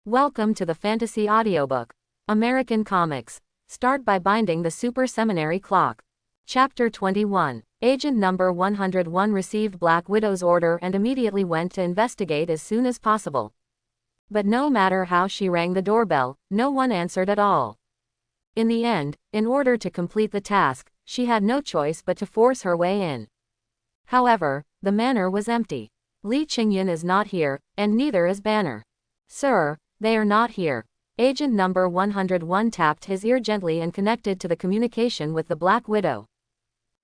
Welcome to the Fantasy Audiobook. American Comics. Start by binding the Super Seminary clock. Chapter 21. Agent number 101 received Black Widow's order and immediately went to investigate as soon as possible. But no matter how she rang the doorbell, no one answered at all. In the end, in order to complete the task, she had no choice but to force her way in. However, the manor was empty. Li Qingyan is not here, and neither is Banner. Sir, they are not here. Agent number 101 tapped his ear gently and connected to the communication with the Black Widow.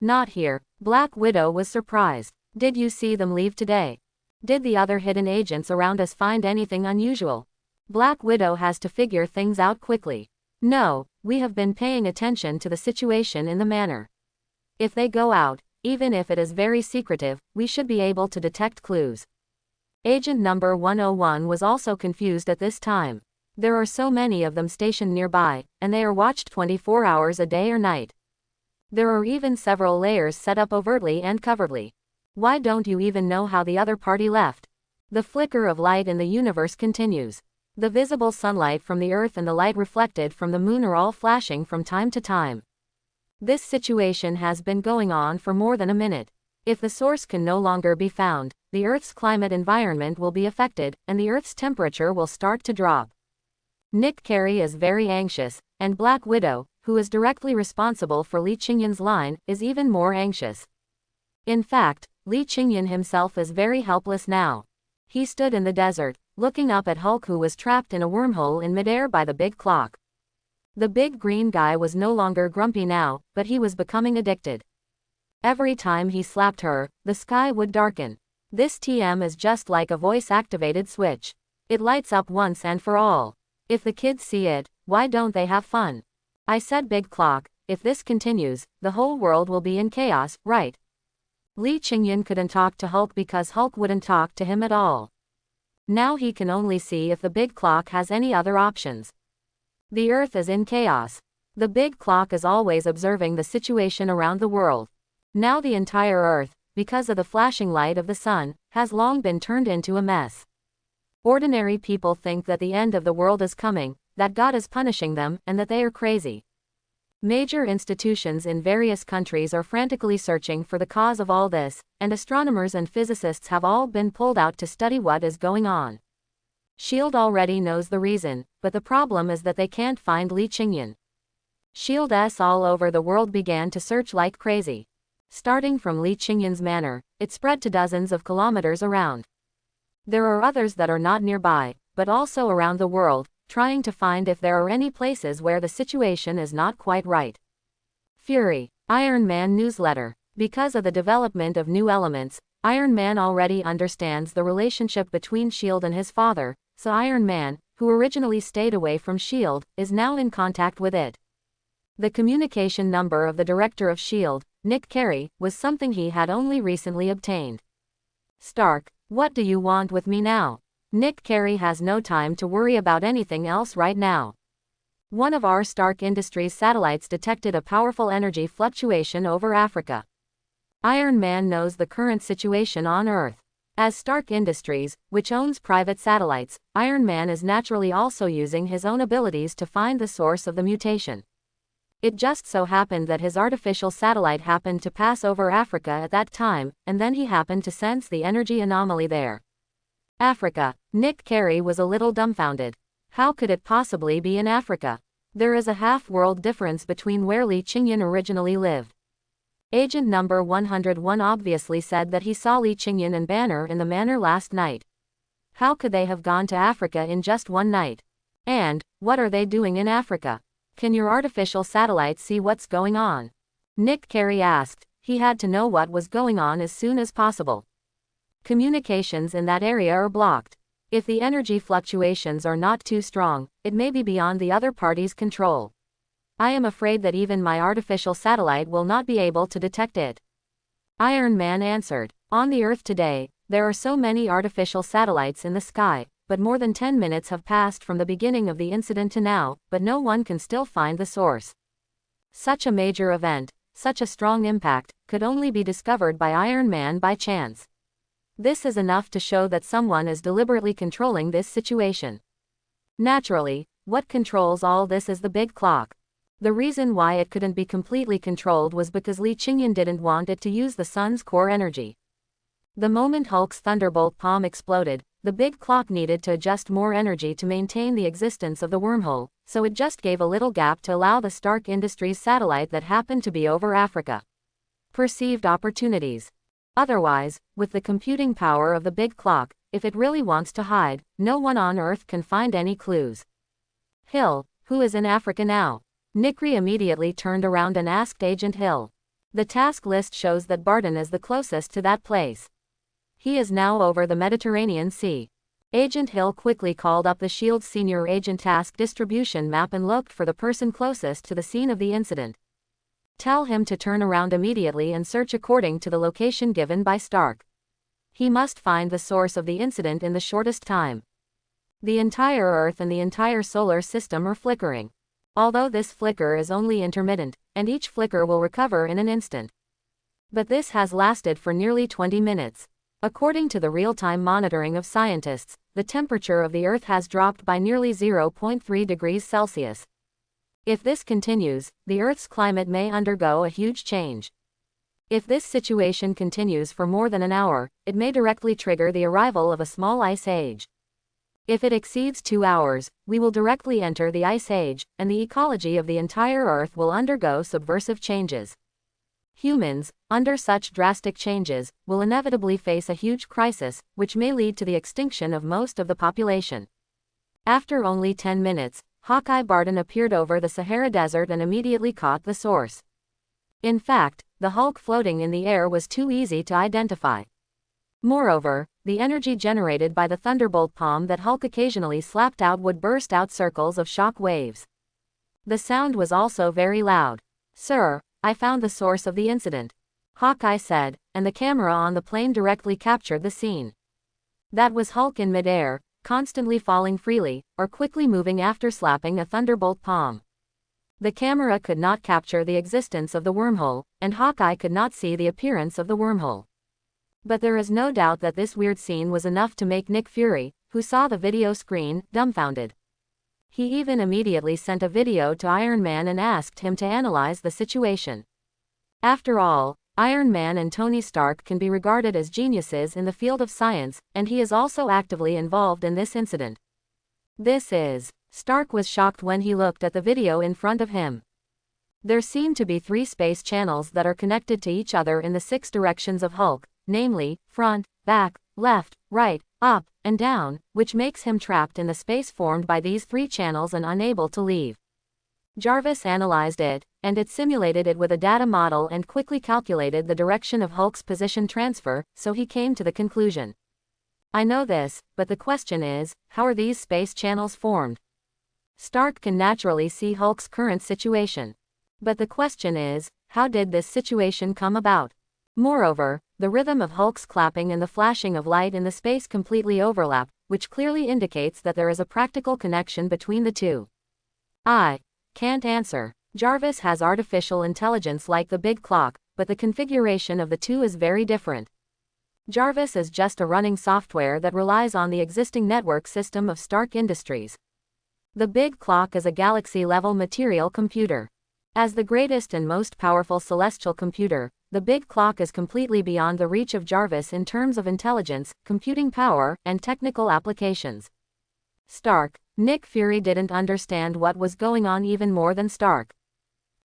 Not here. Black Widow was surprised. Did you see them leave today? Did the other hidden agents around us find anything unusual? Black Widow has to figure things out quickly. No, we have been paying attention to the situation in the manor. If they go out, even if it is very secretive, we should be able to detect clues. Agent number 101 was also confused at this time. There are so many of them stationed nearby, and they are watched 24 hours a day or night. There are even several layers set up overtly and covertly. Why don't you even know how the other party left? The flicker of light in the universe continues. The visible sunlight from the earth and the light reflected from the moon are all flashing from time to time. This situation has been going on for more than a minute. If the source can no longer be found, the Earth's climate environment will be affected, and the Earth's temperature will start to drop. Nick Carey is very anxious, and Black Widow, who is directly responsible for Li Qingyan's line, is even more anxious. In fact, Li Qingyan himself is very helpless now. He stood in the desert, looking up at Hulk, who was trapped in a wormhole in midair by the big clock. The big green guy was no longer grumpy now, but he was becoming addicted. Every time he slapped her, the sky would darken. This TM is just like a voice-activated switch. It lights up once and for all. If the kids see it, why don't they have fun? I said, big clock, if this continues, the whole world will be in chaos, right? Li Qingyan couldn't talk to Hulk because Hulk wouldn't talk to him at all. Now he can only see if the big clock has any other options. The Earth is in chaos. The big clock is always observing the situation around the world. Now the entire Earth, because of the flashing light of the sun, has long been turned into a mess. Ordinary people think that the end of the world is coming, that God is punishing them, and that they are crazy. Major institutions in various countries are frantically searching for the cause of all this, and astronomers and physicists have all been pulled out to study what is going on. S.H.I.E.L.D. already knows the reason, but the problem is that they can't find Li Qingyan. S.H.I.E.L.D.'s all over the world began to search like crazy. Starting from Li Qingyan's manor, it spread to dozens of kilometers around. There are others that are not nearby, but also around the world, trying to find if there are any places where the situation is not quite right. Fury. Iron Man newsletter. Because of the development of new elements, Iron Man already understands the relationship between S.H.I.E.L.D. and his father, so Iron Man, who originally stayed away from S.H.I.E.L.D., is now in contact with it. The communication number of the director of S.H.I.E.L.D., Nick Carey, was something he had only recently obtained. Stark, what do you want with me now? Nick Carey has no time to worry about anything else right now. One of our Stark Industries satellites detected a powerful energy fluctuation over Africa. Iron Man knows the current situation on Earth. As Stark Industries, which owns private satellites, Iron Man is naturally also using his own abilities to find the source of the mutation. It just so happened that his artificial satellite happened to pass over Africa at that time, and then he happened to sense the energy anomaly there. Africa. Nick Carey was a little dumbfounded. How could it possibly be in Africa? There is a half-world difference between where Li Qingyan originally lived. Agent number 101 obviously said that he saw Li Qingyan and Banner in the manor last night. How could they have gone to Africa in just one night? And, what are they doing in Africa? Can your artificial satellite see what's going on? Nick Carey asked. He had to know what was going on as soon as possible. Communications in that area are blocked. If the energy fluctuations are not too strong, it may be beyond the other party's control. I am afraid that even my artificial satellite will not be able to detect it. Iron Man answered. On the Earth today, there are so many artificial satellites in the sky, but more than 10 minutes have passed from the beginning of the incident to now, but no one can still find the source. Such a major event, such a strong impact, could only be discovered by Iron Man by chance. This is enough to show that someone is deliberately controlling this situation. Naturally, what controls all this is the big clock. The reason why it couldn't be completely controlled was because Li Qingyan didn't want it to use the sun's core energy. The moment Hulk's thunderbolt palm exploded, the big clock needed to adjust more energy to maintain the existence of the wormhole, so it just gave a little gap to allow the Stark Industries satellite that happened to be over Africa. Perceived opportunities. Otherwise, with the computing power of the big clock, if it really wants to hide, no one on Earth can find any clues. Hill, who is in Africa now? Nikri immediately turned around and asked Agent Hill. The task list shows that Barton is the closest to that place. He is now over the Mediterranean Sea. Agent Hill quickly called up the SHIELD's senior agent task distribution map and looked for the person closest to the scene of the incident. Tell him to turn around immediately and search according to the location given by Stark. He must find the source of the incident in the shortest time. The entire Earth and the entire solar system are flickering. Although this flicker is only intermittent, and each flicker will recover in an instant. But this has lasted for nearly 20 minutes. According to the real-time monitoring of scientists, the temperature of the Earth has dropped by nearly 0.3 degrees Celsius. If this continues, the Earth's climate may undergo a huge change. If this situation continues for more than an hour, it may directly trigger the arrival of a small ice age. If it exceeds 2 hours, we will directly enter the ice age, and the ecology of the entire Earth will undergo subversive changes. Humans, under such drastic changes, will inevitably face a huge crisis, which may lead to the extinction of most of the population. After only 10 minutes, Hawkeye Barton appeared over the Sahara Desert and immediately caught the source. In fact, the Hulk floating in the air was too easy to identify. Moreover, the energy generated by the thunderbolt palm that Hulk occasionally slapped out would burst out circles of shock waves. The sound was also very loud. "Sir, I found the source of the incident," Hawkeye said, and the camera on the plane directly captured the scene. That was Hulk in midair, constantly falling freely, or quickly moving after slapping a thunderbolt palm. The camera could not capture the existence of the wormhole, and Hawkeye could not see the appearance of the wormhole. But there is no doubt that this weird scene was enough to make Nick Fury, who saw the video screen, dumbfounded. He even immediately sent a video to Iron Man and asked him to analyze the situation. After all, Iron Man and Tony Stark can be regarded as geniuses in the field of science, and he is also actively involved in this incident. Stark was shocked when he looked at the video in front of him. There seem to be 3 space channels that are connected to each other in the 6 directions of Hulk, namely, front, back, left, right, up, and down, which makes him trapped in the space formed by these 3 channels and unable to leave. Jarvis analyzed it, and it simulated it with a data model and quickly calculated the direction of Hulk's position transfer, so he came to the conclusion. I know this, but the question is, how are these space channels formed? Stark can naturally see Hulk's current situation. But the question is, how did this situation come about? Moreover, the rhythm of Hulk's clapping and the flashing of light in the space completely overlap, which clearly indicates that there is a practical connection between the two. I can't answer. Jarvis has artificial intelligence like the big clock, but the configuration of the two is very different. Jarvis is just a running software that relies on the existing network system of Stark Industries. The big clock is a galaxy-level material computer. As the greatest and most powerful celestial computer, the big clock is completely beyond the reach of Jarvis in terms of intelligence, computing power, and technical applications. Nick Fury didn't understand what was going on even more than Stark.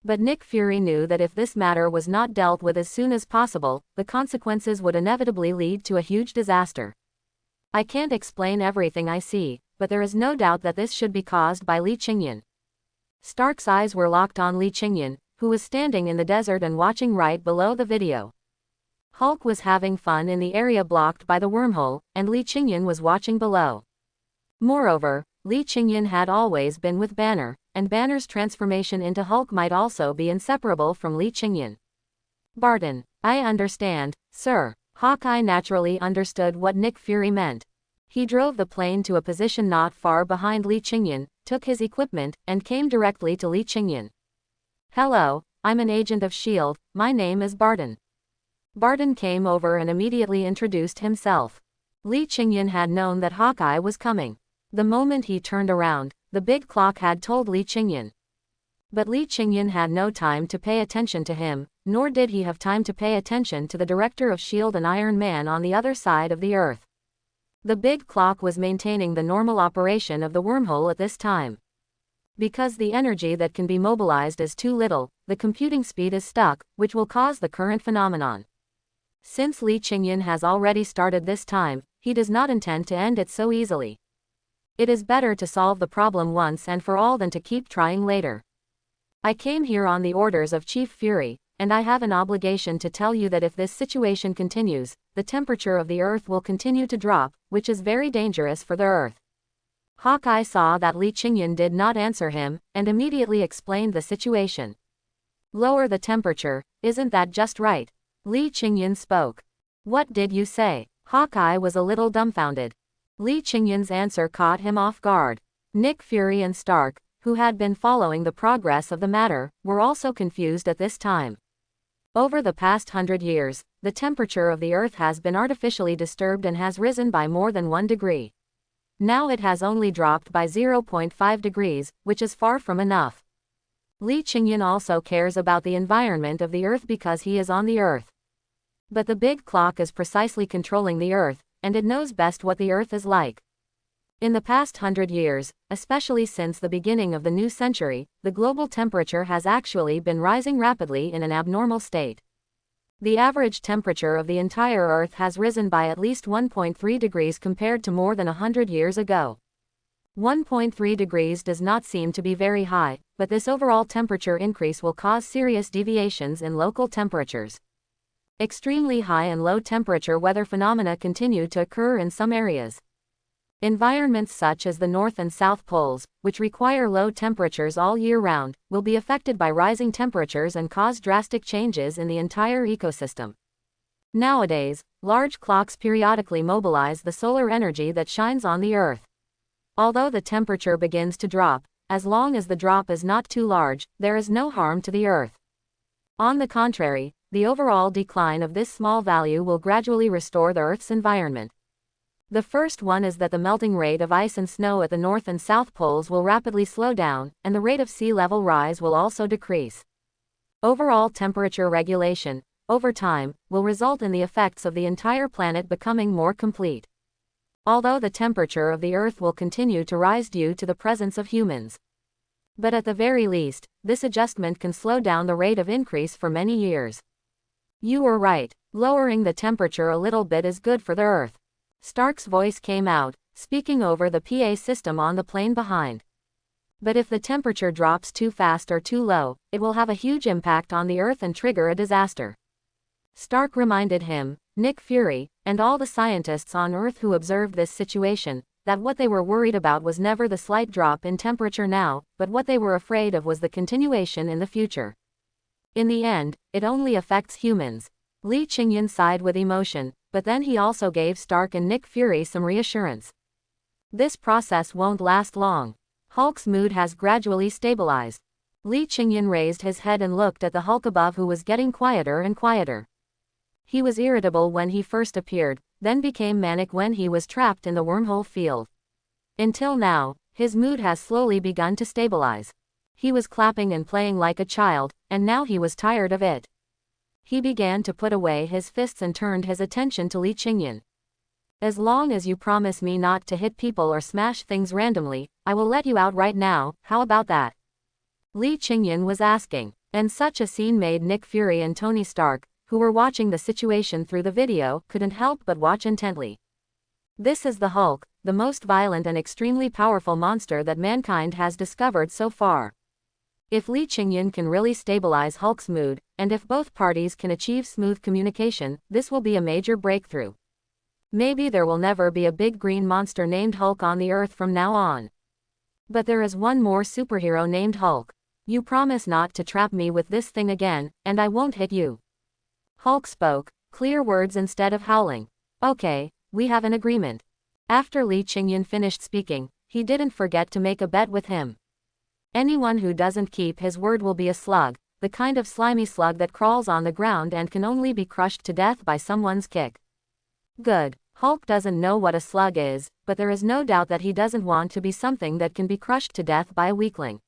But Nick Fury knew that if this matter was not dealt with as soon as possible, the consequences would inevitably lead to a huge disaster. I can't explain everything I see, but there is no doubt that this should be caused by Li Qingyan. Stark's eyes were locked on Li Qingyan, who was standing in the desert and watching right below the video. Hulk was having fun in the area blocked by the wormhole, and Li Qingyan was watching below. Moreover, Li Qingyan had always been with Banner, and Banner's transformation into Hulk might also be inseparable from Li Qingyan. Barton, I understand, sir. Hawkeye naturally understood what Nick Fury meant. He drove the plane to a position not far behind Li Qingyan, took his equipment, and came directly to Li Qingyan. Hello, I'm an agent of S.H.I.E.L.D., my name is Barton. Barton came over and immediately introduced himself. Li Qingyan had known that Hawkeye was coming. The moment he turned around, the big clock had told Li Qingyan. But Li Qingyan had no time to pay attention to him, nor did he have time to pay attention to the director of S.H.I.E.L.D. and Iron Man on the other side of the Earth. The big clock was maintaining the normal operation of the wormhole at this time. Because the energy that can be mobilized is too little, the computing speed is stuck, which will cause the current phenomenon. Since Li Qingyan has already started this time, he does not intend to end it so easily. It is better to solve the problem once and for all than to keep trying later. I came here on the orders of Chief Fury, and I have an obligation to tell you that if this situation continues, the temperature of the Earth will continue to drop, which is very dangerous for the Earth. Hawkeye saw that Li Qingyan did not answer him, and immediately explained the situation. Lower the temperature, isn't that just right? Li Qingyan spoke. What did you say? Hawkeye was a little dumbfounded. Li Qingyan's answer caught him off guard. Nick Fury and Stark, who had been following the progress of the matter, were also confused at this time. Over the past 100 years, the temperature of the Earth has been artificially disturbed and has risen by more than 1 degree. Now it has only dropped by 0.5 degrees, which is far from enough. Li Qingyan also cares about the environment of the Earth because he is on the Earth. But the big clock is precisely controlling the Earth, and it knows best what the Earth is like. In the past 100 years, especially since the beginning of the new century, the global temperature has actually been rising rapidly in an abnormal state. The average temperature of the entire Earth has risen by at least 1.3 degrees compared to more than 100 years ago. 1.3 degrees does not seem to be very high, but this overall temperature increase will cause serious deviations in local temperatures. Extremely high and low temperature weather phenomena continue to occur in some areas. Environments such as the North and South Poles, which require low temperatures all year round, will be affected by rising temperatures and cause drastic changes in the entire ecosystem. Nowadays, large clocks periodically mobilize the solar energy that shines on the Earth. Although the temperature begins to drop, as long as the drop is not too large, there is no harm to the Earth. On the contrary, the overall decline of this small value will gradually restore the Earth's environment. The first one is that the melting rate of ice and snow at the North and South Poles will rapidly slow down, and the rate of sea level rise will also decrease. Overall temperature regulation, over time, will result in the effects of the entire planet becoming more complete. Although the temperature of the Earth will continue to rise due to the presence of humans. But at the very least, this adjustment can slow down the rate of increase for many years. You were right, lowering the temperature a little bit is good for the Earth. Stark's voice came out, speaking over the PA system on the plane behind. But if the temperature drops too fast or too low, it will have a huge impact on the Earth and trigger a disaster. Stark reminded him, Nick Fury, and all the scientists on Earth who observed this situation, that what they were worried about was never the slight drop in temperature now, but what they were afraid of was the continuation in the future. In the end, it only affects humans. Li Qingyan sighed with emotion, but then he also gave Stark and Nick Fury some reassurance. This process won't last long. Hulk's mood has gradually stabilized. Li Qingyan raised his head and looked at the Hulk above, who was getting quieter and quieter. He was irritable when he first appeared, then became manic when he was trapped in the wormhole field. Until now, his mood has slowly begun to stabilize. He was clapping and playing like a child, and now he was tired of it. He began to put away his fists and turned his attention to Li Qingyan. As long as you promise me not to hit people or smash things randomly, I will let you out right now, how about that? Li Qingyan was asking, and such a scene made Nick Fury and Tony Stark, who were watching the situation through the video, couldn't help but watch intently. This is the Hulk, the most violent and extremely powerful monster that mankind has discovered so far. If Li Qingyan can really stabilize Hulk's mood, and if both parties can achieve smooth communication, this will be a major breakthrough. Maybe there will never be a big green monster named Hulk on the Earth from now on. But there is one more superhero named Hulk. You promise not to trap me with this thing again, and I won't hit you. Hulk spoke, clear words instead of howling. Okay, we have an agreement. After Li Qingyan finished speaking, he didn't forget to make a bet with him. Anyone who doesn't keep his word will be a slug, the kind of slimy slug that crawls on the ground and can only be crushed to death by someone's kick. Good. Hulk doesn't know what a slug is, but there is no doubt that he doesn't want to be something that can be crushed to death by a weakling.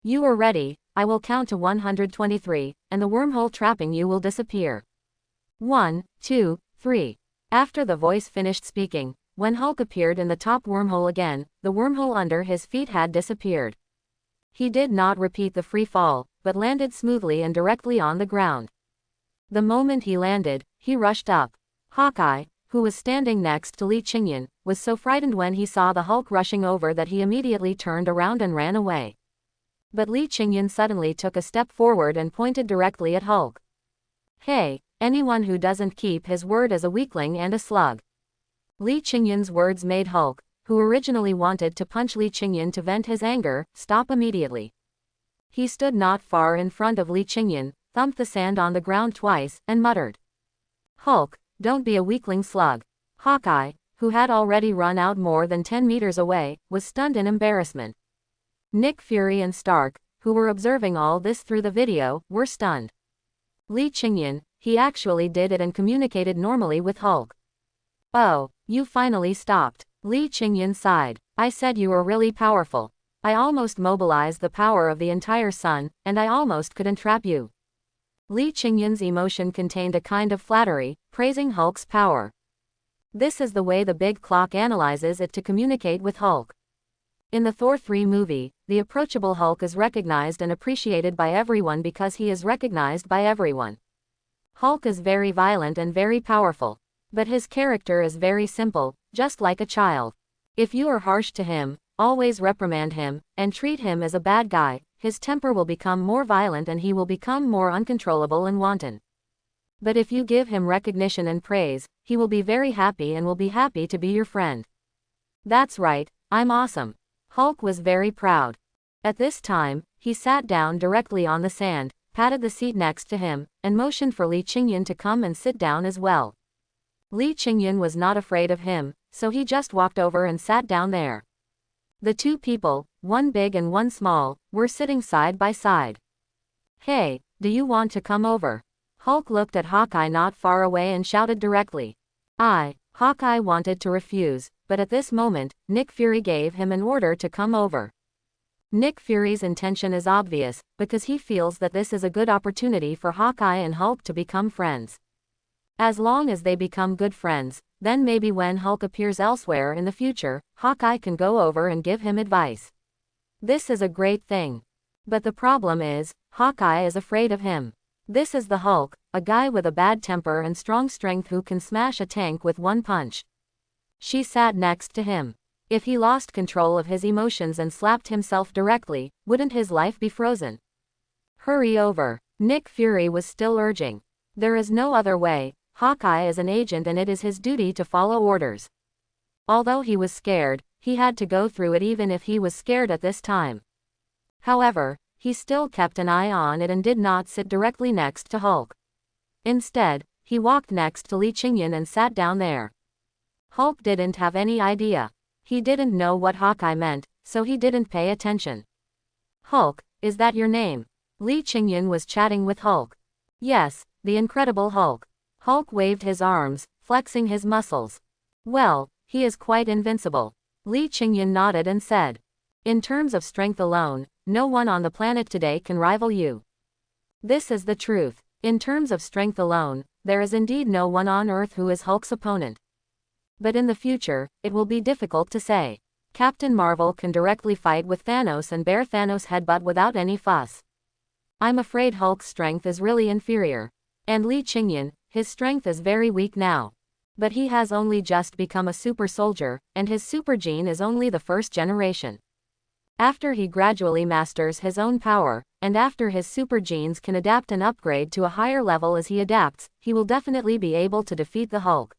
You are ready, I will count to 123, and the wormhole trapping you will disappear. 1, 2, 3. After the voice finished speaking, when Hulk appeared in the top wormhole again, the wormhole under his feet had disappeared. He did not repeat the free fall, but landed smoothly and directly on the ground. The moment he landed, he rushed up. Hawkeye, who was standing next to Li Qingyan, was so frightened when he saw the Hulk rushing over that he immediately turned around and ran away. But Li Qingyan suddenly took a step forward and pointed directly at Hulk. Hey, anyone who doesn't keep his word is a weakling and a slug. Li Qingyan's words made Hulk, who originally wanted to punch Li Qingyan to vent his anger, stop immediately. He stood not far in front of Li Qingyan, thumped the sand on the ground twice, and muttered. Hulk, don't be a weakling slug. Hawkeye, who had already run out more than 10 meters away, was stunned in embarrassment. Nick Fury and Stark, who were observing all this through the video, were stunned. Li Qingyan, he actually did it and communicated normally with Hulk. Oh, you finally stopped. Li Qingyan sighed. I said you were really powerful. I almost mobilized the power of the entire sun, and I almost could entrap you. Li Qingyan's emotion contained a kind of flattery, praising Hulk's power. This is the way the big clock analyzes it to communicate with Hulk. In the Thor 3 movie, the approachable Hulk is recognized and appreciated by everyone because he is recognized by everyone. Hulk is very violent and very powerful. But his character is very simple, just like a child. If you are harsh to him, always reprimand him, and treat him as a bad guy, his temper will become more violent and he will become more uncontrollable and wanton. But if you give him recognition and praise, he will be very happy and will be happy to be your friend. That's right, I'm awesome. Hulk was very proud. At this time, he sat down directly on the sand, patted the seat next to him, and motioned for Li Qingyan to come and sit down as well. Li Qingyan was not afraid of him, so he just walked over and sat down there. The two people, one big and one small, were sitting side by side. Hey, do you want to come over? Hulk looked at Hawkeye not far away and shouted directly. Hawkeye wanted to refuse, but at this moment, Nick Fury gave him an order to come over. Nick Fury's intention is obvious, because he feels that this is a good opportunity for Hawkeye and Hulk to become friends. As long as they become good friends, then maybe when Hulk appears elsewhere in the future, Hawkeye can go over and give him advice. This is a great thing. But the problem is, Hawkeye is afraid of him. This is the Hulk, a guy with a bad temper and strong strength who can smash a tank with one punch. She sat next to him. If he lost control of his emotions and slapped himself directly, wouldn't his life be frozen? Hurry over. Nick Fury was still urging. There is no other way. Hawkeye is an agent and it is his duty to follow orders. Although he was scared, he had to go through it even if he was scared at this time. However, he still kept an eye on it and did not sit directly next to Hulk. Instead, he walked next to Li Qingyan and sat down there. Hulk didn't have any idea. He didn't know what Hawkeye meant, so he didn't pay attention. Hulk, is that your name? Li Qingyan was chatting with Hulk. Yes, the Incredible Hulk. Hulk waved his arms, flexing his muscles. Well, he is quite invincible. Li Qingyan nodded and said. In terms of strength alone, no one on the planet today can rival you. This is the truth. In terms of strength alone, there is indeed no one on Earth who is Hulk's opponent. But in the future, it will be difficult to say. Captain Marvel can directly fight with Thanos and bear Thanos' headbutt without any fuss. I'm afraid Hulk's strength is really inferior. And Li Qingyan, his strength is very weak now. But he has only just become a super soldier, and his super gene is only the first generation. After he gradually masters his own power, and after his super genes can adapt and upgrade to a higher level as he adapts, he will definitely be able to defeat the Hulk.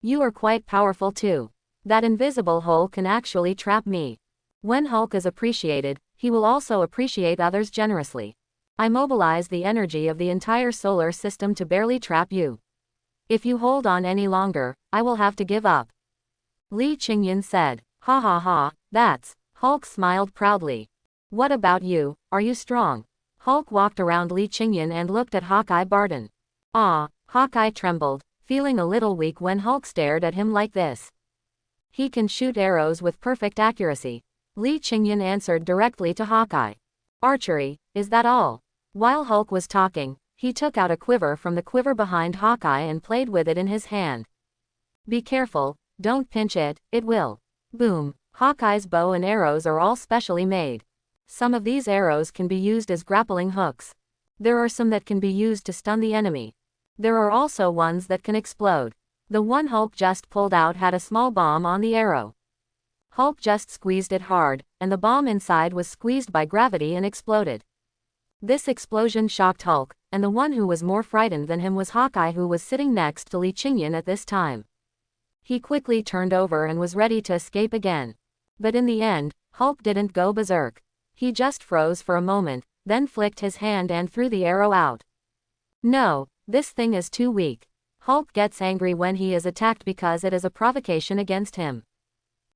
You are quite powerful too. That invisible Hulk can actually trap me. When Hulk is appreciated, he will also appreciate others generously. I mobilize the energy of the entire solar system to barely trap you. If you hold on any longer, I will have to give up. Li Qingyan said. Ha ha ha, that's. Hulk smiled proudly. What about you, are you strong? Hulk walked around Li Qingyan and looked at Hawkeye Barton. Hawkeye trembled, feeling a little weak when Hulk stared at him like this. He can shoot arrows with perfect accuracy. Li Qingyan answered directly to Hawkeye. Archery, is that all? While Hulk was talking, he took out a quiver from the quiver behind Hawkeye and played with it in his hand. Be careful, don't pinch it, it will. Boom. Hawkeye's bow and arrows are all specially made. Some of these arrows can be used as grappling hooks. There are some that can be used to stun the enemy. There are also ones that can explode. The one Hulk just pulled out had a small bomb on the arrow. Hulk just squeezed it hard, and the bomb inside was squeezed by gravity and exploded. This explosion shocked Hulk, and the one who was more frightened than him was Hawkeye, who was sitting next to Li Qingyan at this time. He quickly turned over and was ready to escape again. But in the end, Hulk didn't go berserk. He just froze for a moment, then flicked his hand and threw the arrow out. No, this thing is too weak. Hulk gets angry when he is attacked because it is a provocation against him.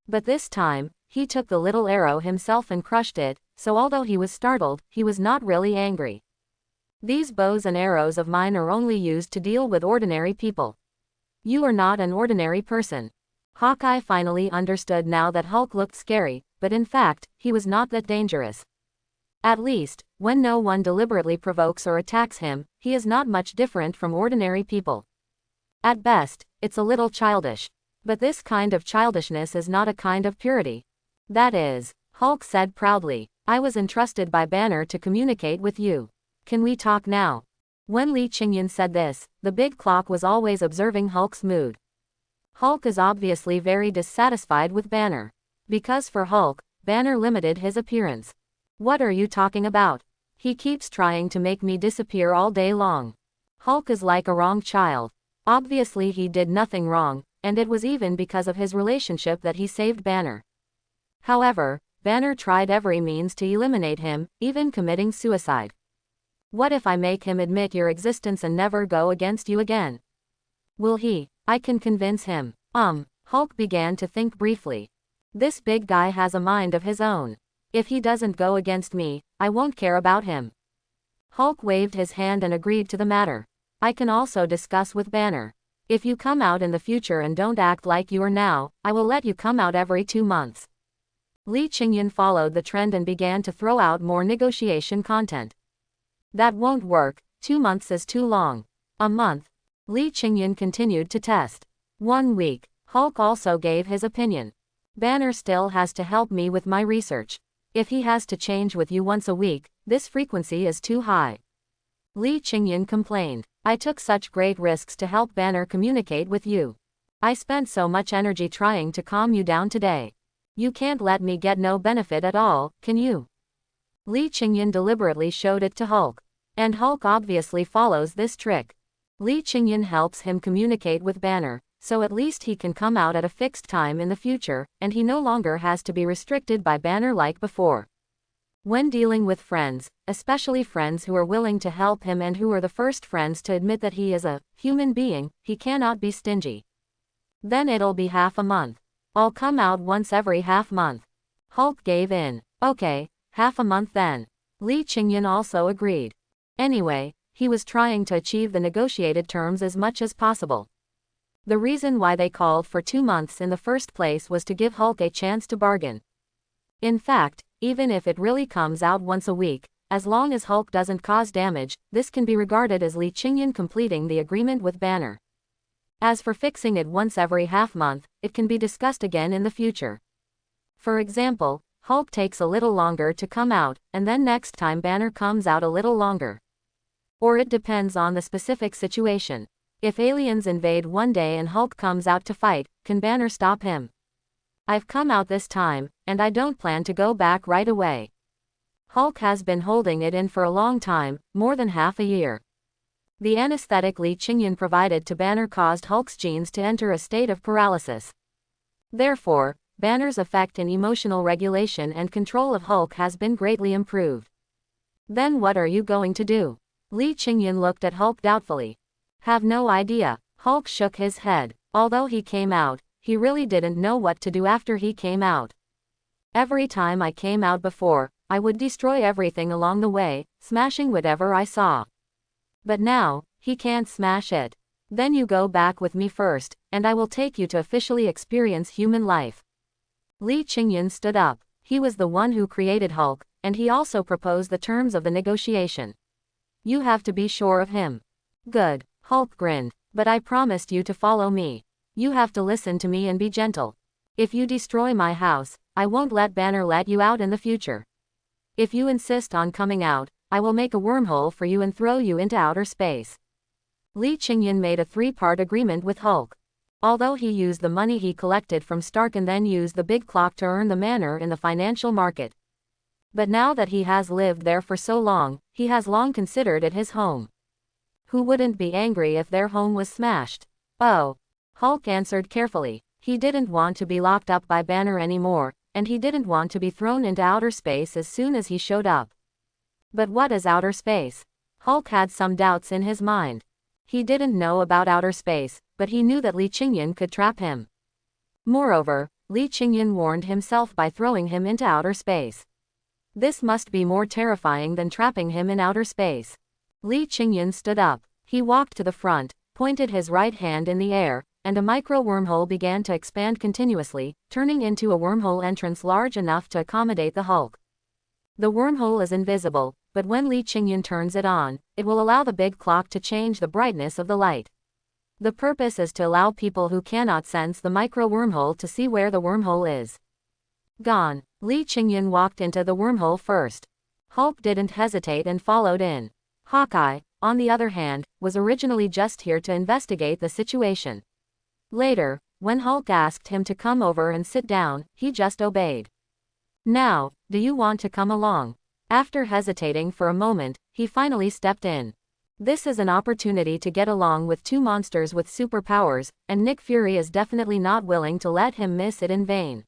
But this time, he took the little arrow himself and crushed it, so although he was startled, he was not really angry. These bows and arrows of mine are only used to deal with ordinary people. You are not an ordinary person. Hawkeye finally understood now that Hulk looked scary, but in fact, he was not that dangerous. At least, when no one deliberately provokes or attacks him, he is not much different from ordinary people. At best, it's a little childish. But this kind of childishness is not a kind of purity. That is, Hulk said proudly, I was entrusted by Banner to communicate with you. Can we talk now? When Li Qingyan said this, the big clock was always observing Hulk's mood. Hulk is obviously very dissatisfied with Banner. Because for Hulk, Banner limited his appearance. What are you talking about? He keeps trying to make me disappear all day long. Hulk is like a wrong child. Obviously he did nothing wrong, and it was even because of his relationship that he saved Banner. However, Banner tried every means to eliminate him, even committing suicide. What if I make him admit your existence and never go against you again? Will he? I can convince him. Hulk began to think briefly. This big guy has a mind of his own. If he doesn't go against me, I won't care about him. Hulk waved his hand and agreed to the matter. I can also discuss with Banner. If you come out in the future and don't act like you are now, I will let you come out every 2 months. Li Qingyan followed the trend and began to throw out more negotiation content. That won't work, 2 months is too long. A month. Li Qingyan continued to test. 1 week. Hulk also gave his opinion. Banner still has to help me with my research. If he has to change with you once a week, this frequency is too high. Li Qingyan complained. I took such great risks to help Banner communicate with you. I spent so much energy trying to calm you down today. You can't let me get no benefit at all, can you? Li Qingyan deliberately showed it to Hulk. And Hulk obviously follows this trick. Li Qingyan helps him communicate with Banner, so at least he can come out at a fixed time in the future, and he no longer has to be restricted by Banner like before. When dealing with friends, especially friends who are willing to help him and who are the first friends to admit that he is a human being, he cannot be stingy. Then it'll be half a month. I'll come out once every half month. Hulk gave in. Okay, half a month then. Li Qingyan also agreed. Anyway, he was trying to achieve the negotiated terms as much as possible. The reason why they called for 2 months in the first place was to give Hulk a chance to bargain. In fact, even if it really comes out once a week, as long as Hulk doesn't cause damage, this can be regarded as Li Qingyan completing the agreement with Banner. As for fixing it once every half month, it can be discussed again in the future. For example, Hulk takes a little longer to come out, and then next time Banner comes out a little longer. Or it depends on the specific situation. If aliens invade one day and Hulk comes out to fight, can Banner stop him? I've come out this time, and I don't plan to go back right away. Hulk has been holding it in for a long time, more than half a year. The anesthetic Li Qingyan provided to Banner caused Hulk's genes to enter a state of paralysis. Therefore, Banner's effect in emotional regulation and control of Hulk has been greatly improved. Then what are you going to do? Li Qingyan looked at Hulk doubtfully. Have no idea. Hulk shook his head. Although he came out, he really didn't know what to do after he came out. Every time I came out before, I would destroy everything along the way, smashing whatever I saw. But now, he can't smash it. Then you go back with me first, and I will take you to officially experience human life. Lee Qingyan stood up. He was the one who created Hulk, and he also proposed the terms of the negotiation. You have to be sure of him. Good. Hulk grinned. But I promised you to follow me. You have to listen to me and be gentle. If you destroy my house, I won't let Banner let you out in the future. If you insist on coming out, I will make a wormhole for you and throw you into outer space. Lee Qingyan made a three-part agreement with Hulk. Although he used the money he collected from Stark and then used the big clock to earn the manor in the financial market. But now that he has lived there for so long, he has long considered it his home. Who wouldn't be angry if their home was smashed? Oh. Hulk answered carefully. He didn't want to be locked up by Banner anymore, and he didn't want to be thrown into outer space as soon as he showed up. But what is outer space? Hulk had some doubts in his mind. He didn't know about outer space, but he knew that Lee Qingyan could trap him. Moreover, Lee Qingyan warned himself by throwing him into outer space. This must be more terrifying than trapping him in outer space. Lee Qingyan stood up. He walked to the front, pointed his right hand in the air, and a micro-wormhole began to expand continuously, turning into a wormhole entrance large enough to accommodate the Hulk. The wormhole is invisible, but when Lee Qingyan turns it on, it will allow the big clock to change the brightness of the light. The purpose is to allow people who cannot sense the micro-wormhole to see where the wormhole is. Gone. Lee Qingyan walked into the wormhole first. Hulk didn't hesitate and followed in. Hawkeye, on the other hand, was originally just here to investigate the situation. Later, when Hulk asked him to come over and sit down, he just obeyed. Now, do you want to come along? After hesitating for a moment, he finally stepped in. This is an opportunity to get along with two monsters with superpowers, and Nick Fury is definitely not willing to let him miss it in vain.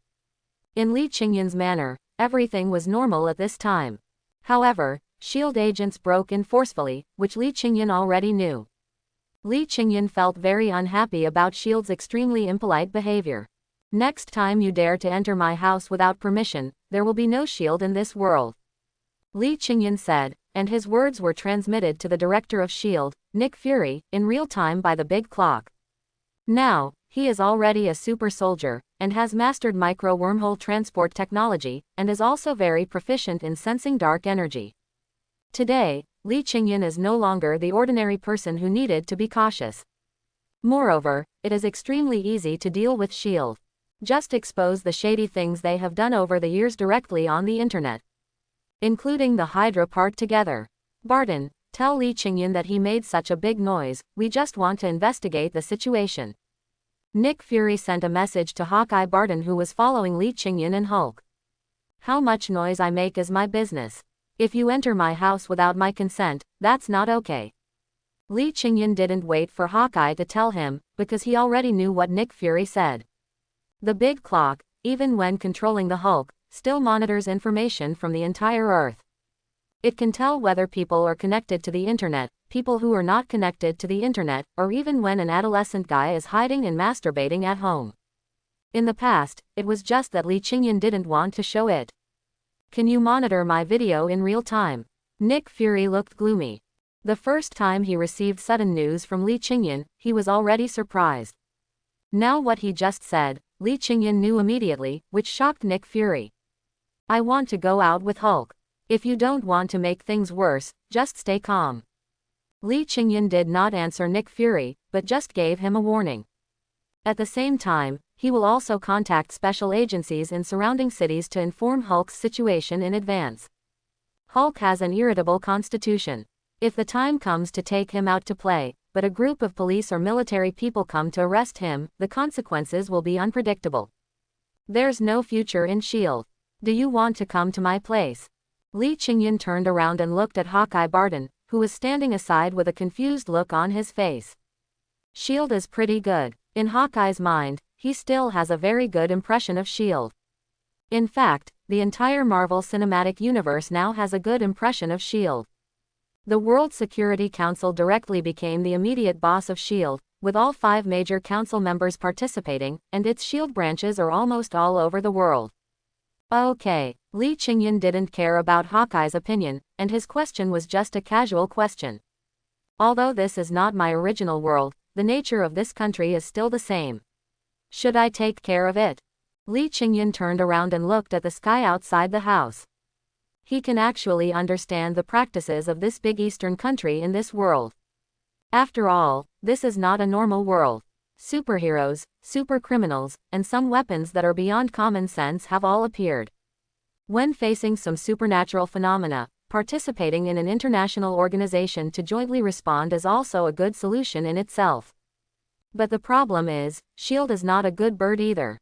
In Lee Qingyan's manner, everything was normal at this time. However, S.H.I.E.L.D. agents broke in forcefully, which Lee Qingyan already knew. Lee Qingyan felt very unhappy about S.H.I.E.L.D.'s extremely impolite behavior. Next time you dare to enter my house without permission, there will be no S.H.I.E.L.D. in this world. Lee Qingyan said, and his words were transmitted to the director of S.H.I.E.L.D., Nick Fury, in real time by the big clock. Now, he is already a super soldier, and has mastered micro-wormhole transport technology, and is also very proficient in sensing dark energy. Today, Lee Qingyan is no longer the ordinary person who needed to be cautious. Moreover, it is extremely easy to deal with S.H.I.E.L.D. Just expose the shady things they have done over the years directly on the internet. Including the Hydra part together. Barton, tell Lee Qingyan that he made such a big noise, we just want to investigate the situation. Nick Fury sent a message to Hawkeye Barton, who was following Lee Qingyan and Hulk. How much noise I make is my business. If you enter my house without my consent, that's not okay. Lee Qingyan didn't wait for Hawkeye to tell him, because he already knew what Nick Fury said. The big clock, even when controlling the Hulk, still monitors information from the entire Earth. It can tell whether people are connected to the internet, people who are not connected to the internet, or even when an adolescent guy is hiding and masturbating at home. In the past, it was just that Lee Qingyan didn't want to show it. Can you monitor my video in real time? Nick Fury looked gloomy. The first time he received sudden news from Lee Qingyan, he was already surprised. Now what he just said, Lee Qingyan knew immediately, which shocked Nick Fury. I want to go out with Hulk. If you don't want to make things worse, just stay calm. Lee Qingyan did not answer Nick Fury, but just gave him a warning. At the same time, he will also contact special agencies in surrounding cities to inform Hulk's situation in advance. Hulk has an irritable constitution. If the time comes to take him out to play, but a group of police or military people come to arrest him, the consequences will be unpredictable. There's no future in S.H.I.E.L.D. Do you want to come to my place? Lee Qingyan turned around and looked at Hawkeye Barton, who was standing aside with a confused look on his face. S.H.I.E.L.D. is pretty good. In Hawkeye's mind, he still has a very good impression of S.H.I.E.L.D. In fact, the entire Marvel Cinematic Universe now has a good impression of S.H.I.E.L.D. The World Security Council directly became the immediate boss of S.H.I.E.L.D., with all 5 major council members participating, and its S.H.I.E.L.D. branches are almost all over the world. Okay, Lee Qingyan didn't care about Hawkeye's opinion, and his question was just a casual question. Although this is not my original world, the nature of this country is still the same. Should I take care of it? Li Qingyan turned around and looked at the sky outside the house. He can actually understand the practices of this big eastern country in this world. After all, this is not a normal world. Superheroes, super criminals, and some weapons that are beyond common sense have all appeared. When facing some supernatural phenomena, participating in an international organization to jointly respond is also a good solution in itself. But the problem is, S.H.I.E.L.D. is not a good bird either.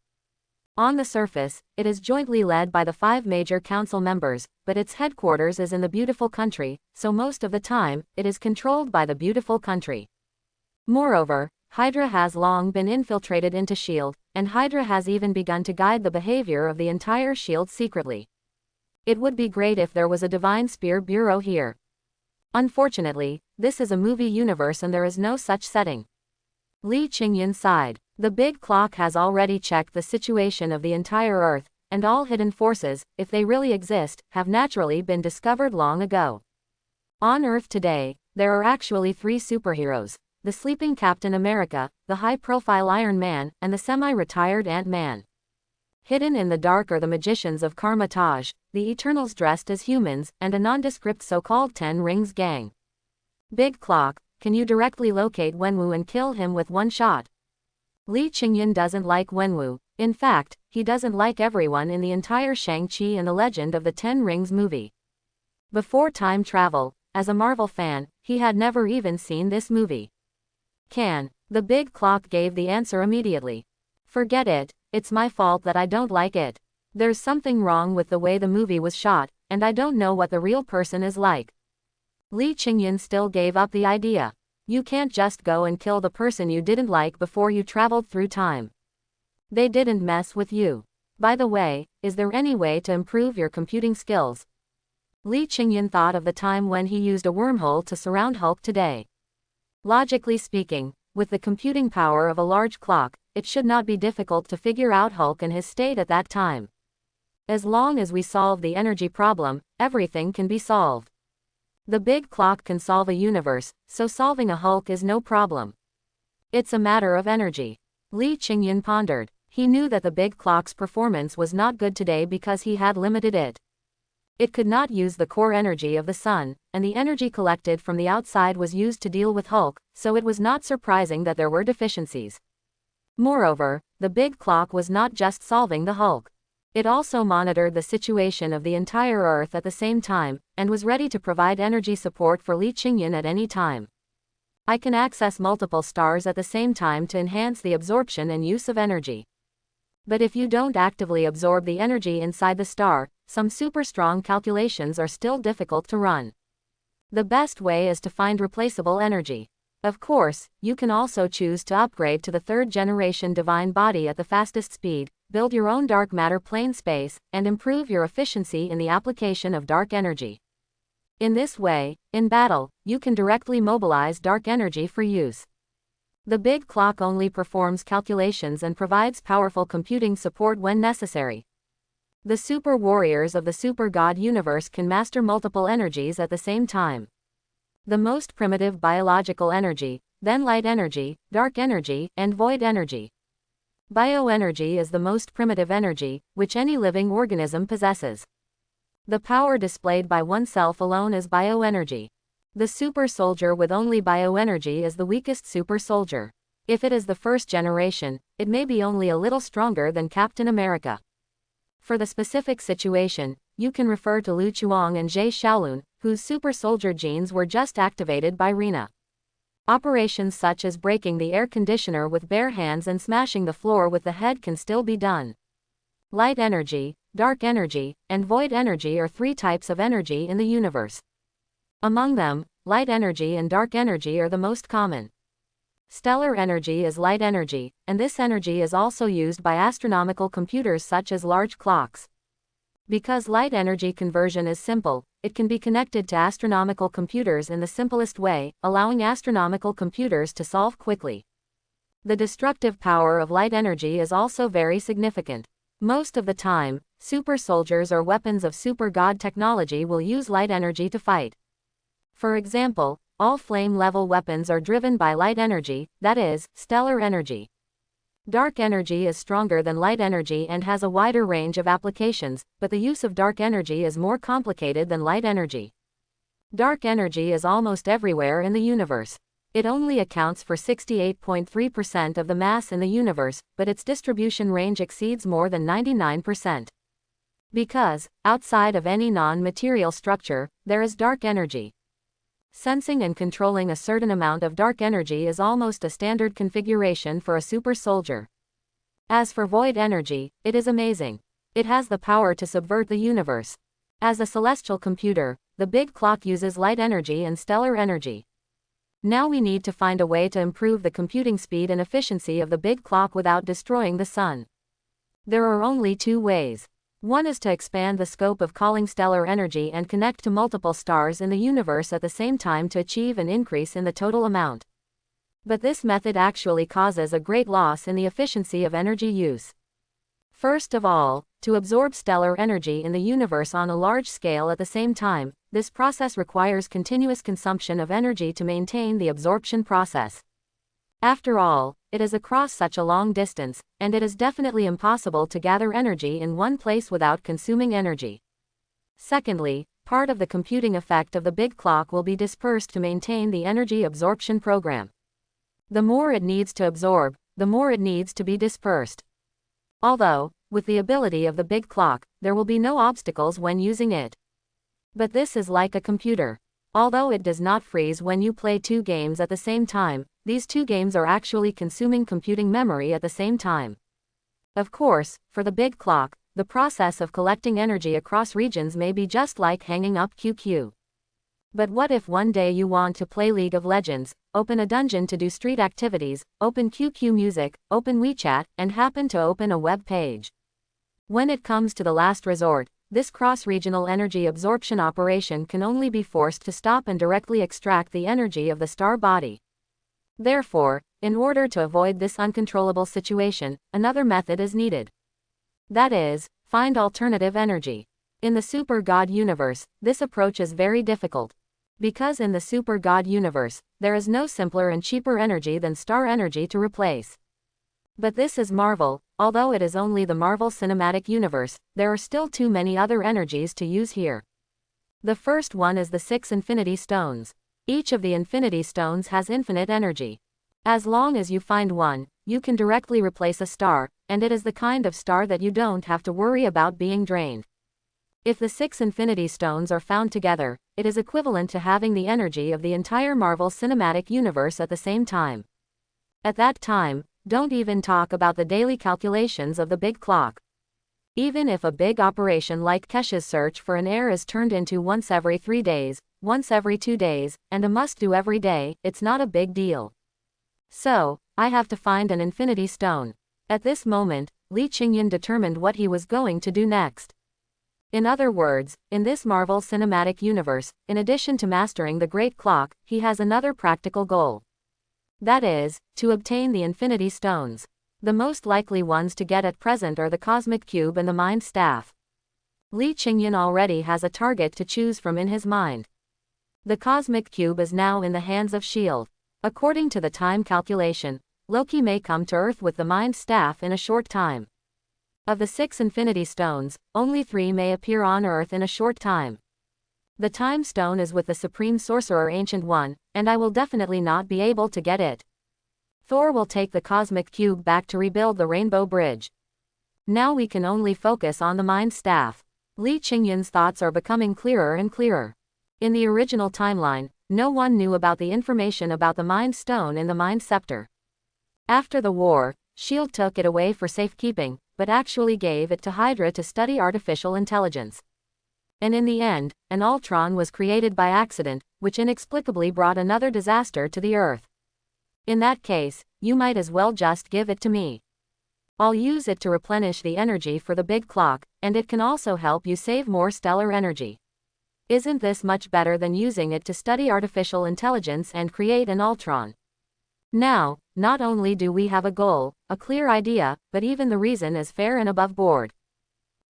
On the surface, it is jointly led by the 5 major council members, but its headquarters is in the beautiful country, so most of the time, it is controlled by the beautiful country. Moreover, Hydra has long been infiltrated into S.H.I.E.L.D., and Hydra has even begun to guide the behavior of the entire S.H.I.E.L.D. secretly. It would be great if there was a Divine Spear Bureau here. Unfortunately, this is a movie universe and there is no such setting. Li Qingyan sighed. The big clock has already checked the situation of the entire Earth, and all hidden forces, if they really exist, have naturally been discovered long ago. On Earth today, there are actually 3 superheroes: the sleeping Captain America, the high-profile Iron Man, and the semi-retired Ant-Man. Hidden in the dark are the magicians of Karmatage, the Eternals dressed as humans, and a nondescript so-called 10 Rings gang. Big Clock, can you directly locate Wenwu and kill him with one shot? Li Qingyan doesn't like Wenwu. In fact, he doesn't like everyone in the entire Shang-Chi and the Legend of the Ten Rings movie. Before time travel, as a Marvel fan, he had never even seen this movie. The Big Clock gave the answer immediately. Forget it, it's my fault that I don't like it. There's something wrong with the way the movie was shot, and I don't know what the real person is like. Li Qingyan still gave up the idea. You can't just go and kill the person you didn't like before you traveled through time. They didn't mess with you. By the way, is there any way to improve your computing skills? Li Qingyan thought of the time when he used a wormhole to surround Hulk today. Logically speaking, with the computing power of a large clock, it should not be difficult to figure out Hulk and his state at that time. As long as we solve the energy problem, everything can be solved. The big clock can solve a universe, so solving a Hulk is no problem. It's a matter of energy. Li Qingyan pondered. He knew that the big clock's performance was not good today because he had limited it. It could not use the core energy of the sun, and the energy collected from the outside was used to deal with Hulk, so it was not surprising that there were deficiencies. Moreover, the big clock was not just solving the Hulk. It also monitored the situation of the entire Earth at the same time, and was ready to provide energy support for Li Qingyan at any time. I can access multiple stars at the same time to enhance the absorption and use of energy. But if you don't actively absorb the energy inside the star, some super strong calculations are still difficult to run. The best way is to find replaceable energy. Of course, you can also choose to upgrade to the 3rd generation divine body at the fastest speed, build your own dark matter plane space, and improve your efficiency in the application of dark energy. In this way, in battle, you can directly mobilize dark energy for use. The big clock only performs calculations and provides powerful computing support when necessary. The super warriors of the super god universe can master multiple energies at the same time. The most primitive biological energy, then light energy, dark energy, and void energy. Bioenergy is the most primitive energy, which any living organism possesses. The power displayed by oneself alone is bioenergy. The super soldier with only bioenergy is the weakest super soldier. If it is the 1st generation, it may be only a little stronger than Captain America. For the specific situation, you can refer to Lu Chuang and Jie Shaolun, whose super soldier genes were just activated by Rina. Operations such as breaking the air conditioner with bare hands and smashing the floor with the head can still be done. Light energy, dark energy, and void energy are 3 types of energy in the universe. Among them, light energy and dark energy are the most common. Stellar energy is light energy, and this energy is also used by astronomical computers such as large clocks. Because light energy conversion is simple, it can be connected to astronomical computers in the simplest way, allowing astronomical computers to solve quickly. The destructive power of light energy is also very significant. Most of the time, super soldiers or weapons of super god technology will use light energy to fight. For example, all flame-level weapons are driven by light energy, that is, stellar energy. Dark energy is stronger than light energy and has a wider range of applications, but the use of dark energy is more complicated than light energy. Dark energy is almost everywhere in the universe. It only accounts for 68.3% of the mass in the universe, but its distribution range exceeds more than 99%. Because, outside of any non-material structure, there is dark energy. Sensing and controlling a certain amount of dark energy is almost a standard configuration for a super soldier. As for void energy, it is amazing. It has the power to subvert the universe. As a celestial computer, the big clock uses light energy and stellar energy. Now we need to find a way to improve the computing speed and efficiency of the big clock without destroying the sun. There are only two ways. One is to expand the scope of calling stellar energy and connect to multiple stars in the universe at the same time to achieve an increase in the total amount. But this method actually causes a great loss in the efficiency of energy use. First of all, to absorb stellar energy in the universe on a large scale at the same time, this process requires continuous consumption of energy to maintain the absorption process. After all, it is across such a long distance, and it is definitely impossible to gather energy in one place without consuming energy. Secondly, part of the computing effect of the big clock will be dispersed to maintain the energy absorption program. The more it needs to absorb, the more it needs to be dispersed. Although, with the ability of the big clock, there will be no obstacles when using it. But this is like a computer. Although it does not freeze when you play two games at the same time, these two games are actually consuming computing memory at the same time. Of course, for the big clock, the process of collecting energy across regions may be just like hanging up QQ. But what if one day you want to play League of Legends, open a dungeon to do street activities, open QQ Music, open WeChat, and happen to open a web page? When it comes to the last resort, this cross-regional energy absorption operation can only be forced to stop and directly extract the energy of the star body. Therefore, in order to avoid this uncontrollable situation, another method is needed. That is, find alternative energy. In the Super God universe, this approach is very difficult. Because in the Super God universe, there is no simpler and cheaper energy than star energy to replace. But this is Marvel. Although it is only the Marvel Cinematic Universe, there are still too many other energies to use here. The first one is the 6 Infinity Stones. Each of the Infinity Stones has infinite energy. As long as you find one, you can directly replace a star, and it is the kind of star that you don't have to worry about being drained. If the 6 Infinity Stones are found together, it is equivalent to having the energy of the entire Marvel Cinematic Universe at the same time. At that time, don't even talk about the daily calculations of the big clock. Even if a big operation like Kesha's search for an heir is turned into once every 3 days, once every 2 days, and a must-do every day, it's not a big deal. So, I have to find an Infinity Stone. At this moment, Li Qingyan determined what he was going to do next. In other words, in this Marvel Cinematic Universe, in addition to mastering the Great Clock, he has another practical goal. That is, to obtain the Infinity Stones. The most likely ones to get at present are the Cosmic Cube and the Mind Staff. Li Qingyan already has a target to choose from in his mind. The Cosmic Cube is now in the hands of S.H.I.E.L.D. According to the time calculation, Loki may come to Earth with the Mind Staff in a short time. Of the 6 Infinity Stones, only 3 may appear on Earth in a short time. The Time Stone is with the Supreme Sorcerer Ancient One, and I will definitely not be able to get it. Thor will take the Cosmic Cube back to rebuild the Rainbow Bridge. Now we can only focus on the Mind Staff. Li Qingyan's thoughts are becoming clearer and clearer. In the original timeline, no one knew about the information about the Mind Stone in the Mind Scepter. After the war, S.H.I.E.L.D. took it away for safekeeping, but actually gave it to Hydra to study artificial intelligence. And in the end, an Ultron was created by accident, which inexplicably brought another disaster to the Earth. In that case, you might as well just give it to me. I'll use it to replenish the energy for the big clock, and it can also help you save more stellar energy. Isn't this much better than using it to study artificial intelligence and create an Ultron? Now, not only do we have a goal, a clear idea, but even the reason is fair and above board.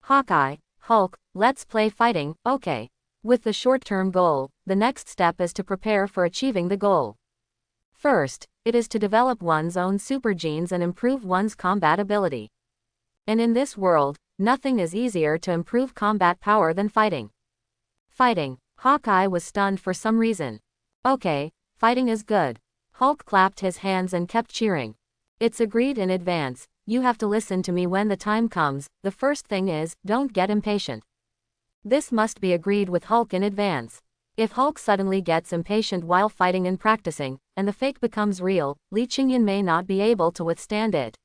Hawkeye, Hulk, let's play fighting, okay. With the short-term goal, the next step is to prepare for achieving the goal. First, it is to develop one's own super genes and improve one's combat ability. And in this world, nothing is easier to improve combat power than fighting. Fighting. Hawkeye was stunned for some reason. Okay, fighting is good. Hulk clapped his hands and kept cheering. It's agreed in advance. You have to listen to me when the time comes. The first thing is, don't get impatient. This must be agreed with Hulk in advance. If Hulk suddenly gets impatient while fighting and practicing, and the fake becomes real, Li Qingyan may not be able to withstand it.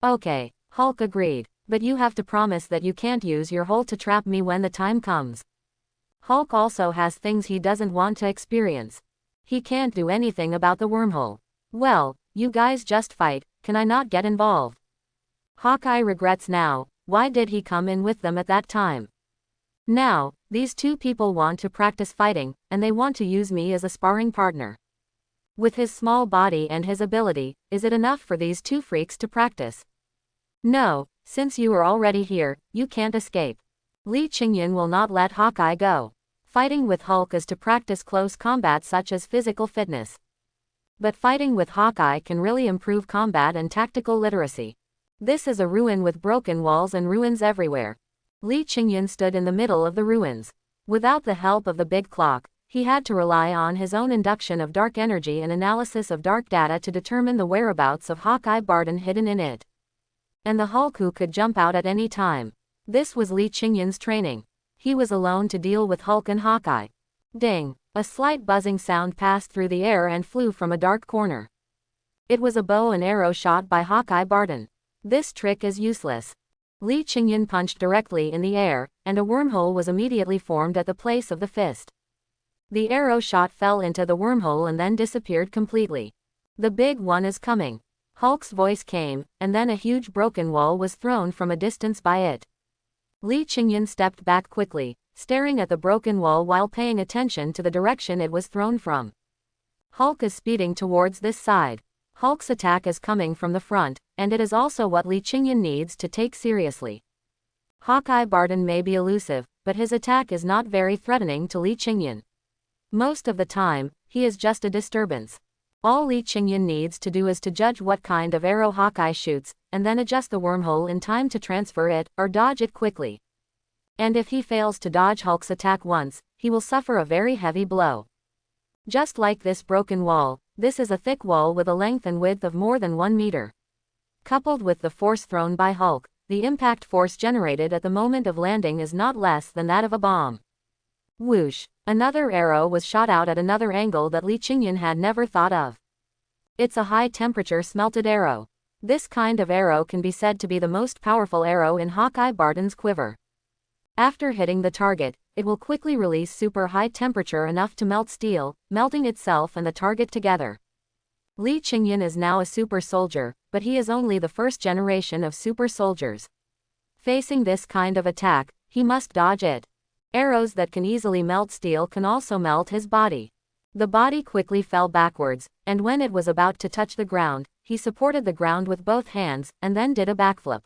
Okay, Hulk agreed. But you have to promise that you can't use your hole to trap me when the time comes. Hulk also has things he doesn't want to experience. He can't do anything about the wormhole. Well, you guys just fight, can I not get involved? Hawkeye regrets now, why did he come in with them at that time? Now, these two people want to practice fighting, and they want to use me as a sparring partner. With his small body and his ability, is it enough for these two freaks to practice? No, since you are already here, you can't escape. Li Qingyan will not let Hawkeye go. Fighting with Hulk is to practice close combat such as physical fitness. But fighting with Hawkeye can really improve combat and tactical literacy. This is a ruin with broken walls and ruins everywhere. Li Qingyan stood in the middle of the ruins. Without the help of the big clock, he had to rely on his own induction of dark energy and analysis of dark data to determine the whereabouts of Hawkeye Barton hidden in it. And the Hulk who could jump out at any time. This was Li Qingyan's training. He was alone to deal with Hulk and Hawkeye. Ding! A slight buzzing sound passed through the air and flew from a dark corner. It was a bow and arrow shot by Hawkeye Barton. This trick is useless. Li Qingyan punched directly in the air, and a wormhole was immediately formed at the place of the fist. The arrow shot fell into the wormhole and then disappeared completely. The big one is coming. Hulk's voice came, and then a huge broken wall was thrown from a distance by it. Li Qingyan stepped back quickly, staring at the broken wall while paying attention to the direction it was thrown from. Hulk is speeding towards this side. Hulk's attack is coming from the front, and it is also what Li Qingyan needs to take seriously. Hawkeye Barton may be elusive, but his attack is not very threatening to Li Qingyan. Most of the time, he is just a disturbance. All Li Qingyan needs to do is to judge what kind of arrow Hawkeye shoots, and then adjust the wormhole in time to transfer it, or dodge it quickly. And if he fails to dodge Hulk's attack once, he will suffer a very heavy blow. Just like this broken wall, this is a thick wall with a length and width of more than 1 meter. Coupled with the force thrown by Hulk, the impact force generated at the moment of landing is not less than that of a bomb. Whoosh! Another arrow was shot out at another angle that Li Qingyan had never thought of. It's a high-temperature smelted arrow. This kind of arrow can be said to be the most powerful arrow in Hawkeye Barton's quiver. After hitting the target, it will quickly release super high temperature enough to melt steel, melting itself and the target together. Li Qingyan is now a super soldier, but he is only the first generation of super soldiers. Facing this kind of attack, he must dodge it. Arrows that can easily melt steel can also melt his body. The body quickly fell backwards, and when it was about to touch the ground, he supported the ground with both hands, and then did a backflip.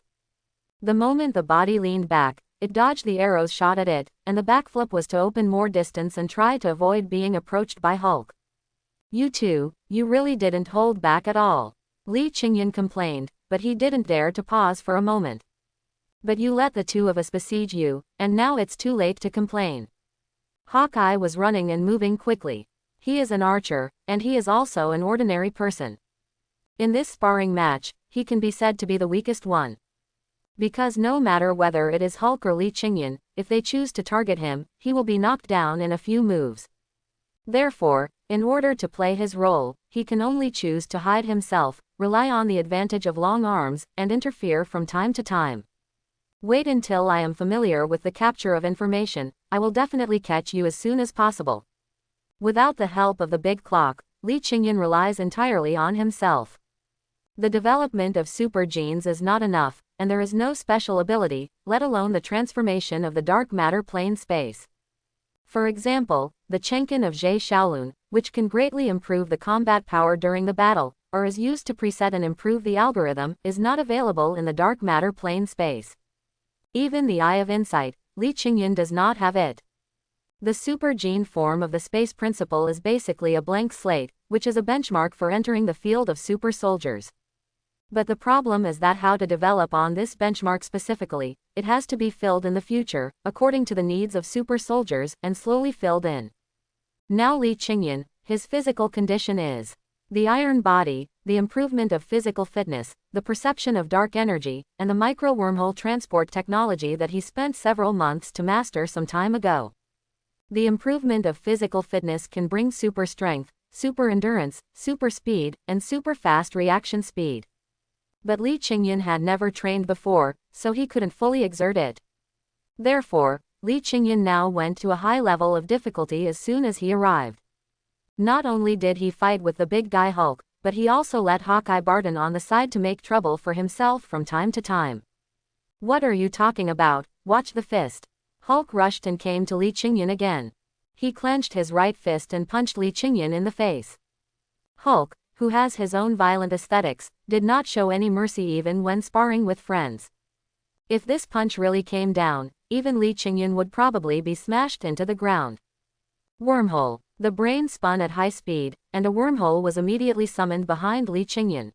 The moment the body leaned back, it dodged the arrows shot at it, and the backflip was to open more distance and try to avoid being approached by Hulk. You two, you really didn't hold back at all. Li Qingyan complained, but he didn't dare to pause for a moment. But you let the two of us besiege you, and now it's too late to complain. Hawkeye was running and moving quickly. He is an archer, and he is also an ordinary person. In this sparring match, he can be said to be the weakest one. Because no matter whether it is Hulk or Li Qingyan, if they choose to target him, he will be knocked down in a few moves. Therefore, in order to play his role, he can only choose to hide himself, rely on the advantage of long arms, and interfere from time to time. Wait until I am familiar with the capture of information, I will definitely catch you as soon as possible. Without the help of the big clock, Li Qingyan relies entirely on himself. The development of super genes is not enough, and there is no special ability, let alone the transformation of the dark matter plane space. For example, the Chenkin of Zhe Shaolun, which can greatly improve the combat power during the battle, or is used to preset and improve the algorithm, is not available in the dark matter plane space. Even the Eye of Insight, Li Qingyan does not have it. The super gene form of the space principle is basically a blank slate, which is a benchmark for entering the field of super soldiers. But the problem is that how to develop on this benchmark specifically, it has to be filled in the future, according to the needs of super soldiers, and slowly filled in. Now Li Qingyan, his physical condition is the iron body, the improvement of physical fitness, the perception of dark energy, and the micro-wormhole transport technology that he spent several months to master some time ago. The improvement of physical fitness can bring super strength, super endurance, super speed, and super fast reaction speed. But Li Qingyan had never trained before, so he couldn't fully exert it. Therefore, Li Qingyan now went to a high level of difficulty as soon as he arrived. Not only did he fight with the big guy Hulk, but he also let Hawkeye Barton on the side to make trouble for himself from time to time. What are you talking about? Watch the fist. Hulk rushed and came to Li Qingyan again. He clenched his right fist and punched Li Qingyan in the face. Hulk, who has his own violent aesthetics, did not show any mercy even when sparring with friends. If this punch really came down, even Li Qingyan would probably be smashed into the ground. Wormhole. The brain spun at high speed, and a wormhole was immediately summoned behind Li Qingyan.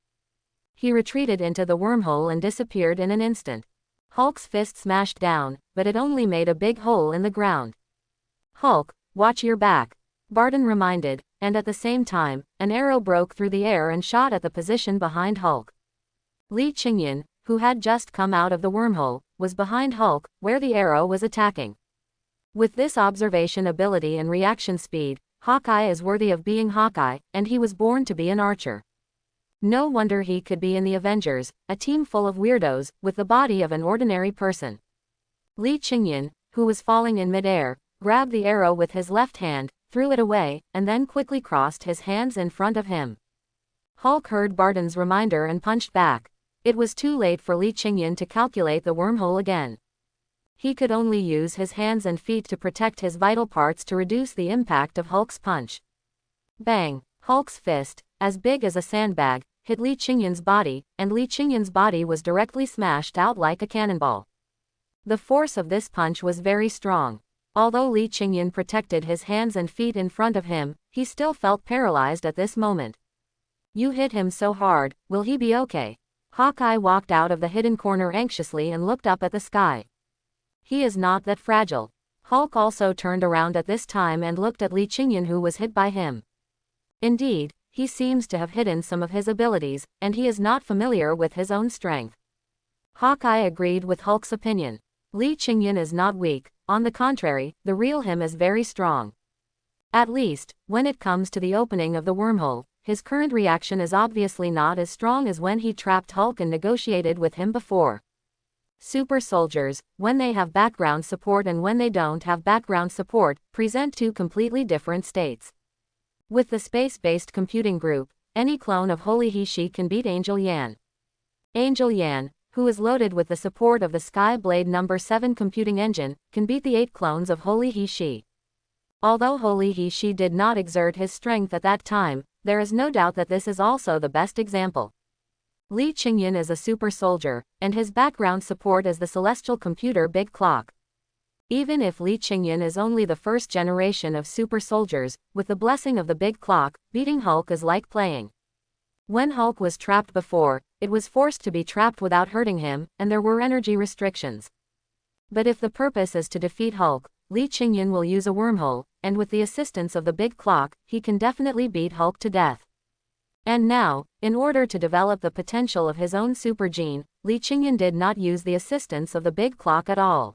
He retreated into the wormhole and disappeared in an instant. Hulk's fist smashed down, but it only made a big hole in the ground. Hulk, watch your back, Barton reminded, and at the same time, an arrow broke through the air and shot at the position behind Hulk. Li Qingyan, who had just come out of the wormhole, was behind Hulk, where the arrow was attacking. With this observation ability and reaction speed, Hawkeye is worthy of being Hawkeye, and he was born to be an archer. No wonder he could be in the Avengers, a team full of weirdos, with the body of an ordinary person. Li Qingyan, who was falling in midair, grabbed the arrow with his left hand, threw it away, and then quickly crossed his hands in front of him. Hulk heard Barton's reminder and punched back. It was too late for Li Qingyan to calculate the wormhole again. He could only use his hands and feet to protect his vital parts to reduce the impact of Hulk's punch. Bang! Hulk's fist, as big as a sandbag, hit Li Qingyan's body, and Li Qingyan's body was directly smashed out like a cannonball. The force of this punch was very strong. Although Li Qingyan protected his hands and feet in front of him, he still felt paralyzed at this moment. You hit him so hard, will he be okay? Hawkeye walked out of the hidden corner anxiously and looked up at the sky. He is not that fragile. Hulk also turned around at this time and looked at Li Qingyan, who was hit by him. Indeed, he seems to have hidden some of his abilities, and he is not familiar with his own strength. Hawkeye agreed with Hulk's opinion. Li Qingyan is not weak, on the contrary, the real him is very strong. At least, when it comes to the opening of the wormhole, his current reaction is obviously not as strong as when he trapped Hulk and negotiated with him before. Super soldiers, when they have background support and when they don't have background support, present two completely different states. With the space-based computing group, any clone of Holy He-She can beat Angel Yan. Angel Yan, who is loaded with the support of the Sky Blade No. 7 computing engine, can beat the 8 clones of Holy He-She. Although Holy He-She did not exert his strength at that time, there is no doubt that this is also the best example. Li Qingyan is a super soldier, and his background support is the celestial computer Big Clock. Even if Li Qingyan is only the first generation of super soldiers, with the blessing of the Big Clock, beating Hulk is like playing. When Hulk was trapped before, it was forced to be trapped without hurting him, and there were energy restrictions. But if the purpose is to defeat Hulk, Li Qingyan will use a wormhole, and with the assistance of the Big Clock, he can definitely beat Hulk to death. And now, in order to develop the potential of his own super gene, Li Qingyan did not use the assistance of the Big Clock at all.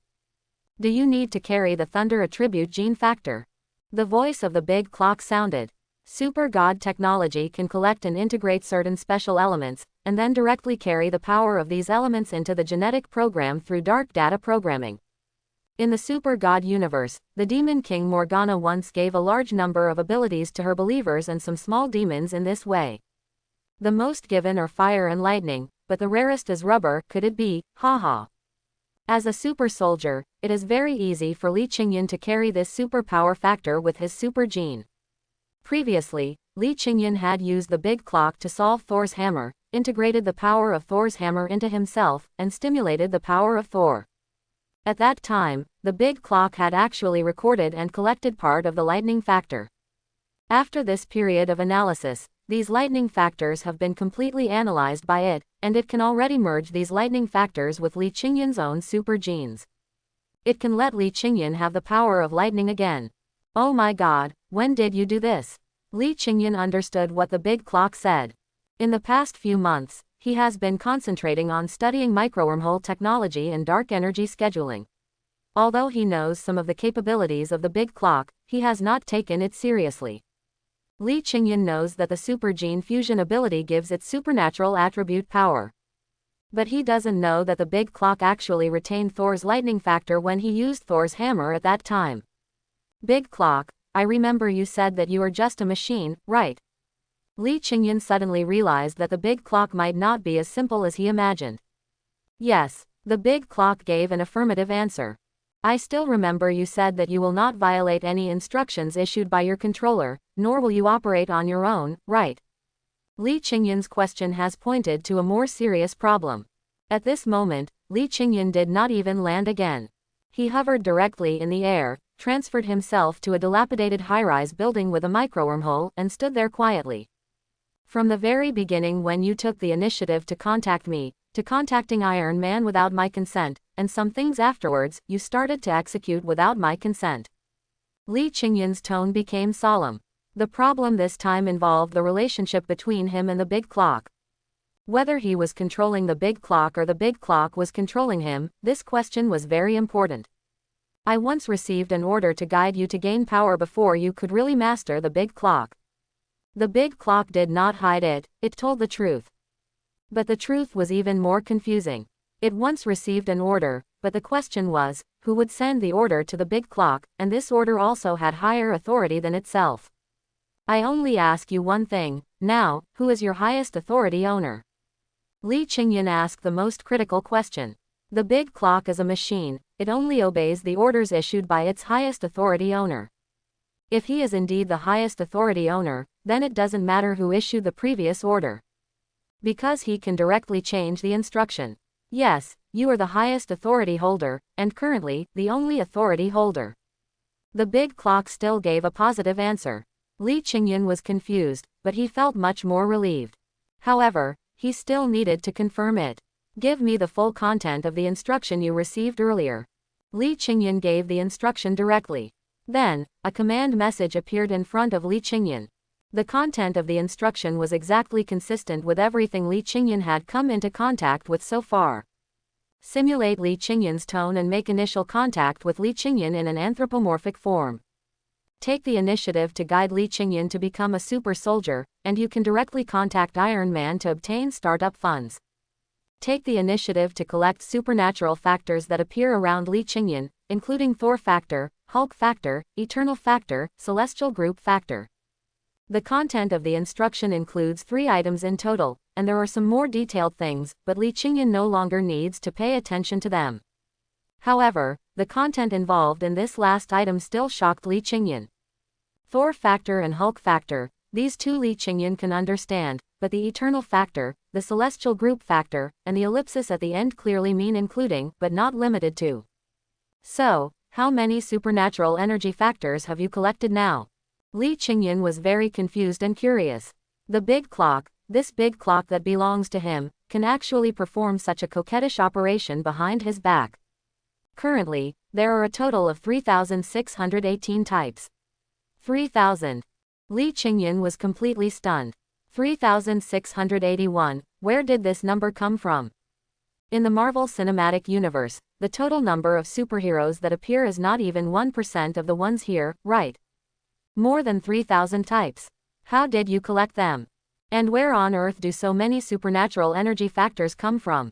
Do you need to carry the Thunder Attribute gene factor? The voice of the Big Clock sounded. Super God technology can collect and integrate certain special elements, and then directly carry the power of these elements into the genetic program through dark data programming. In the Super God universe, the Demon King Morgana once gave a large number of abilities to her believers and some small demons in this way. The most given are fire and lightning, but the rarest is rubber. Could it be? Haha. As a super soldier, it is very easy for Li Qingyan to carry this superpower factor with his super gene. Previously, Li Qingyan had used the Big Clock to solve Thor's hammer, integrated the power of Thor's hammer into himself, and stimulated the power of Thor. At that time, the big clock had actually recorded and collected part of the lightning factor. After this period of analysis, these lightning factors have been completely analyzed by it, and it can already merge these lightning factors with Li Qingyan's own super genes. It can let Li Qingyan have the power of lightning again. Oh my god, when did you do this? Li Qingyan understood what the big clock said. In the past few months, he has been concentrating on studying microwormhole technology and dark energy scheduling. Although he knows some of the capabilities of the big clock, he has not taken it seriously. Li Qingyan knows that the super gene fusion ability gives it supernatural attribute power. But he doesn't know that the big clock actually retained Thor's lightning factor when he used Thor's hammer at that time. Big clock, I remember you said that you are just a machine, right? Li Qingyan suddenly realized that the big clock might not be as simple as he imagined. Yes, the big clock gave an affirmative answer. I still remember you said that you will not violate any instructions issued by your controller, nor will you operate on your own, right? Li Qingyan's question has pointed to a more serious problem. At this moment, Li Qingyan did not even land again. He hovered directly in the air, transferred himself to a dilapidated high-rise building with a microwormhole, and stood there quietly. From the very beginning, when you took the initiative to contact me, to contacting Iron Man without my consent, and some things afterwards, you started to execute without my consent. Li Qingyan's tone became solemn. The problem this time involved the relationship between him and the big clock. Whether he was controlling the big clock or the big clock was controlling him, this question was very important. I once received an order to guide you to gain power before you could really master the big clock. The big clock did not hide it, it told the truth. But the truth was even more confusing. It once received an order, but the question was, who would send the order to the big clock, and this order also had higher authority than itself. I only ask you one thing, now, who is your highest authority owner? Li Qingyan asked the most critical question. The big clock is a machine, it only obeys the orders issued by its highest authority owner. If he is indeed the highest authority owner, then it doesn't matter who issued the previous order. Because he can directly change the instruction. Yes, you are the highest authority holder, and currently, the only authority holder. The big clock still gave a positive answer. Li Qingyan was confused, but he felt much more relieved. However, he still needed to confirm it. Give me the full content of the instruction you received earlier. Li Qingyan gave the instruction directly. Then, a command message appeared in front of Li Qingyan. The content of the instruction was exactly consistent with everything Li Qingyan had come into contact with so far. Simulate Li Qingyan's tone and make initial contact with Li Qingyan in an anthropomorphic form. Take the initiative to guide Li Qingyan to become a super soldier, and you can directly contact Iron Man to obtain startup funds. Take the initiative to collect supernatural factors that appear around Li Qingyan, including Thor factor, Hulk factor, Eternal factor, Celestial group factor. The content of the instruction includes 3 items in total, and there are some more detailed things, but Li Qingyan no longer needs to pay attention to them. However, the content involved in this last item still shocked Li Qingyan. Thor factor and Hulk factor, these 2 Li Qingyan can understand, but the Eternal factor, the Celestial group factor, and the ellipsis at the end clearly mean including, but not limited to. So, how many supernatural energy factors have you collected now? Li Qingyan was very confused and curious. The big clock, this big clock that belongs to him, can actually perform such a coquettish operation behind his back. Currently, there are a total of 3,618 types. 3,000. Li Qingyan was completely stunned. 3,681, where did this number come from? In the Marvel Cinematic Universe, the total number of superheroes that appear is not even 1% of the ones here, right? More than 3,000 types. How did you collect them? And where on earth do so many supernatural energy factors come from?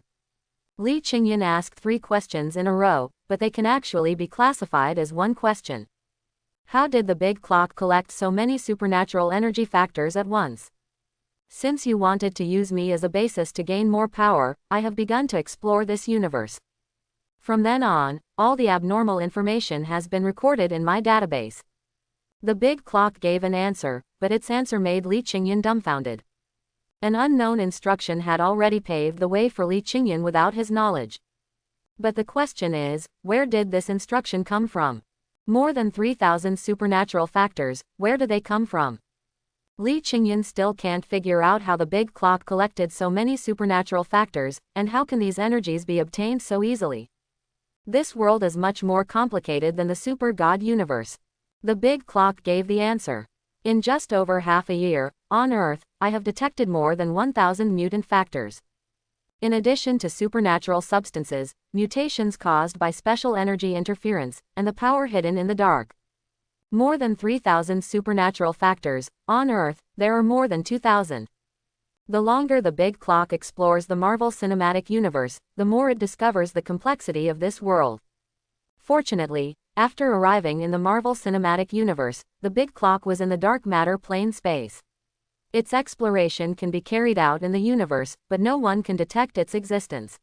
Li Qingyan asked 3 questions in a row, but they can actually be classified as one question. How did the big clock collect so many supernatural energy factors at once? Since you wanted to use me as a basis to gain more power, I have begun to explore this universe. From then on, all the abnormal information has been recorded in my database. The big clock gave an answer, but its answer made Li Qingyan dumbfounded. An unknown instruction had already paved the way for Li Qingyan without his knowledge. But the question is, where did this instruction come from? More than 3,000 supernatural factors, where do they come from? Li Qingyan still can't figure out how the big clock collected so many supernatural factors, and how can these energies be obtained so easily? This world is much more complicated than the super god universe. The big clock gave the answer. In just over half a year, on Earth, I have detected more than 1,000 mutant factors. In addition to supernatural substances, mutations caused by special energy interference, and the power hidden in the dark. More than 3,000 supernatural factors. On Earth, there are more than 2,000. The longer the big clock explores the Marvel Cinematic Universe, the more it discovers the complexity of this world. Fortunately, after arriving in the Marvel Cinematic Universe, the big clock was in the dark matter plane space. Its exploration can be carried out in the universe, but no one can detect its existence.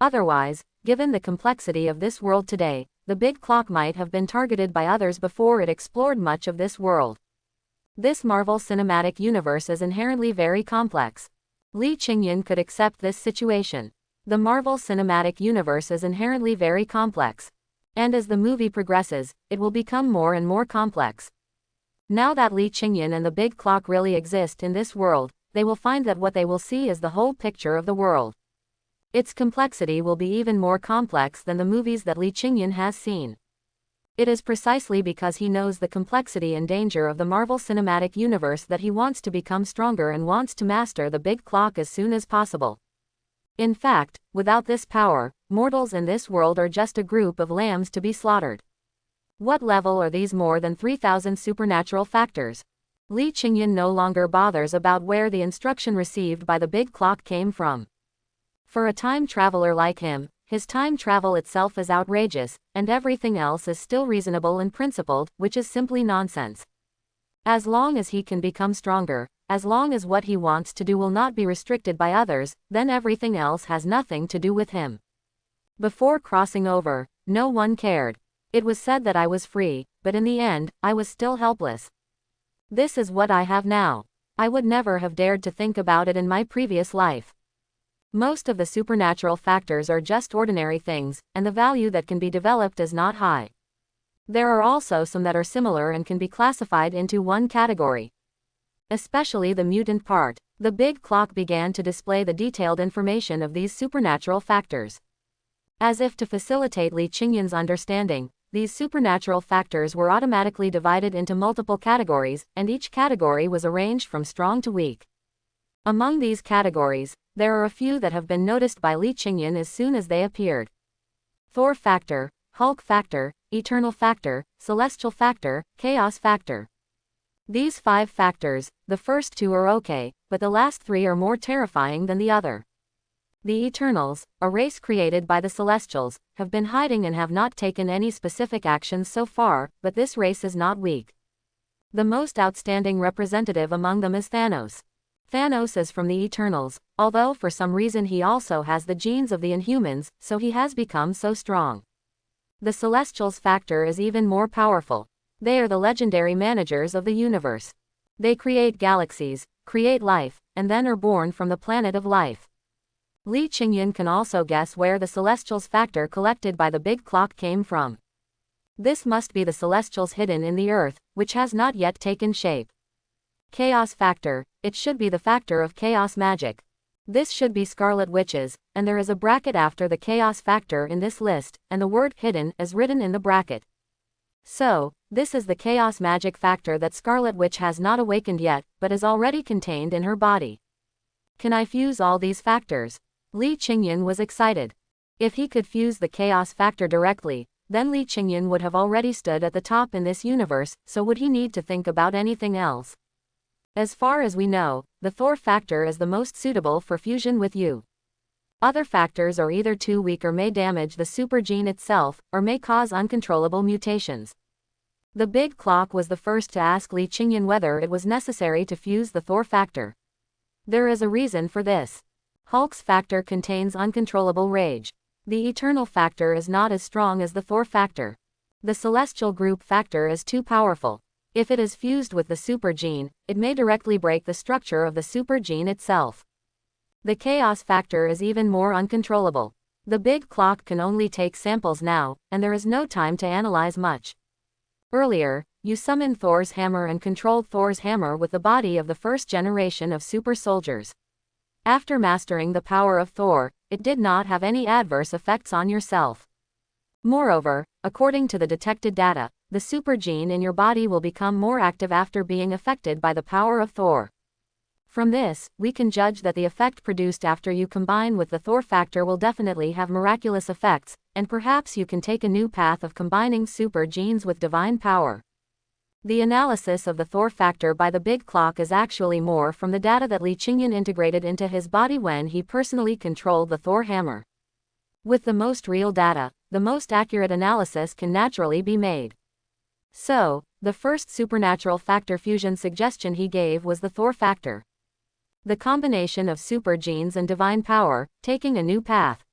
Otherwise, given the complexity of this world today, the big clock might have been targeted by others before it explored much of this world. This Marvel Cinematic Universe is inherently very complex. Li Qingyan could accept this situation. The Marvel Cinematic Universe is inherently very complex. And as the movie progresses, it will become more and more complex. Now that Li Qingyan and the big clock really exist in this world, they will find that what they will see is the whole picture of the world. Its complexity will be even more complex than the movies that Li Qingyan has seen. It is precisely because he knows the complexity and danger of the Marvel Cinematic Universe that he wants to become stronger and wants to master the big clock as soon as possible. In fact, without this power, mortals in this world are just a group of lambs to be slaughtered. What level are these more than 3,000 supernatural factors? Li Qingyan no longer bothers about where the instruction received by the big clock came from. For a time traveler like him, his time travel itself is outrageous, and everything else is still reasonable and principled, which is simply nonsense. As long as he can become stronger, as long as what he wants to do will not be restricted by others, then everything else has nothing to do with him. Before crossing over, no one cared. It was said that I was free, but in the end, I was still helpless. This is what I have now. I would never have dared to think about it in my previous life. Most of the supernatural factors are just ordinary things, and the value that can be developed is not high. There are also some that are similar and can be classified into one category. Especially the mutant part. The big clock began to display the detailed information of these supernatural factors. As if to facilitate Li Qingyan's understanding, these supernatural factors were automatically divided into multiple categories, and each category was arranged from strong to weak. Among these categories, there are a few that have been noticed by Li Qingyan as soon as they appeared. Thor factor, Hulk factor, Eternal factor, Celestial factor, Chaos factor. These 5 factors, the first 2 are okay, but the last 3 are more terrifying than the other. The Eternals, a race created by the Celestials, have been hiding and have not taken any specific actions so far, but this race is not weak. The most outstanding representative among them is Thanos. Thanos is from the Eternals, although for some reason he also has the genes of the Inhumans, so he has become so strong. The Celestials factor is even more powerful. They are the legendary managers of the universe. They create galaxies, create life, and then are born from the planet of life. Li Qingyan can also guess where the Celestials factor collected by the big clock came from. This must be the Celestials hidden in the earth, which has not yet taken shape. Chaos factor, it should be the factor of chaos magic. This should be Scarlet Witches, and there is a bracket after the chaos factor in this list, and the word hidden is written in the bracket. So, this is the chaos magic factor that Scarlet Witch has not awakened yet, but is already contained in her body. Can I fuse all these factors? Li Qingyan was excited. If he could fuse the chaos factor directly, then Li Qingyan would have already stood at the top in this universe, so would he need to think about anything else? As far as we know, the Thor factor is the most suitable for fusion with you. Other factors are either too weak or may damage the super gene itself, or may cause uncontrollable mutations. The big clock was the first to ask Li Qingyan whether it was necessary to fuse the Thor factor. There is a reason for this. Hulk's factor contains uncontrollable rage. The Eternal factor is not as strong as the Thor factor. The Celestial group factor is too powerful. If it is fused with the super gene, it may directly break the structure of the super gene itself. The Chaos factor is even more uncontrollable. The big clock can only take samples now, and there is no time to analyze much. Earlier, you summoned Thor's hammer and controlled Thor's hammer with the body of the first generation of super soldiers. After mastering the power of Thor, it did not have any adverse effects on yourself. Moreover, according to the detected data, the super gene in your body will become more active after being affected by the power of Thor. From this, we can judge that the effect produced after you combine with the Thor factor will definitely have miraculous effects, and perhaps you can take a new path of combining super genes with divine power. The analysis of the Thor factor by the big clock is actually more from the data that Li Qingyan integrated into his body when he personally controlled the Thor hammer. With the most real data, the most accurate analysis can naturally be made. So, the first supernatural factor fusion suggestion he gave was the Thor factor. The combination of super genes and divine power, taking a new path.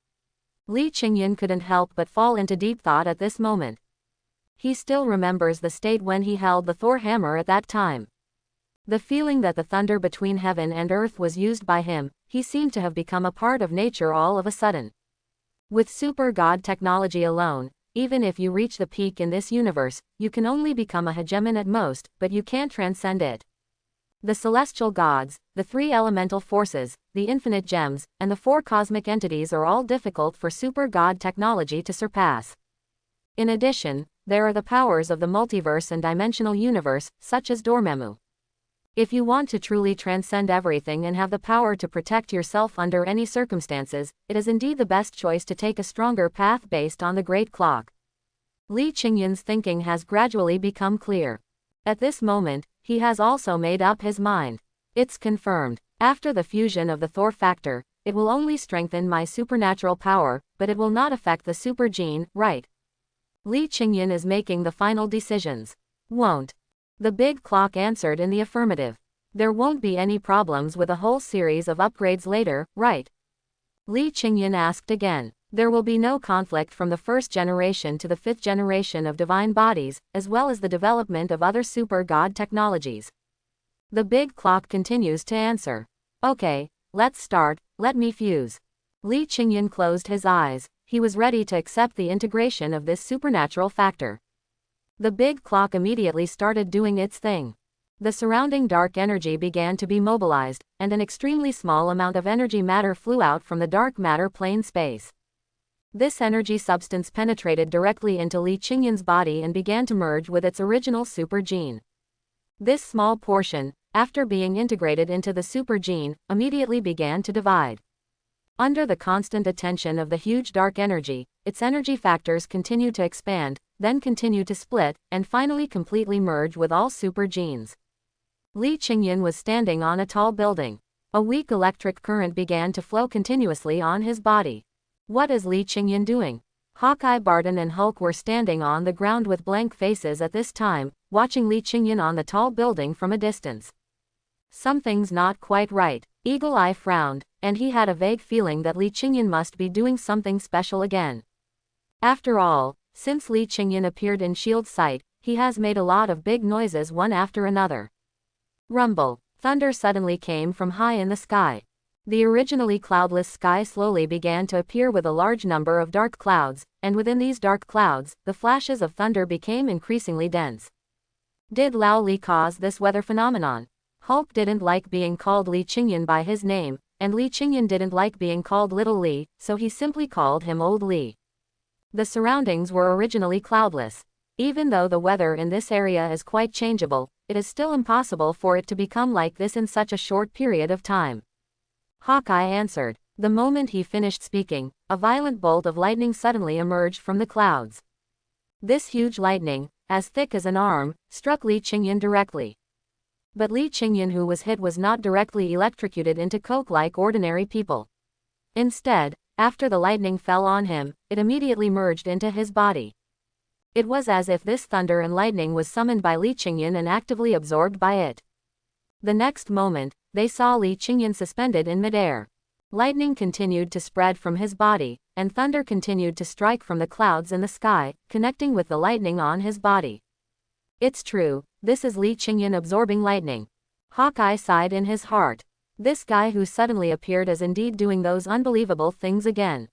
Li Qingyan couldn't help but fall into deep thought at this moment. He still remembers the state when he held the Thor hammer at that time. The feeling that the thunder between heaven and earth was used by him, he seemed to have become a part of nature all of a sudden. With super god technology alone, even if you reach the peak in this universe, you can only become a hegemon at most, but you can't transcend it. The celestial gods, the three elemental forces, the infinite gems, and the four cosmic entities are all difficult for super god technology to surpass. In addition, there are the powers of the multiverse and dimensional universe, such as Dormammu. If you want to truly transcend everything and have the power to protect yourself under any circumstances, it is indeed the best choice to take a stronger path based on the Great Clock. Li Qingyan's thinking has gradually become clear. At this moment, he has also made up his mind. It's confirmed. After the fusion of the Thor factor, it will only strengthen my supernatural power, but it will not affect the super gene, right? Li Qingyan is making the final decisions. Won't. The big clock answered in the affirmative. There won't be any problems with a whole series of upgrades later, right? Li Qingyan asked again. There will be no conflict from the first generation to the fifth generation of divine bodies, as well as the development of other super god technologies. The big clock continues to answer. Okay, let's start, let me fuse. Li Qingyan closed his eyes. He was ready to accept the integration of this supernatural factor. The big clock immediately started doing its thing. The surrounding dark energy began to be mobilized, and an extremely small amount of energy matter flew out from the dark matter plane space. This energy substance penetrated directly into Li Qingyan's body and began to merge with its original super gene. This small portion, after being integrated into the super gene, immediately began to divide. Under the constant attention of the huge dark energy, its energy factors continue to expand, then continue to split, and finally completely merge with all super genes. Li Qingyan was standing on a tall building. A weak electric current began to flow continuously on his body. What is Li Qingyan doing? Hawkeye, Barton and Hulk were standing on the ground with blank faces at this time, watching Li Qingyan on the tall building from a distance. Something's not quite right. Eagle Eye frowned, and he had a vague feeling that Li Qingyan must be doing something special again. After all, since Li Qingyan appeared in Shield's sight, he has made a lot of big noises one after another. Rumble. Thunder suddenly came from high in the sky. The originally cloudless sky slowly began to appear with a large number of dark clouds, and within these dark clouds, the flashes of thunder became increasingly dense. Did Lao Li cause this weather phenomenon? Hulk didn't like being called Li Qingyan by his name, and Li Qingyan didn't like being called Little Li, so he simply called him Old Li. The surroundings were originally cloudless. Even though the weather in this area is quite changeable, it is still impossible for it to become like this in such a short period of time. Hawkeye answered. The moment he finished speaking, a violent bolt of lightning suddenly emerged from the clouds. This huge lightning, as thick as an arm, struck Li Qingyan directly. But Li Qingyan, who was hit, was not directly electrocuted into coke like ordinary people. Instead, after the lightning fell on him, it immediately merged into his body. It was as if this thunder and lightning was summoned by Li Qingyan and actively absorbed by it. The next moment, they saw Li Qingyan suspended in midair. Lightning continued to spread from his body, and thunder continued to strike from the clouds in the sky, connecting with the lightning on his body. It's true, this is Li Qingyan absorbing lightning. Hawkeye sighed in his heart. This guy who suddenly appeared is indeed doing those unbelievable things again.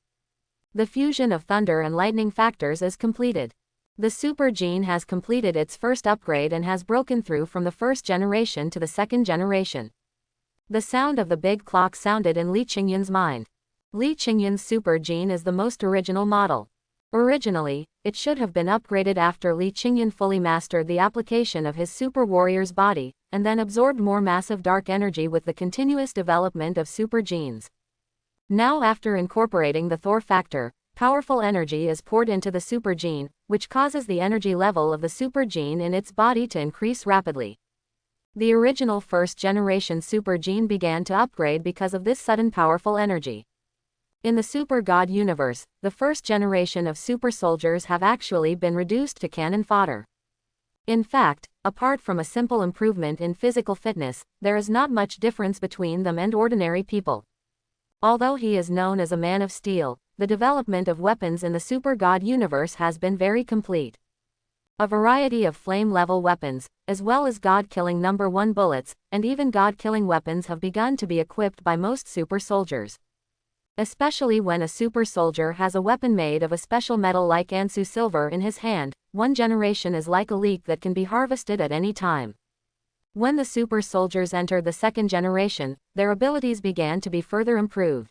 The fusion of thunder and lightning factors is completed. The super gene has completed its first upgrade and has broken through from the first generation to the second generation. The sound of the big clock sounded in Li Qingyan's mind. Li Qingyan's super gene is the most original model. Originally, it should have been upgraded after Li Qingyan fully mastered the application of his super warrior's body, and then absorbed more massive dark energy with the continuous development of super genes. Now, after incorporating the Thor factor, powerful energy is poured into the super gene, which causes the energy level of the super gene in its body to increase rapidly. The original first-generation super gene began to upgrade because of this sudden powerful energy. In the Super God universe, the first generation of super soldiers have actually been reduced to cannon fodder. In fact, apart from a simple improvement in physical fitness, there is not much difference between them and ordinary people. Although he is known as a man of steel, the development of weapons in the Super God universe has been very complete. A variety of flame-level weapons, as well as God-killing number 1 bullets, and even God-killing weapons have begun to be equipped by most super soldiers. Especially when a super soldier has a weapon made of a special metal like Ansu silver in his hand, one generation is like a leek that can be harvested at any time. When the super soldiers entered the second generation, their abilities began to be further improved.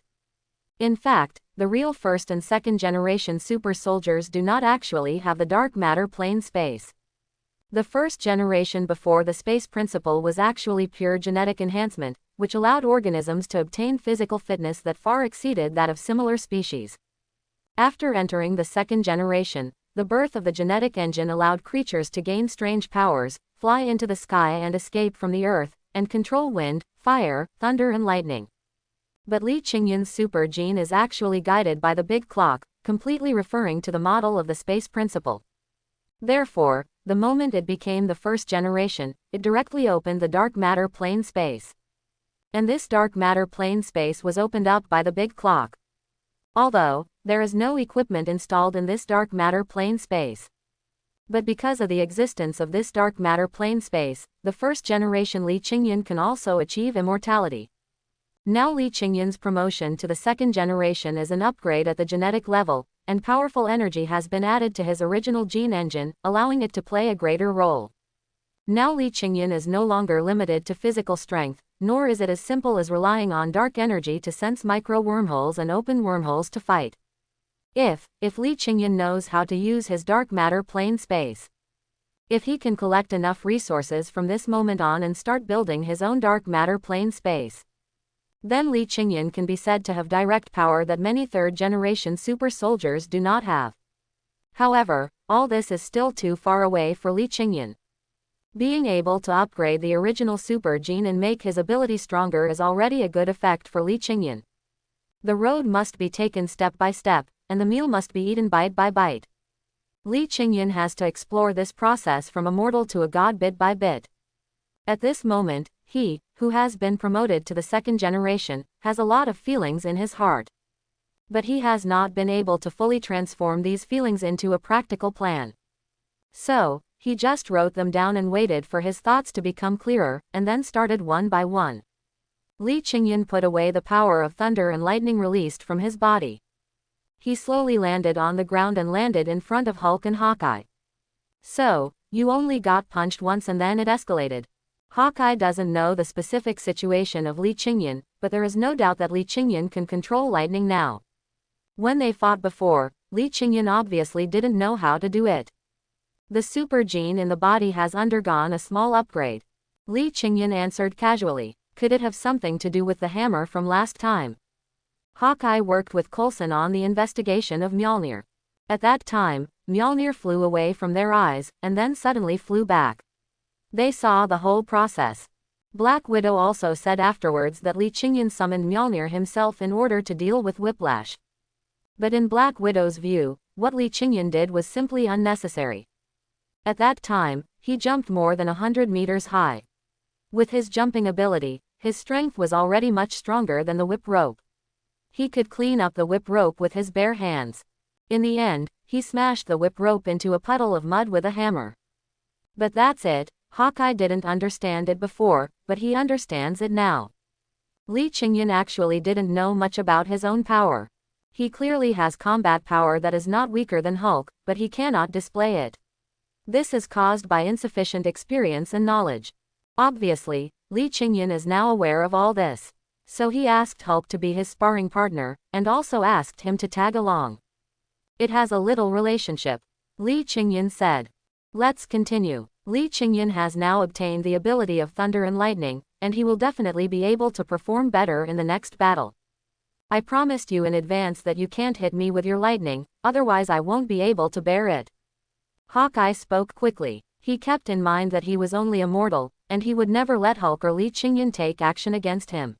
In fact, the real first and second generation super soldiers do not actually have the dark matter plane space. The first generation before the space principle was actually pure genetic enhancement, which allowed organisms to obtain physical fitness that far exceeded that of similar species. After entering the second generation, the birth of the genetic engine allowed creatures to gain strange powers, fly into the sky and escape from the earth, and control wind, fire, thunder and lightning. But Li Qingyan's super gene is actually guided by the big clock, completely referring to the model of the space principle. Therefore, the moment it became the first generation, it directly opened the dark matter plane space. And this dark matter plane space was opened up by the big clock. Although, there is no equipment installed in this dark matter plane space. But because of the existence of this dark matter plane space, the first generation Li Qingyan can also achieve immortality. Now Li Qingyan's promotion to the second generation is an upgrade at the genetic level, and powerful energy has been added to his original gene engine, allowing it to play a greater role. Now Li Qingyan is no longer limited to physical strength, nor is it as simple as relying on dark energy to sense micro wormholes and open wormholes to fight. If Li Qingyan knows how to use his dark matter plane space, if he can collect enough resources from this moment on and start building his own dark matter plane space, then Li Qingyan can be said to have direct power that many third-generation super soldiers do not have. However, all this is still too far away for Li Qingyan. Being able to upgrade the original super gene and make his ability stronger is already a good effect for Li Qingyan. The road must be taken step by step, and the meal must be eaten bite by bite. Li Qingyan has to explore this process from a mortal to a god bit by bit. At this moment, he, who has been promoted to the second generation, has a lot of feelings in his heart. But he has not been able to fully transform these feelings into a practical plan. So, he just wrote them down and waited for his thoughts to become clearer, and then started one by one. Li Qingyan put away the power of thunder and lightning released from his body. He slowly landed on the ground and landed in front of Hulk and Hawkeye. So, you only got punched once and then it escalated. Hawkeye doesn't know the specific situation of Li Qingyan, but there is no doubt that Li Qingyan can control lightning now. When they fought before, Li Qingyan obviously didn't know how to do it. The super gene in the body has undergone a small upgrade. Li Qingyan answered casually. Could it have something to do with the hammer from last time? Hawkeye worked with Coulson on the investigation of Mjolnir. At that time, Mjolnir flew away from their eyes, and then suddenly flew back. They saw the whole process. Black Widow also said afterwards that Li Qingyan summoned Mjolnir himself in order to deal with Whiplash. But in Black Widow's view, what Li Qingyan did was simply unnecessary. At that time, he jumped more than 100 meters high. With his jumping ability, his strength was already much stronger than the whip rope. He could clean up the whip rope with his bare hands. In the end, he smashed the whip rope into a puddle of mud with a hammer. But that's it. Hawkeye didn't understand it before, but he understands it now. Li Qingyan actually didn't know much about his own power. He clearly has combat power that is not weaker than Hulk, but he cannot display it. This is caused by insufficient experience and knowledge. Obviously, Li Qingyan is now aware of all this. So he asked Hulk to be his sparring partner, and also asked him to tag along. It has a little relationship, Li Qingyan said. Let's continue. Li Qingyan has now obtained the ability of thunder and lightning, and he will definitely be able to perform better in the next battle. I promised you in advance that you can't hit me with your lightning, otherwise I won't be able to bear it. Hawkeye spoke quickly. He kept in mind that he was only a mortal, and he would never let Hulk or Li Qingyan take action against him.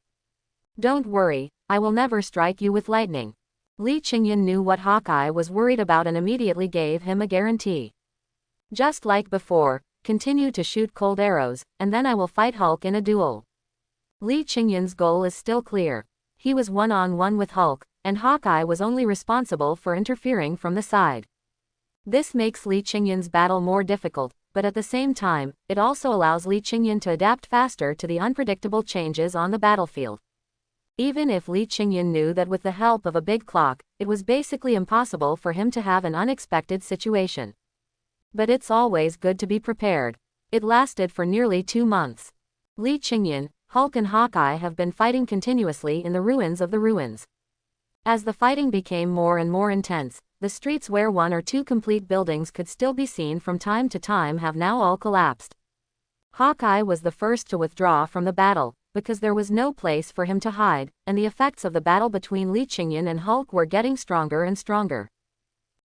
Don't worry, I will never strike you with lightning. Li Qingyan knew what Hawkeye was worried about and immediately gave him a guarantee. Just like before, continue to shoot cold arrows, and then I will fight Hulk in a duel. Li Qingyan's goal is still clear. He was one-on-one with Hulk, and Hawkeye was only responsible for interfering from the side. This makes Li Qingyan's battle more difficult, but at the same time, it also allows Li Qingyan to adapt faster to the unpredictable changes on the battlefield. Even if Li Qingyan knew that with the help of a big clock, it was basically impossible for him to have an unexpected situation. But it's always good to be prepared. It lasted for nearly 2 months. Li Qingyan, Hulk and Hawkeye have been fighting continuously in the ruins of the ruins. As the fighting became more and more intense, the streets where 1 or 2 complete buildings could still be seen from time to time have now all collapsed. Hawkeye was the first to withdraw from the battle, because there was no place for him to hide, and the effects of the battle between Li Qingyan and Hulk were getting stronger and stronger.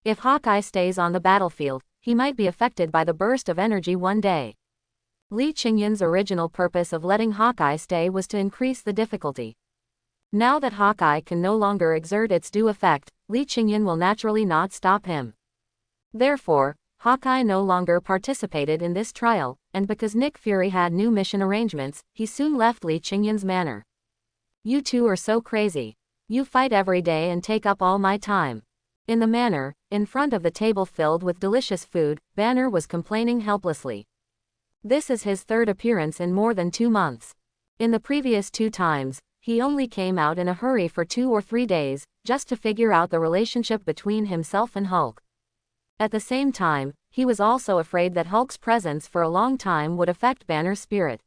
If Hawkeye stays on the battlefield, he might be affected by the burst of energy one day. Li Qingyan's original purpose of letting Hawkeye stay was to increase the difficulty. Now that Hawkeye can no longer exert its due effect, Li Qingyan will naturally not stop him. Therefore, Hawkeye no longer participated in this trial, and because Nick Fury had new mission arrangements, he soon left Li Qingyan's manor. You two are so crazy. You fight every day and take up all my time. In the manor, in front of the table filled with delicious food, Banner was complaining helplessly. This is his 3rd appearance in more than 2 months. In the previous 2 times, he only came out in a hurry for 2 or 3 days, just to figure out the relationship between himself and Hulk. At the same time, he was also afraid that Hulk's presence for a long time would affect Banner's spirit.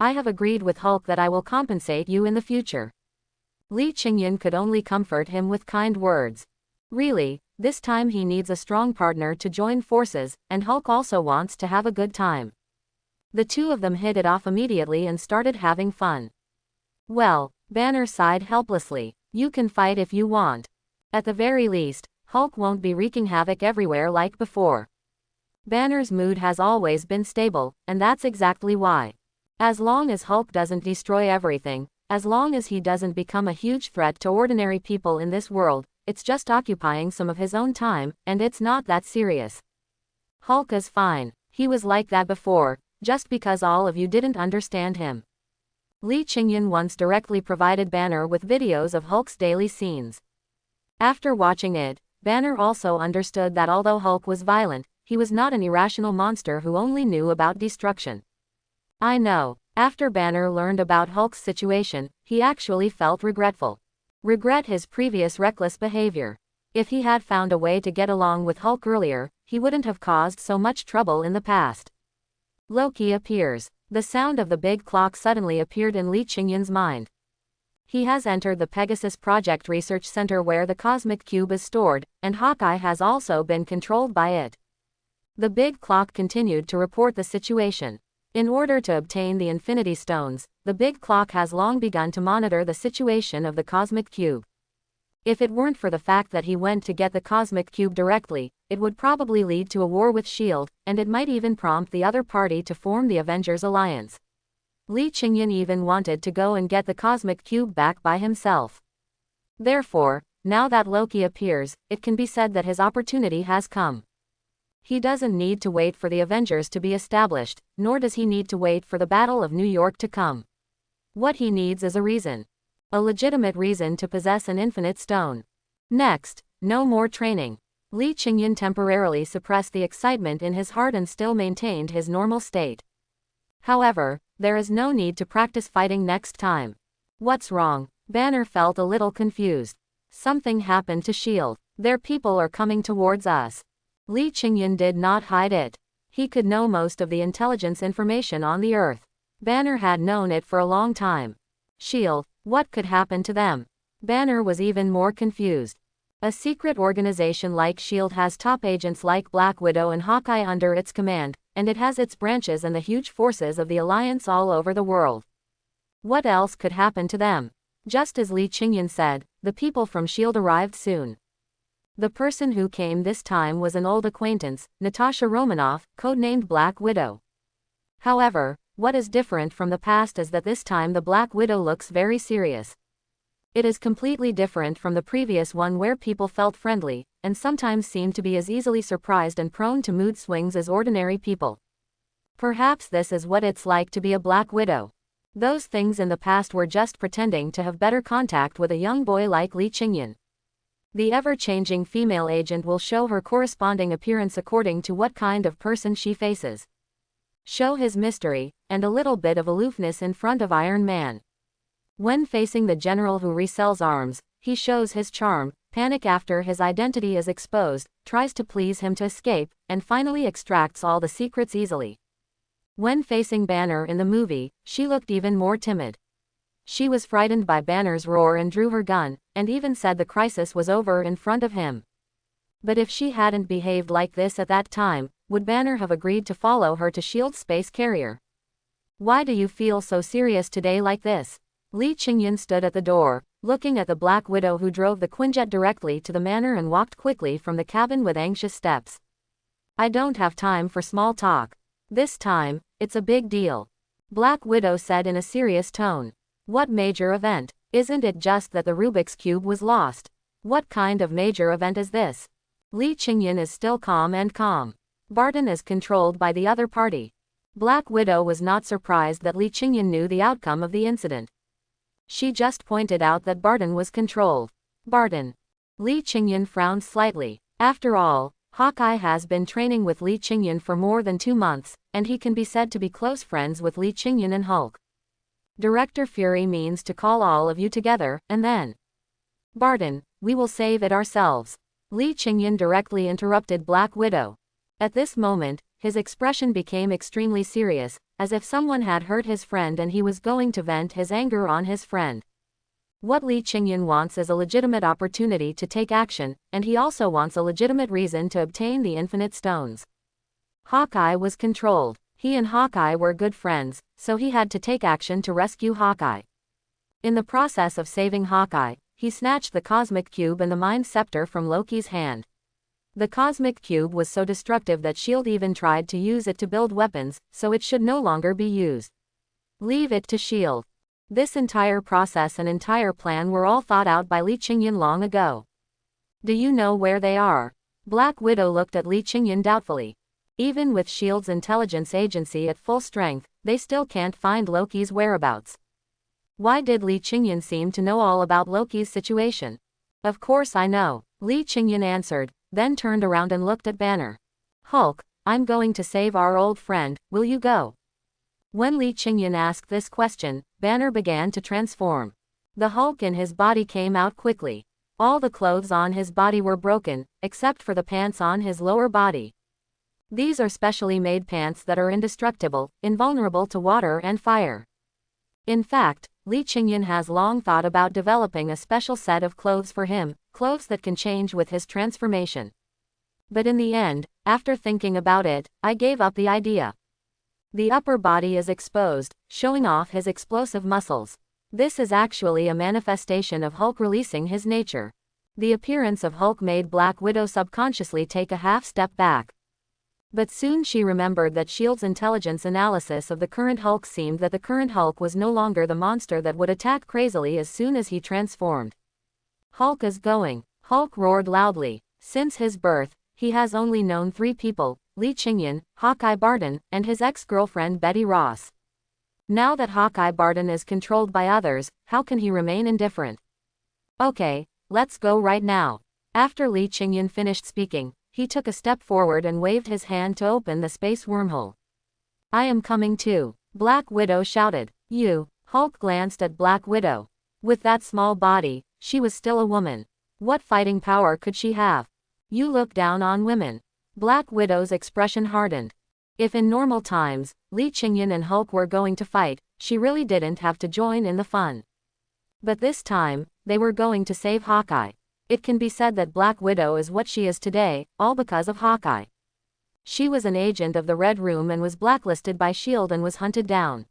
I have agreed with Hulk that I will compensate you in the future. Li Qingyan could only comfort him with kind words. Really, this time he needs a strong partner to join forces, and Hulk also wants to have a good time. The two of them hit it off immediately and started having fun. Well, Banner sighed helplessly. You can fight if you want. At the very least, Hulk won't be wreaking havoc everywhere like before. Banner's mood has always been stable, and that's exactly why. As long as Hulk doesn't destroy everything, as long as he doesn't become a huge threat to ordinary people in this world, it's just occupying some of his own time, and it's not that serious. Hulk is fine. He was like that before, just because all of you didn't understand him. Li Qingyan once directly provided Banner with videos of Hulk's daily scenes. After watching it, Banner also understood that although Hulk was violent, he was not an irrational monster who only knew about destruction. I know. After Banner learned about Hulk's situation, he actually felt regretful. Regret his previous reckless behavior. If he had found a way to get along with Hulk earlier, he wouldn't have caused so much trouble in the past. Loki appears. The sound of the big clock suddenly appeared in Li Qingyan's mind. He has entered the Pegasus Project Research Center where the Cosmic Cube is stored, and Hawkeye has also been controlled by it. The big clock continued to report the situation. In order to obtain the Infinity Stones, the big clock has long begun to monitor the situation of the Cosmic Cube. If it weren't for the fact that he went to get the Cosmic Cube directly, it would probably lead to a war with S.H.I.E.L.D., and it might even prompt the other party to form the Avengers Alliance. Li Qingyan even wanted to go and get the Cosmic Cube back by himself. Therefore, now that Loki appears, it can be said that his opportunity has come. He doesn't need to wait for the Avengers to be established, nor does he need to wait for the Battle of New York to come. What he needs is a reason. A legitimate reason to possess an infinite stone. Next, no more training. Li Qingyan temporarily suppressed the excitement in his heart and still maintained his normal state. However, there is no need to practice fighting next time. What's wrong? Banner felt a little confused. Something happened to S.H.I.E.L.D. Their people are coming towards us. Lee Ching-yun did not hide it. He could know most of the intelligence information on the Earth. Banner had known it for a long time. S.H.I.E.L.D., what could happen to them? Banner was even more confused. A secret organization like S.H.I.E.L.D. has top agents like Black Widow and Hawkeye under its command, and it has its branches and the huge forces of the Alliance all over the world. What else could happen to them? Just as Lee Ching-yun said, the people from S.H.I.E.L.D. arrived soon. The person who came this time was an old acquaintance, Natasha Romanoff, codenamed Black Widow. However, what is different from the past is that this time the Black Widow looks very serious. It is completely different from the previous one where people felt friendly, and sometimes seemed to be as easily surprised and prone to mood swings as ordinary people. Perhaps this is what it's like to be a Black Widow. Those things in the past were just pretending to have better contact with a young boy like Lee Ching-yun. The ever-changing female agent will show her corresponding appearance according to what kind of person she faces. Show his mystery, and a little bit of aloofness in front of Iron Man. When facing the general who resells arms, he shows his charm, panic after his identity is exposed, tries to please him to escape, and finally extracts all the secrets easily. When facing Banner in the movie, she looked even more timid. She was frightened by Banner's roar and drew her gun, and even said the crisis was over in front of him. But if she hadn't behaved like this at that time, would Banner have agreed to follow her to S.H.I.E.L.D. space carrier? Why do you feel so serious today like this? Lee Ching-yun stood at the door, looking at the Black Widow who drove the Quinjet directly to the manor and walked quickly from the cabin with anxious steps. I don't have time for small talk. This time, it's a big deal. Black Widow said in a serious tone. What major event? Isn't it just that the Rubik's Cube was lost? What kind of major event is this? Lee Ching-yun is still calm and calm. Barton is controlled by the other party. Black Widow was not surprised that Lee Ching-yun knew the outcome of the incident. She just pointed out that Barton was controlled. Barton. Lee Ching-yun frowned slightly. After all, Hawkeye has been training with Lee Ching-yun for more than 2 months, and he can be said to be close friends with Lee Ching-yun and Hulk. Director Fury means to call all of you together, and then. Barton, we will save it ourselves. Lee Ching-yun directly interrupted Black Widow. At this moment, his expression became extremely serious, as if someone had hurt his friend and he was going to vent his anger on his friend. What Lee Ching-yun wants is a legitimate opportunity to take action, and he also wants a legitimate reason to obtain the Infinite Stones. Hawkeye was controlled. He and Hawkeye were good friends, so he had to take action to rescue Hawkeye. In the process of saving Hawkeye, he snatched the Cosmic Cube and the Mind Scepter from Loki's hand. The Cosmic Cube was so destructive that S.H.I.E.L.D. even tried to use it to build weapons, so it should no longer be used. Leave it to S.H.I.E.L.D. This entire process and entire plan were all thought out by Lee Ching-yun long ago. Do you know where they are? Black Widow looked at Lee Ching-yun doubtfully. Even with S.H.I.E.L.D.'s intelligence agency at full strength, they still can't find Loki's whereabouts. Why did Lee Ching-yun seem to know all about Loki's situation? Of course I know, Lee Ching-yun answered, then turned around and looked at Banner. Hulk, I'm going to save our old friend, will you go? When Lee Ching-yun asked this question, Banner began to transform. The Hulk in his body came out quickly. All the clothes on his body were broken, except for the pants on his lower body. These are specially made pants that are indestructible, invulnerable to water and fire. In fact, Lee Ching-yun has long thought about developing a special set of clothes for him, clothes that can change with his transformation. But in the end, after thinking about it, I gave up the idea. The upper body is exposed, showing off his explosive muscles. This is actually a manifestation of Hulk releasing his nature. The appearance of Hulk made Black Widow subconsciously take a half step back. But soon she remembered that S.H.I.E.L.D.'s intelligence analysis of the current Hulk seemed that the current Hulk was no longer the monster that would attack crazily as soon as he transformed. Hulk is going. Hulk roared loudly. Since his birth, he has only known 3 people, Lee Ching-yun, Hawkeye Barton, and his ex-girlfriend Betty Ross. Now that Hawkeye Barton is controlled by others, how can he remain indifferent? Okay, let's go right now. After Lee Ching-yun finished speaking, he took a step forward and waved his hand to open the space wormhole. I am coming too, Black Widow shouted. You. Hulk glanced at Black Widow. With that small body, she was still a woman. What fighting power could she have? You look down on women. Black Widow's expression hardened. If in normal times, Li Qingyan and Hulk were going to fight, she really didn't have to join in the fun. But this time, they were going to save Hawkeye. It can be said that Black Widow is what she is today, all because of Hawkeye. She was an agent of the Red Room and was blacklisted by S.H.I.E.L.D. and was hunted down.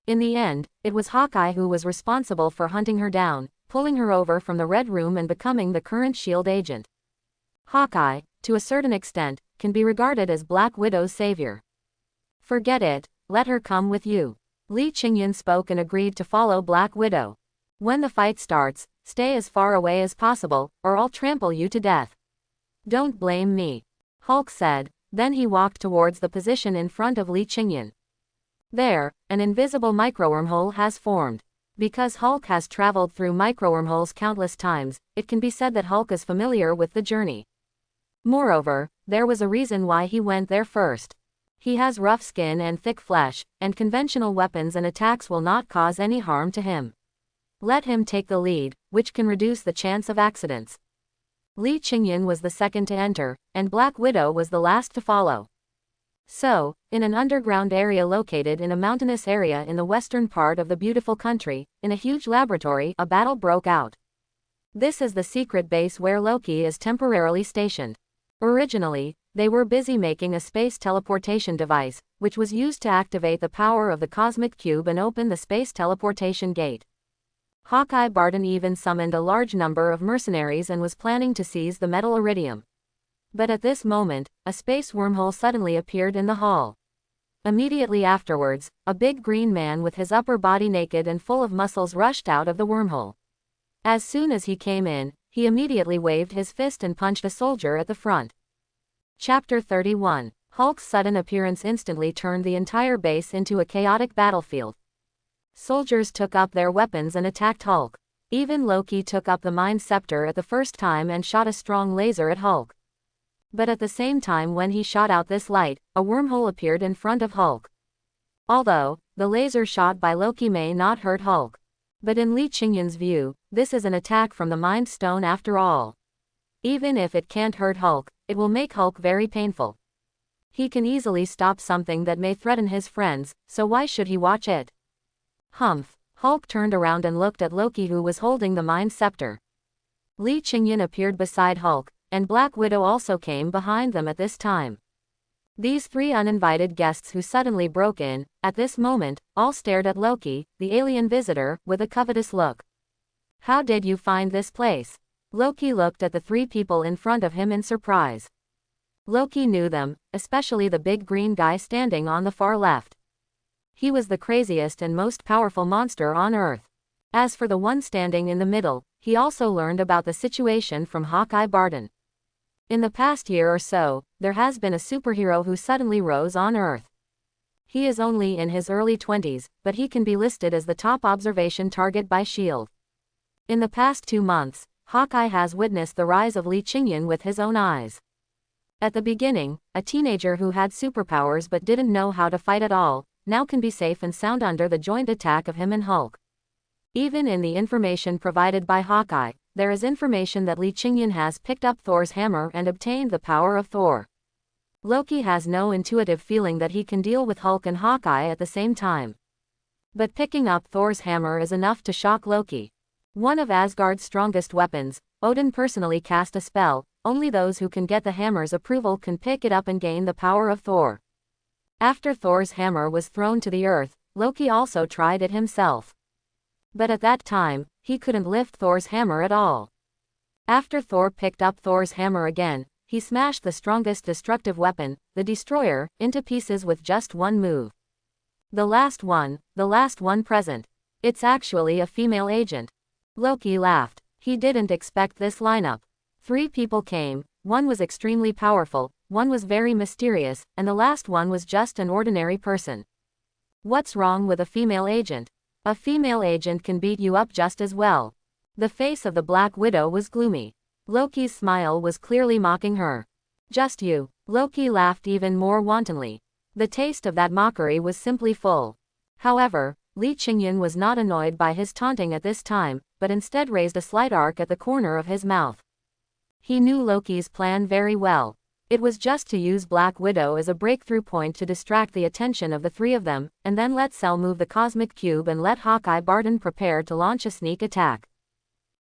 In the end, it was Hawkeye who was responsible for hunting her down, pulling her over from the Red Room and becoming the current S.H.I.E.L.D. agent. Hawkeye, to a certain extent, can be regarded as Black Widow's savior. Forget it, let her come with you. Li Qingyan spoke and agreed to follow Black Widow. When the fight starts, stay as far away as possible, or I'll trample you to death. Don't blame me. Hulk said, then he walked towards the position in front of Li Qingyan. There, an invisible microwormhole has formed. Because Hulk has traveled through microwormholes countless times, it can be said that Hulk is familiar with the journey. Moreover, there was a reason why he went there first. He has rough skin and thick flesh, and conventional weapons and attacks will not cause any harm to him. Let him take the lead, which can reduce the chance of accidents. Li Qingyan was the second to enter, and Black Widow was the last to follow. So, in an underground area located in a mountainous area in the western part of the beautiful country, in a huge laboratory, a battle broke out. This is the secret base where Loki is temporarily stationed. Originally, they were busy making a space teleportation device, which was used to activate the power of the cosmic cube and open the space teleportation gate. Hawkeye Barton even summoned a large number of mercenaries and was planning to seize the metal iridium. But at this moment, a space wormhole suddenly appeared in the hall. Immediately afterwards, a big green man with his upper body naked and full of muscles rushed out of the wormhole. As soon as he came in, he immediately waved his fist and punched a soldier at the front. Chapter 31. Hulk's sudden appearance instantly turned the entire base into a chaotic battlefield. Soldiers took up their weapons and attacked Hulk. Even Loki took up the Mind Scepter at the first time and shot a strong laser at Hulk. But at the same time when he shot out this light, a wormhole appeared in front of Hulk. Although, the laser shot by Loki may not hurt Hulk. But in Li Qingyan's view, this is an attack from the Mind Stone after all. Even if it can't hurt Hulk, it will make Hulk very painful. He can easily stop something that may threaten his friends, so why should he watch it? Humph! Hulk turned around and looked at Loki who was holding the Mind Scepter. Li Qingyan appeared beside Hulk, and Black Widow also came behind them at this time. These three uninvited guests who suddenly broke in, at this moment, all stared at Loki, the alien visitor, with a covetous look. How did you find this place? Loki looked at the three people in front of him in surprise. Loki knew them, especially the big green guy standing on the far left. He was the craziest and most powerful monster on Earth. As for the one standing in the middle, he also learned about the situation from Hawkeye Barton. In the past year or so, there has been a superhero who suddenly rose on Earth. He is only in his early 20s, but he can be listed as the top observation target by S.H.I.E.L.D. In the past 2 months, Hawkeye has witnessed the rise of Li Qingyan with his own eyes. At the beginning, a teenager who had superpowers but didn't know how to fight at all, now can be safe and sound under the joint attack of him and Hulk. Even in the information provided by Hawkeye, there is information that Li Qingyan has picked up Thor's hammer and obtained the power of Thor. Loki has no intuitive feeling that he can deal with Hulk and Hawkeye at the same time. But picking up Thor's hammer is enough to shock Loki. One of Asgard's strongest weapons, Odin personally cast a spell, only those who can get the hammer's approval can pick it up and gain the power of Thor. After Thor's hammer was thrown to the earth, Loki also tried it himself. But at that time, he couldn't lift Thor's hammer at all. After Thor picked up Thor's hammer again, he smashed the strongest destructive weapon, the Destroyer, into pieces with just one move. The last one present. It's actually a female agent. Loki laughed. He didn't expect this lineup. 3 people came, one was extremely powerful, one was very mysterious, and the last one was just an ordinary person. What's wrong with a female agent? A female agent can beat you up just as well. The face of the Black Widow was gloomy. Loki's smile was clearly mocking her. Just you. Loki laughed even more wantonly. The taste of that mockery was simply full. However, Li Qingyan was not annoyed by his taunting at this time, but instead raised a slight arc at the corner of his mouth. He knew Loki's plan very well. It was just to use Black Widow as a breakthrough point to distract the attention of the three of them, and then let Cell move the cosmic cube and let Hawkeye Barton prepare to launch a sneak attack.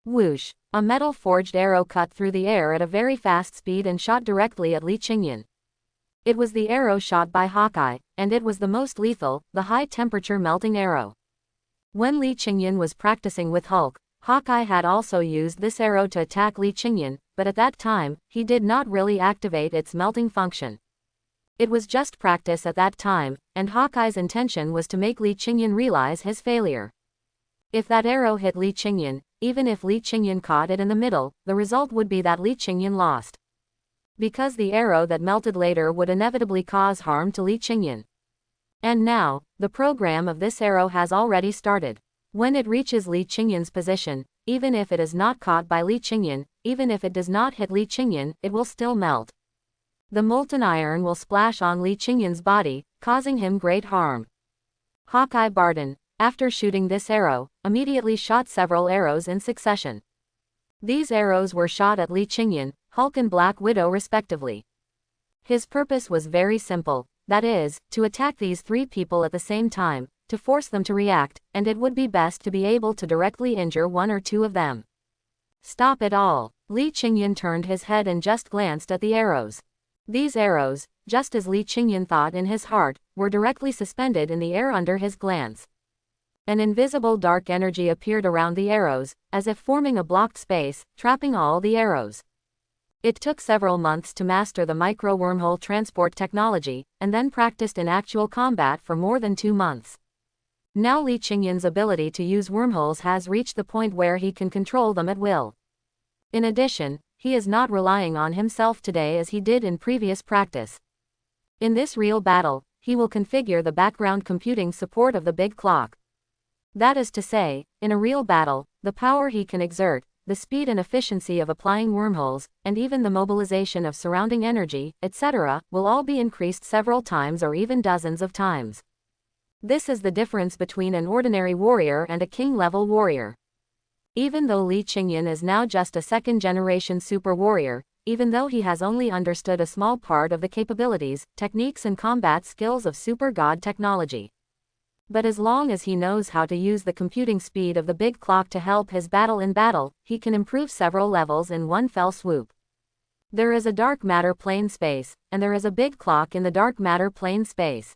Whoosh! A metal-forged arrow cut through the air at a very fast speed and shot directly at Li Qingyan. It was the arrow shot by Hawkeye, and it was the most lethal, the high-temperature melting arrow. When Li Qingyan was practicing with Hulk, Hawkeye had also used this arrow to attack Li Qingyan, but at that time, he did not really activate its melting function. It was just practice at that time, and Hawkeye's intention was to make Li Qingyan realize his failure. If that arrow hit Li Qingyan, even if Li Qingyan caught it in the middle, the result would be that Li Qingyan lost. Because the arrow that melted later would inevitably cause harm to Li Qingyan. And now, the program of this arrow has already started. When it reaches Li Qingyan's position, even if it is not caught by Li Qingyan, even if it does not hit Li Qingyan, it will still melt. The molten iron will splash on Li Qingyan's body, causing him great harm. Hawkeye Barton, after shooting this arrow, immediately shot several arrows in succession. These arrows were shot at Li Qingyan, Hulk and Black Widow respectively. His purpose was very simple, that is, to attack these three people at the same time, to force them to react, and it would be best to be able to directly injure one or two of them. Stop it all! Li Qingyan turned his head and just glanced at the arrows. These arrows, just as Li Qingyan thought in his heart, were directly suspended in the air under his glance. An invisible dark energy appeared around the arrows, as if forming a blocked space, trapping all the arrows. It took several months to master the micro-wormhole transport technology, and then practiced in actual combat for more than 2 months. Now Li Qingyan's ability to use wormholes has reached the point where he can control them at will. In addition, he is not relying on himself today as he did in previous practice. In this real battle, he will configure the background computing support of the big clock. That is to say, in a real battle, the power he can exert, the speed and efficiency of applying wormholes, and even the mobilization of surrounding energy, etc., will all be increased several times or even dozens of times. This is the difference between an ordinary warrior and a king-level warrior. Even though Li Qingyan is now just a second-generation super warrior, even though he has only understood a small part of the capabilities, techniques and combat skills of super god technology. But as long as he knows how to use the computing speed of the big clock to help his battle in battle, he can improve several levels in one fell swoop. There is a dark matter plane space, and there is a big clock in the dark matter plane space.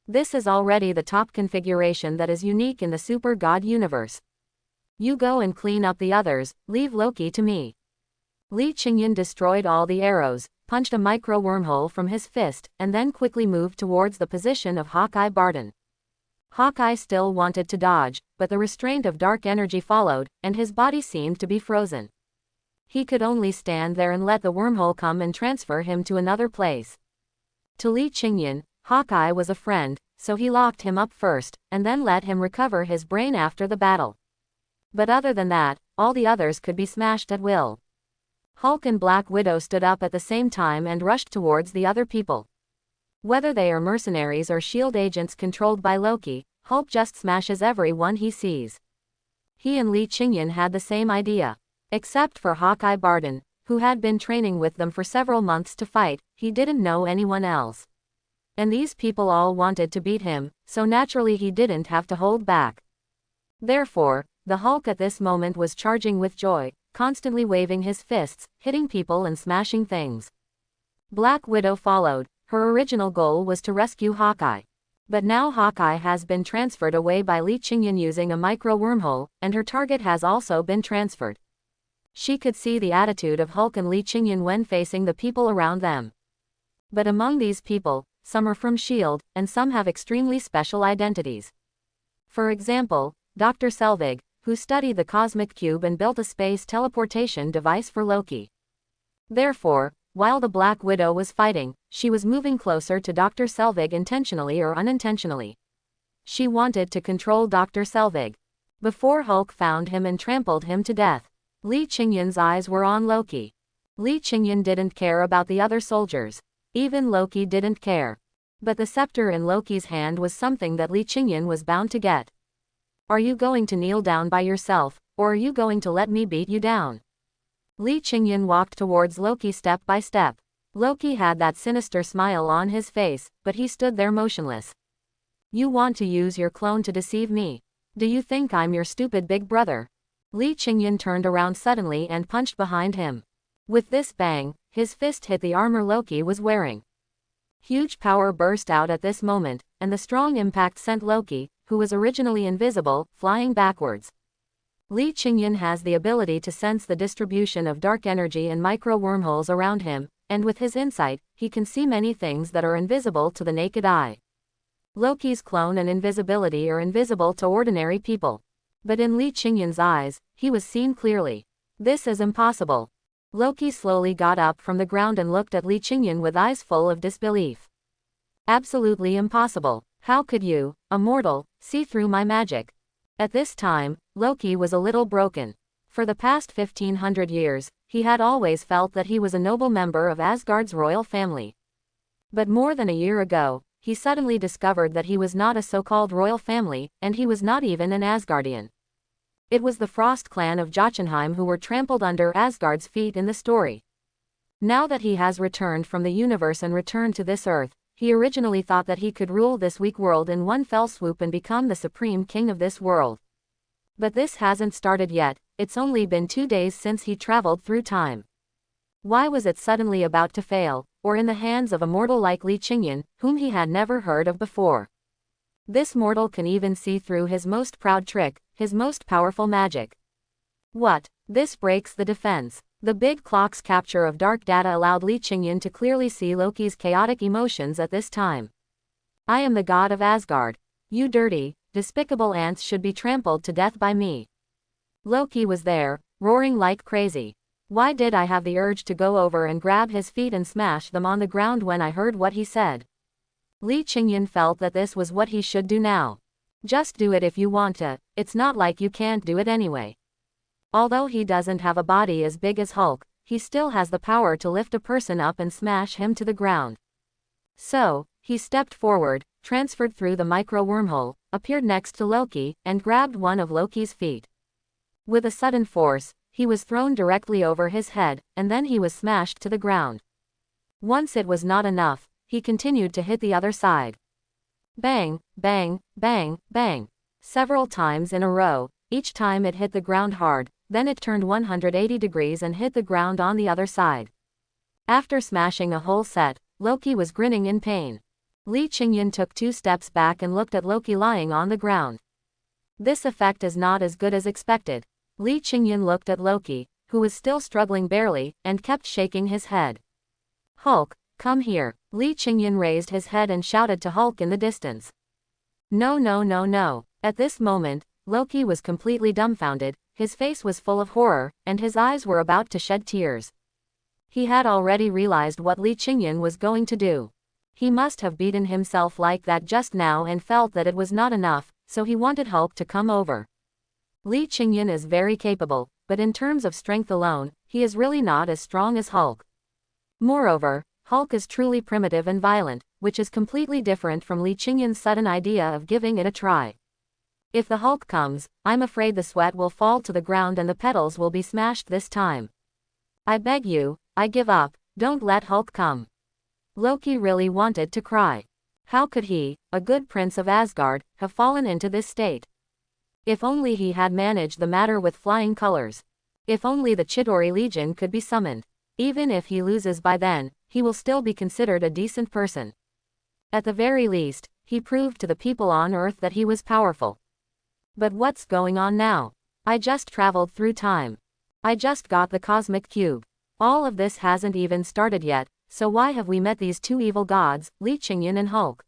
This is already the top configuration that is unique in the super god universe. You go and clean up the others, leave Loki to me. Li Qingyan destroyed all the arrows, punched a micro wormhole from his fist, and then quickly moved towards the position of Hawkeye Barton. Hawkeye still wanted to dodge, but the restraint of dark energy followed, and his body seemed to be frozen. He could only stand there and let the wormhole come and transfer him to another place. To Li Qingyan, Hawkeye was a friend, so he locked him up first, and then let him recover his brain after the battle. But other than that, all the others could be smashed at will. Hulk and Black Widow stood up at the same time and rushed towards the other people. Whether they are mercenaries or S.H.I.E.L.D. agents controlled by Loki, Hulk just smashes everyone he sees. He and Li Qingyan had the same idea. Except for Hawkeye Barton, who had been training with them for several months to fight, he didn't know anyone else. And these people all wanted to beat him, so naturally he didn't have to hold back. Therefore, the Hulk at this moment was charging with joy, constantly waving his fists, hitting people and smashing things. Black Widow followed. Her original goal was to rescue Hawkeye. But now Hawkeye has been transferred away by Li Qingyan using a micro wormhole, and her target has also been transferred. She could see the attitude of Hulk and Li Qingyan when facing the people around them. But among these people, some are from S.H.I.E.L.D., and some have extremely special identities. For example, Dr. Selvig, who studied the cosmic cube and built a space teleportation device for Loki. Therefore, while the Black Widow was fighting, she was moving closer to Dr. Selvig intentionally or unintentionally. She wanted to control Dr. Selvig. Before Hulk found him and trampled him to death, Li Qingyan's eyes were on Loki. Li Qingyan didn't care about the other soldiers. Even Loki didn't care. But the scepter in Loki's hand was something that Li Qingyan was bound to get. Are you going to kneel down by yourself, or are you going to let me beat you down? Li Qingyan walked towards Loki step by step. Loki had that sinister smile on his face, but he stood there motionless. You want to use your clone to deceive me? Do you think I'm your stupid big brother? Li Qingyan turned around suddenly and punched behind him. With this bang, his fist hit the armor Loki was wearing. Huge power burst out at this moment, and the strong impact sent Loki, who was originally invisible, flying backwards. Li Qingyan has the ability to sense the distribution of dark energy in micro wormholes around him, and with his insight, he can see many things that are invisible to the naked eye. Loki's clone and invisibility are invisible to ordinary people. But in Li Qingyan's eyes, he was seen clearly. This is impossible. Loki slowly got up from the ground and looked at Li Qingyan with eyes full of disbelief. Absolutely impossible. How could you, a mortal, see through my magic? At this time, Loki was a little broken. For the past 1500 years, he had always felt that he was a noble member of Asgard's royal family. But more than a year ago, he suddenly discovered that he was not a so-called royal family, and he was not even an Asgardian. It was the Frost clan of Jotunheim who were trampled under Asgard's feet in the story. Now that he has returned from the universe and returned to this earth, he originally thought that he could rule this weak world in one fell swoop and become the supreme king of this world. But this hasn't started yet, it's only been 2 days since he traveled through time. Why was it suddenly about to fail, or in the hands of a mortal like Li Qingyan, whom he had never heard of before? This mortal can even see through his most proud trick, his most powerful magic. What? This breaks the defense. The big clock's capture of dark data allowed Li Qingyan to clearly see Loki's chaotic emotions at this time. I am the god of Asgard. You dirty, despicable ants should be trampled to death by me. Loki was there, roaring like crazy. Why did I have the urge to go over and grab his feet and smash them on the ground when I heard what he said? Li Qingyan felt that this was what he should do now. Just do it if you want to, it's not like you can't do it anyway. Although he doesn't have a body as big as Hulk, he still has the power to lift a person up and smash him to the ground. So, he stepped forward, transferred through the micro wormhole, appeared next to Loki, and grabbed one of Loki's feet. With a sudden force, he was thrown directly over his head, and then he was smashed to the ground. Once it was not enough, he continued to hit the other side. Bang, bang, bang, bang. Several times in a row, each time it hit the ground hard, then it turned 180 degrees and hit the ground on the other side. After smashing a whole set, Loki was grinning in pain. Li Qingyan took 2 steps back and looked at Loki lying on the ground. This effect is not as good as expected. Li Qingyan looked at Loki, who was still struggling barely, and kept shaking his head. Hulk, come here. Li Qingyan raised his head and shouted to Hulk in the distance. No, no, no, no. At this moment, Loki was completely dumbfounded, his face was full of horror, and his eyes were about to shed tears. He had already realized what Li Qingyan was going to do. He must have beaten himself like that just now and felt that it was not enough, so he wanted Hulk to come over. Li Qingyan is very capable, but in terms of strength alone, he is really not as strong as Hulk. Moreover, Hulk is truly primitive and violent, which is completely different from Li Qingyan's sudden idea of giving it a try. If the Hulk comes, I'm afraid the sweat will fall to the ground and the petals will be smashed this time. I beg you, I give up, don't let Hulk come. Loki really wanted to cry. How could he, a good prince of Asgard, have fallen into this state? If only he had managed the matter with flying colors. If only the Chidori Legion could be summoned. Even if he loses by then, he will still be considered a decent person. At the very least, he proved to the people on Earth that he was powerful. But what's going on now? I just traveled through time. I just got the cosmic cube. All of this hasn't even started yet, so why have we met these 2 evil gods, Li Qingyan and Hulk?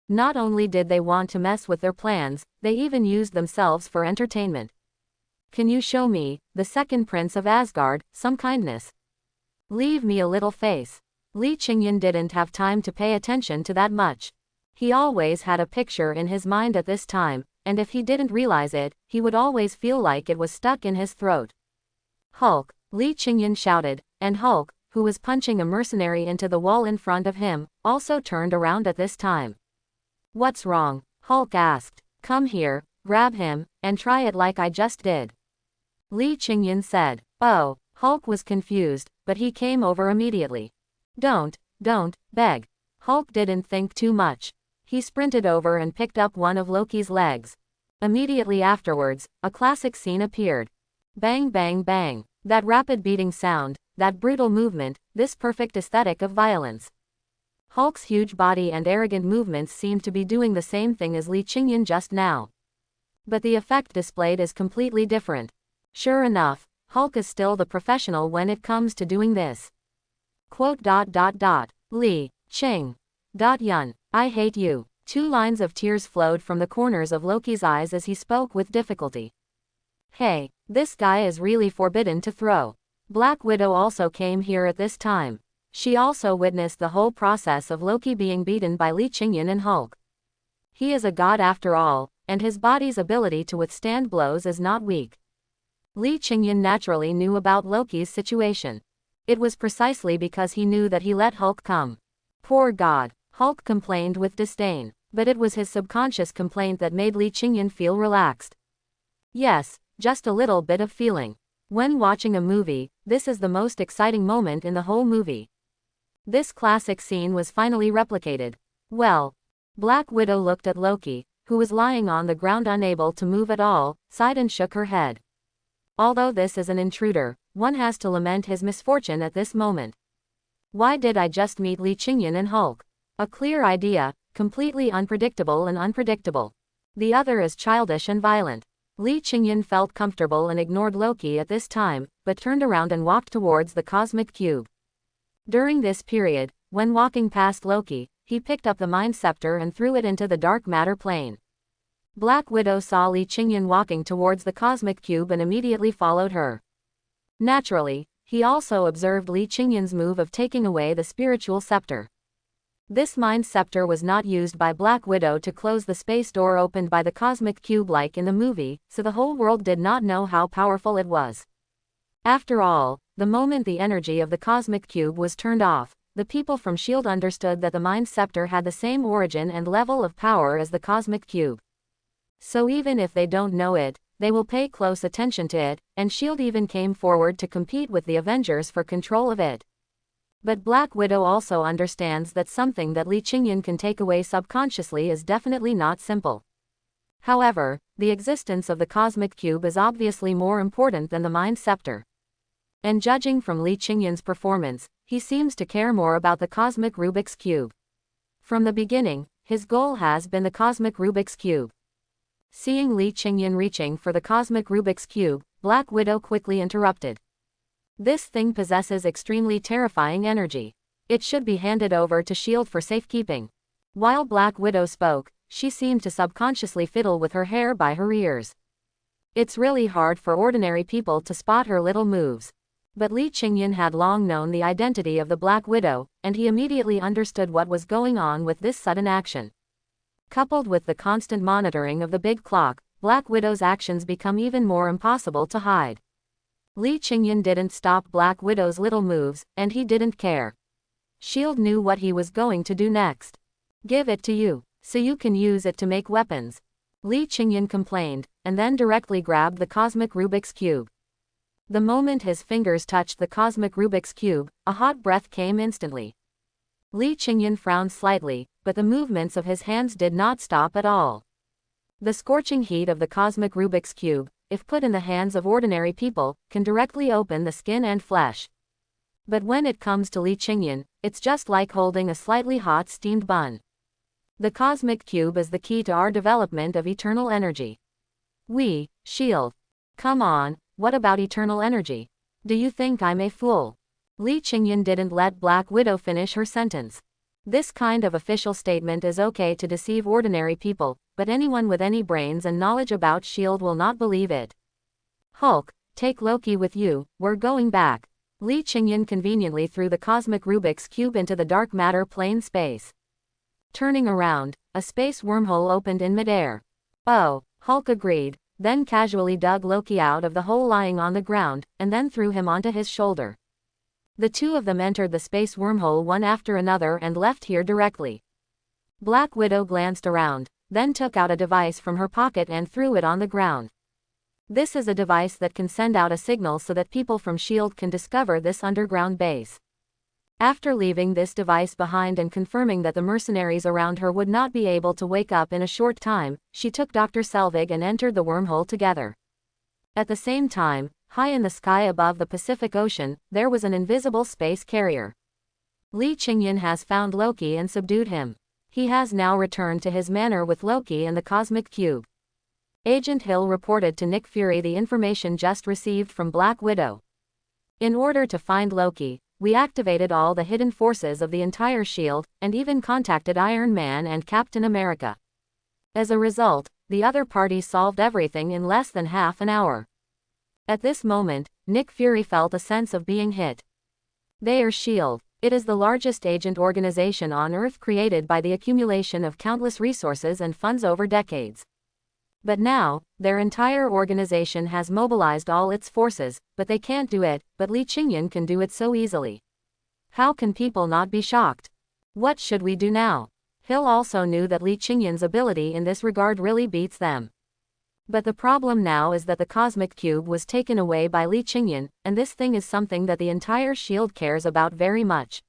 Not only did they want to mess with their plans, they even used themselves for entertainment. Can you show me, the second prince of Asgard, some kindness? Leave me a little face. Li Qingyan didn't have time to pay attention to that much. He always had a picture in his mind at this time, and if he didn't realize it, he would always feel like it was stuck in his throat. Hulk, Li Qingyan shouted, and Hulk, who was punching a mercenary into the wall in front of him, also turned around at this time. What's wrong? Hulk asked. Come here, grab him, and try it like I just did. Li Qingyan said. Oh, Hulk was confused, but he came over immediately. Don't, beg. Hulk didn't think too much. He sprinted over and picked up one of Loki's legs. Immediately afterwards, a classic scene appeared. Bang bang bang. That rapid beating sound, that brutal movement, this perfect aesthetic of violence. Hulk's huge body and arrogant movements seemed to be doing the same thing as Li Qingyan just now. But the effect displayed is completely different. Sure enough, Hulk is still the professional when it comes to doing this. Quote. Li Qing. Yun. I hate you. 2 lines of tears flowed from the corners of Loki's eyes as he spoke with difficulty. Hey, this guy is really forbidden to throw. Black Widow also came here at this time. She also witnessed the whole process of Loki being beaten by Li Qingyan and Hulk. He is a god after all, and his body's ability to withstand blows is not weak. Li Qingyan naturally knew about Loki's situation. It was precisely because he knew that he let Hulk come. Poor god, Hulk complained with disdain, but it was his subconscious complaint that made Li Qingyan feel relaxed. Yes, just a little bit of feeling. When watching a movie, this is the most exciting moment in the whole movie. This classic scene was finally replicated. Well, Black Widow looked at Loki, who was lying on the ground unable to move at all, sighed and shook her head. Although this is an intruder, one has to lament his misfortune at this moment. Why did I just meet Li Qingyan and Hulk? A clear idea, completely unpredictable and unpredictable. The other is childish and violent. Li Qingyan felt comfortable and ignored Loki at this time, but turned around and walked towards the cosmic cube. During this period, when walking past Loki, he picked up the Mind Scepter and threw it into the dark matter plane. Black Widow saw Li Qingyan walking towards the cosmic cube and immediately followed her. Naturally, he also observed Li Qingyan's move of taking away the spiritual scepter. This Mind Scepter was not used by Black Widow to close the space door opened by the cosmic cube like in the movie, so the whole world did not know how powerful it was. After all, the moment the energy of the cosmic cube was turned off, the people from S.H.I.E.L.D. understood that the Mind Scepter had the same origin and level of power as the cosmic cube. So even if they don't know it, they will pay close attention to it, and S.H.I.E.L.D. even came forward to compete with the Avengers for control of it. But Black Widow also understands that something that Li Qingyan can take away subconsciously is definitely not simple. However, the existence of the cosmic cube is obviously more important than the Mind Scepter. And judging from Li Qingyan's performance, he seems to care more about the cosmic Rubik's Cube. From the beginning, his goal has been the cosmic Rubik's Cube. Seeing Li Qingyan reaching for the cosmic Rubik's Cube, Black Widow quickly interrupted. This thing possesses extremely terrifying energy. It should be handed over to S.H.I.E.L.D. for safekeeping. While Black Widow spoke, she seemed to subconsciously fiddle with her hair by her ears. It's really hard for ordinary people to spot her little moves. But Li Qingyan had long known the identity of the Black Widow, and he immediately understood what was going on with this sudden action. Coupled with the constant monitoring of the big clock, Black Widow's actions become even more impossible to hide. Li Qingyan didn't stop Black Widow's little moves, and he didn't care. S.H.I.E.L.D. knew what he was going to do next. Give it to you, so you can use it to make weapons. Li Qingyan complained, and then directly grabbed the cosmic Rubik's Cube. The moment his fingers touched the cosmic Rubik's Cube, a hot breath came instantly. Li Qingyan frowned slightly, but the movements of his hands did not stop at all. The scorching heat of the cosmic Rubik's Cube, if put in the hands of ordinary people, can directly open the skin and flesh. But when it comes to Li Qingyan, it's just like holding a slightly hot steamed bun. The cosmic cube is the key to our development of eternal energy. We, S.H.I.E.L.D. Come on, what about eternal energy? Do you think I'm a fool? Li Qingyan didn't let Black Widow finish her sentence. This kind of official statement is okay to deceive ordinary people, but anyone with any brains and knowledge about S.H.I.E.L.D. will not believe it. Hulk, take Loki with you, we're going back. Li Qingyan conveniently threw the cosmic Rubik's Cube into the dark matter plane space. Turning around, a space wormhole opened in midair. Oh, Hulk agreed, then casually dug Loki out of the hole lying on the ground, and then threw him onto his shoulder. The two of them entered the space wormhole one after another and left here directly. Black Widow glanced around, then took out a device from her pocket and threw it on the ground. This is a device that can send out a signal so that people from S.H.I.E.L.D. can discover this underground base. After leaving this device behind and confirming that the mercenaries around her would not be able to wake up in a short time, she took Dr. Selvig and entered the wormhole together. At the same time, high in the sky above the Pacific Ocean, there was an invisible space carrier. Li Qingyan has found Loki and subdued him. He has now returned to his manor with Loki and the Cosmic Cube. Agent Hill reported to Nick Fury the information just received from Black Widow. In order to find Loki, we activated all the hidden forces of the entire S.H.I.E.L.D., and even contacted Iron Man and Captain America. As a result, the other party solved everything in less than half an hour. At this moment, Nick Fury felt a sense of being hit. They are S.H.I.E.L.D. It is the largest agent organization on Earth, created by the accumulation of countless resources and funds over decades. But now, their entire organization has mobilized all its forces, but they can't do it, but Li Qingyan can do it so easily. How can people not be shocked? What should we do now? Hill also knew that Li Qingyan's ability in this regard really beats them. But the problem now is that the Cosmic Cube was taken away by Li Qingyan, and this thing is something that the entire S.H.I.E.L.D. cares about very much.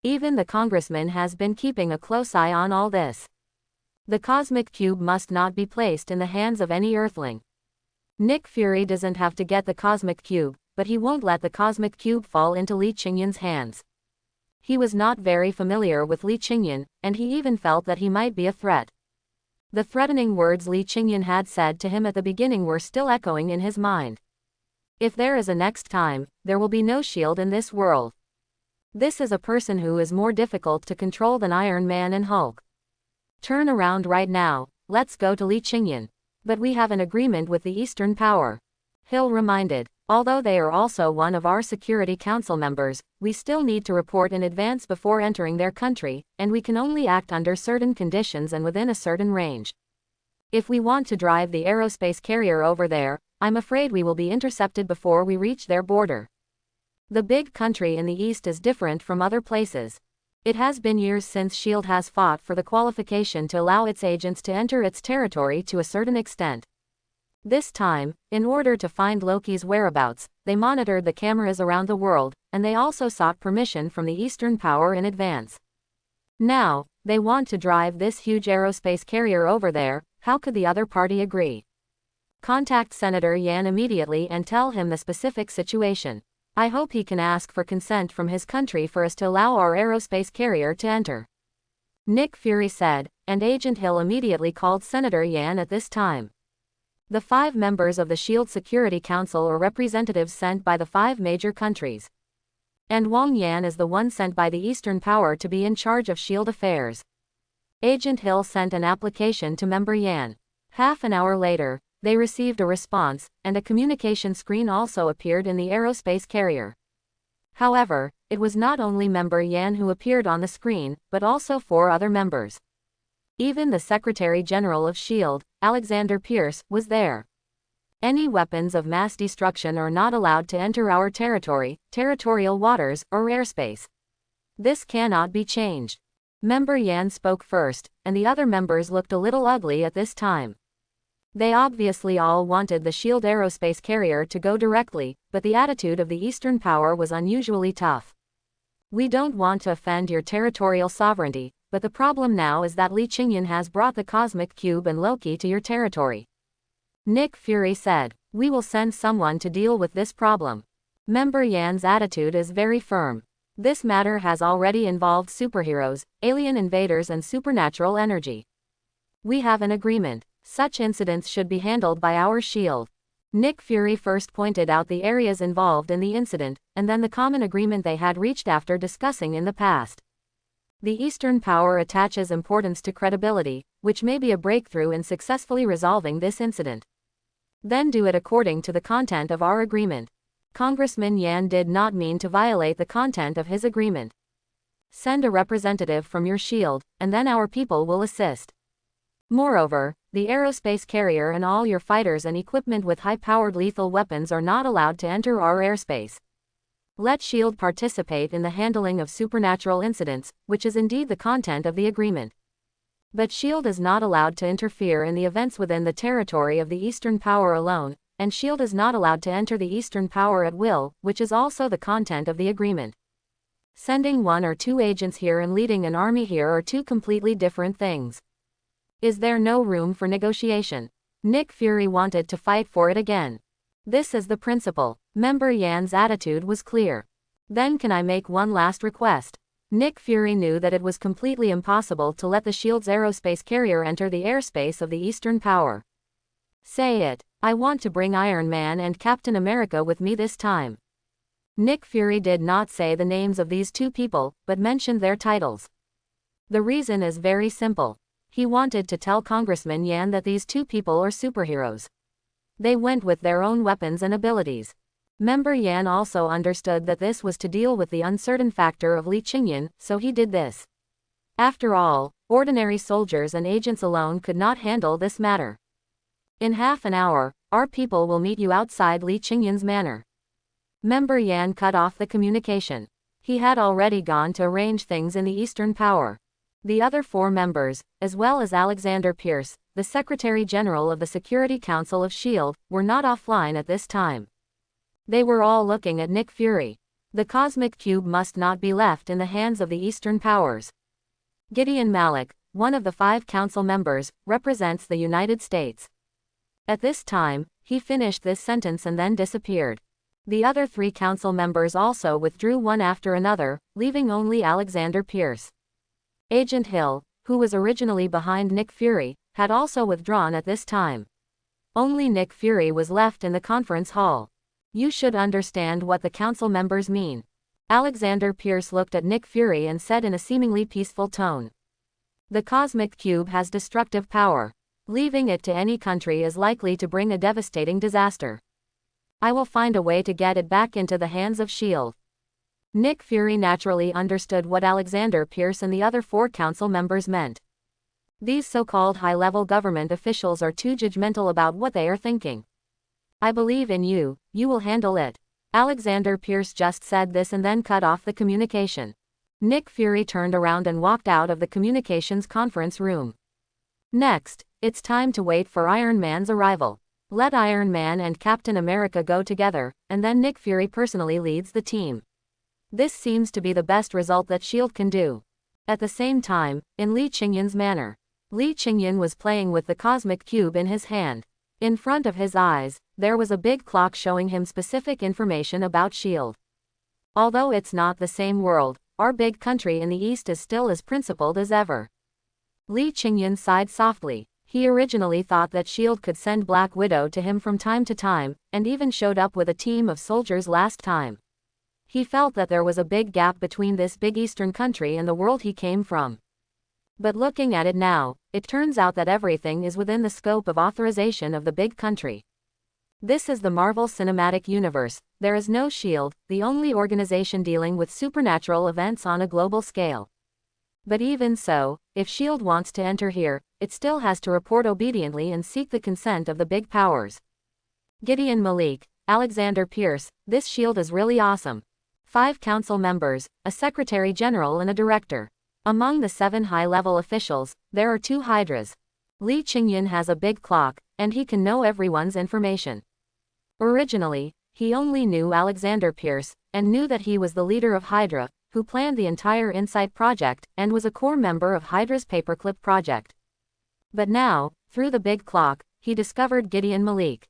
Even the congressman has been keeping a close eye on all this. The Cosmic Cube must not be placed in the hands of any Earthling. Nick Fury doesn't have to get the Cosmic Cube, but he won't let the Cosmic Cube fall into Li Qingyan's hands. He was not very familiar with Li Qingyan, and he even felt that he might be a threat. The threatening words Li Qingyan had said to him at the beginning were still echoing in his mind. If there is a next time, there will be no S.H.I.E.L.D. in this world. This is a person who is more difficult to control than Iron Man and Hulk. Turn around right now, let's go to Li Qingyan. But we have an agreement with the Eastern Power. Hill reminded. Although they are also one of our Security Council members, we still need to report in advance before entering their country, and we can only act under certain conditions and within a certain range. If we want to drive the aerospace carrier over there, I'm afraid we will be intercepted before we reach their border. The big country in the east is different from other places. It has been years since S.H.I.E.L.D. has fought for the qualification to allow its agents to enter its territory to a certain extent. This time, in order to find Loki's whereabouts, they monitored the cameras around the world, and they also sought permission from the Eastern Power in advance. Now, they want to drive this huge aerospace carrier over there. How could the other party agree? Contact Senator Yan immediately and tell him the specific situation. I hope he can ask for consent from his country for us to allow our aerospace carrier to enter. Nick Fury said, and Agent Hill immediately called Senator Yan at this time. The 5 members of the S.H.I.E.L.D. Security Council are representatives sent by the 5 major countries. And Wang Yan is the one sent by the Eastern Power to be in charge of S.H.I.E.L.D. affairs. Agent Hill sent an application to Member Yan. Half an hour later, they received a response, and a communication screen also appeared in the aerospace carrier. However, it was not only Member Yan who appeared on the screen, but also 4 other members. Even the Secretary General of S.H.I.E.L.D., Alexander Pierce, was there. Any weapons of mass destruction are not allowed to enter our territory, territorial waters, or airspace. This cannot be changed. Member Yan spoke first, and the other members looked a little ugly at this time. They obviously all wanted the S.H.I.E.L.D. aerospace carrier to go directly, but the attitude of the Eastern Power was unusually tough. We don't want to offend your territorial sovereignty, but the problem now is that Li Qingyan has brought the Cosmic Cube and Loki to your territory. Nick Fury said, we will send someone to deal with this problem. Member Yan's attitude is very firm. This matter has already involved superheroes, alien invaders and supernatural energy. We have an agreement. Such incidents should be handled by our S.H.I.E.L.D. Nick Fury first pointed out the areas involved in the incident, and then the common agreement they had reached after discussing in the past. The Eastern Power attaches importance to credibility, which may be a breakthrough in successfully resolving this incident. Then do it according to the content of our agreement. Congressman Yan did not mean to violate the content of his agreement. Send a representative from your S.H.I.E.L.D., and then our people will assist. Moreover, the aerospace carrier and all your fighters and equipment with high-powered lethal weapons are not allowed to enter our airspace. Let S.H.I.E.L.D. participate in the handling of supernatural incidents, which is indeed the content of the agreement. But S.H.I.E.L.D. is not allowed to interfere in the events within the territory of the Eastern Power alone, and S.H.I.E.L.D. is not allowed to enter the Eastern Power at will, which is also the content of the agreement. Sending 1 or 2 agents here and leading an army here are two completely different things. Is there no room for negotiation? Nick Fury wanted to fight for it again. This is the principle. Member Yan's attitude was clear. Then can I make one last request? Nick Fury knew that it was completely impossible to let the S.H.I.E.L.D.'s aerospace carrier enter the airspace of the Eastern Power. Say it. I want to bring Iron Man and Captain America with me this time. Nick Fury did not say the names of these two people, but mentioned their titles. The reason is very simple. He wanted to tell Congressman Yan that these two people are superheroes. They went with their own weapons and abilities. Member Yan also understood that this was to deal with the uncertain factor of Li Qingyan, so he did this. After all, ordinary soldiers and agents alone could not handle this matter. In half an hour, our people will meet you outside Li Qingyan's manor. Member Yan cut off the communication. He had already gone to arrange things in the Eastern Power. The other 4 members, as well as Alexander Pierce, the Secretary General of the Security Council of S.H.I.E.L.D., were not offline at this time. They were all looking at Nick Fury. The cosmic cube must not be left in the hands of the Eastern Powers. Gideon Malik, one of the 5 council members, represents the United States. At this time, he finished this sentence and then disappeared. The other 3 council members also withdrew one after another, leaving only Alexander Pierce. Agent Hill, who was originally behind Nick Fury, had also withdrawn at this time. Only Nick Fury was left in the conference hall. You should understand what the council members mean. Alexander Pierce looked at Nick Fury and said in a seemingly peaceful tone. The cosmic cube has destructive power. Leaving it to any country is likely to bring a devastating disaster. I will find a way to get it back into the hands of S.H.I.E.L.D. Nick Fury naturally understood what Alexander Pierce and the other 4 council members meant. These so-called high-level government officials are too judgmental about what they are thinking. I believe in you, you will handle it. Alexander Pierce just said this and then cut off the communication. Nick Fury turned around and walked out of the communications conference room. Next, it's time to wait for Iron Man's arrival. Let Iron Man and Captain America go together, and then Nick Fury personally leads the team. This seems to be the best result that S.H.I.E.L.D. can do. At the same time, in Li Qingyan's manor, Li Qingyan was playing with the cosmic cube in his hand. In front of his eyes, there was a big clock showing him specific information about S.H.I.E.L.D. Although it's not the same world, our big country in the East is still as principled as ever. Li Qingyan sighed softly. He originally thought that S.H.I.E.L.D. could send Black Widow to him from time to time, and even showed up with a team of soldiers last time. He felt that there was a big gap between this big Eastern country and the world he came from. But looking at it now, it turns out that everything is within the scope of authorization of the big country. This is the Marvel Cinematic Universe. There is no S.H.I.E.L.D., the only organization dealing with supernatural events on a global scale. But even so, if S.H.I.E.L.D. wants to enter here, it still has to report obediently and seek the consent of the big powers. Gideon Malik, Alexander Pierce, this S.H.I.E.L.D. is really awesome. 5 council members, a secretary general and a director. Among the 7 high-level officials, there are 2 Hydras. Li Qingyan has a big clock, and he can know everyone's information. Originally, he only knew Alexander Pierce, and knew that he was the leader of Hydra, who planned the entire Insight project, and was a core member of Hydra's paperclip project. But now, through the big clock, he discovered Gideon Malik.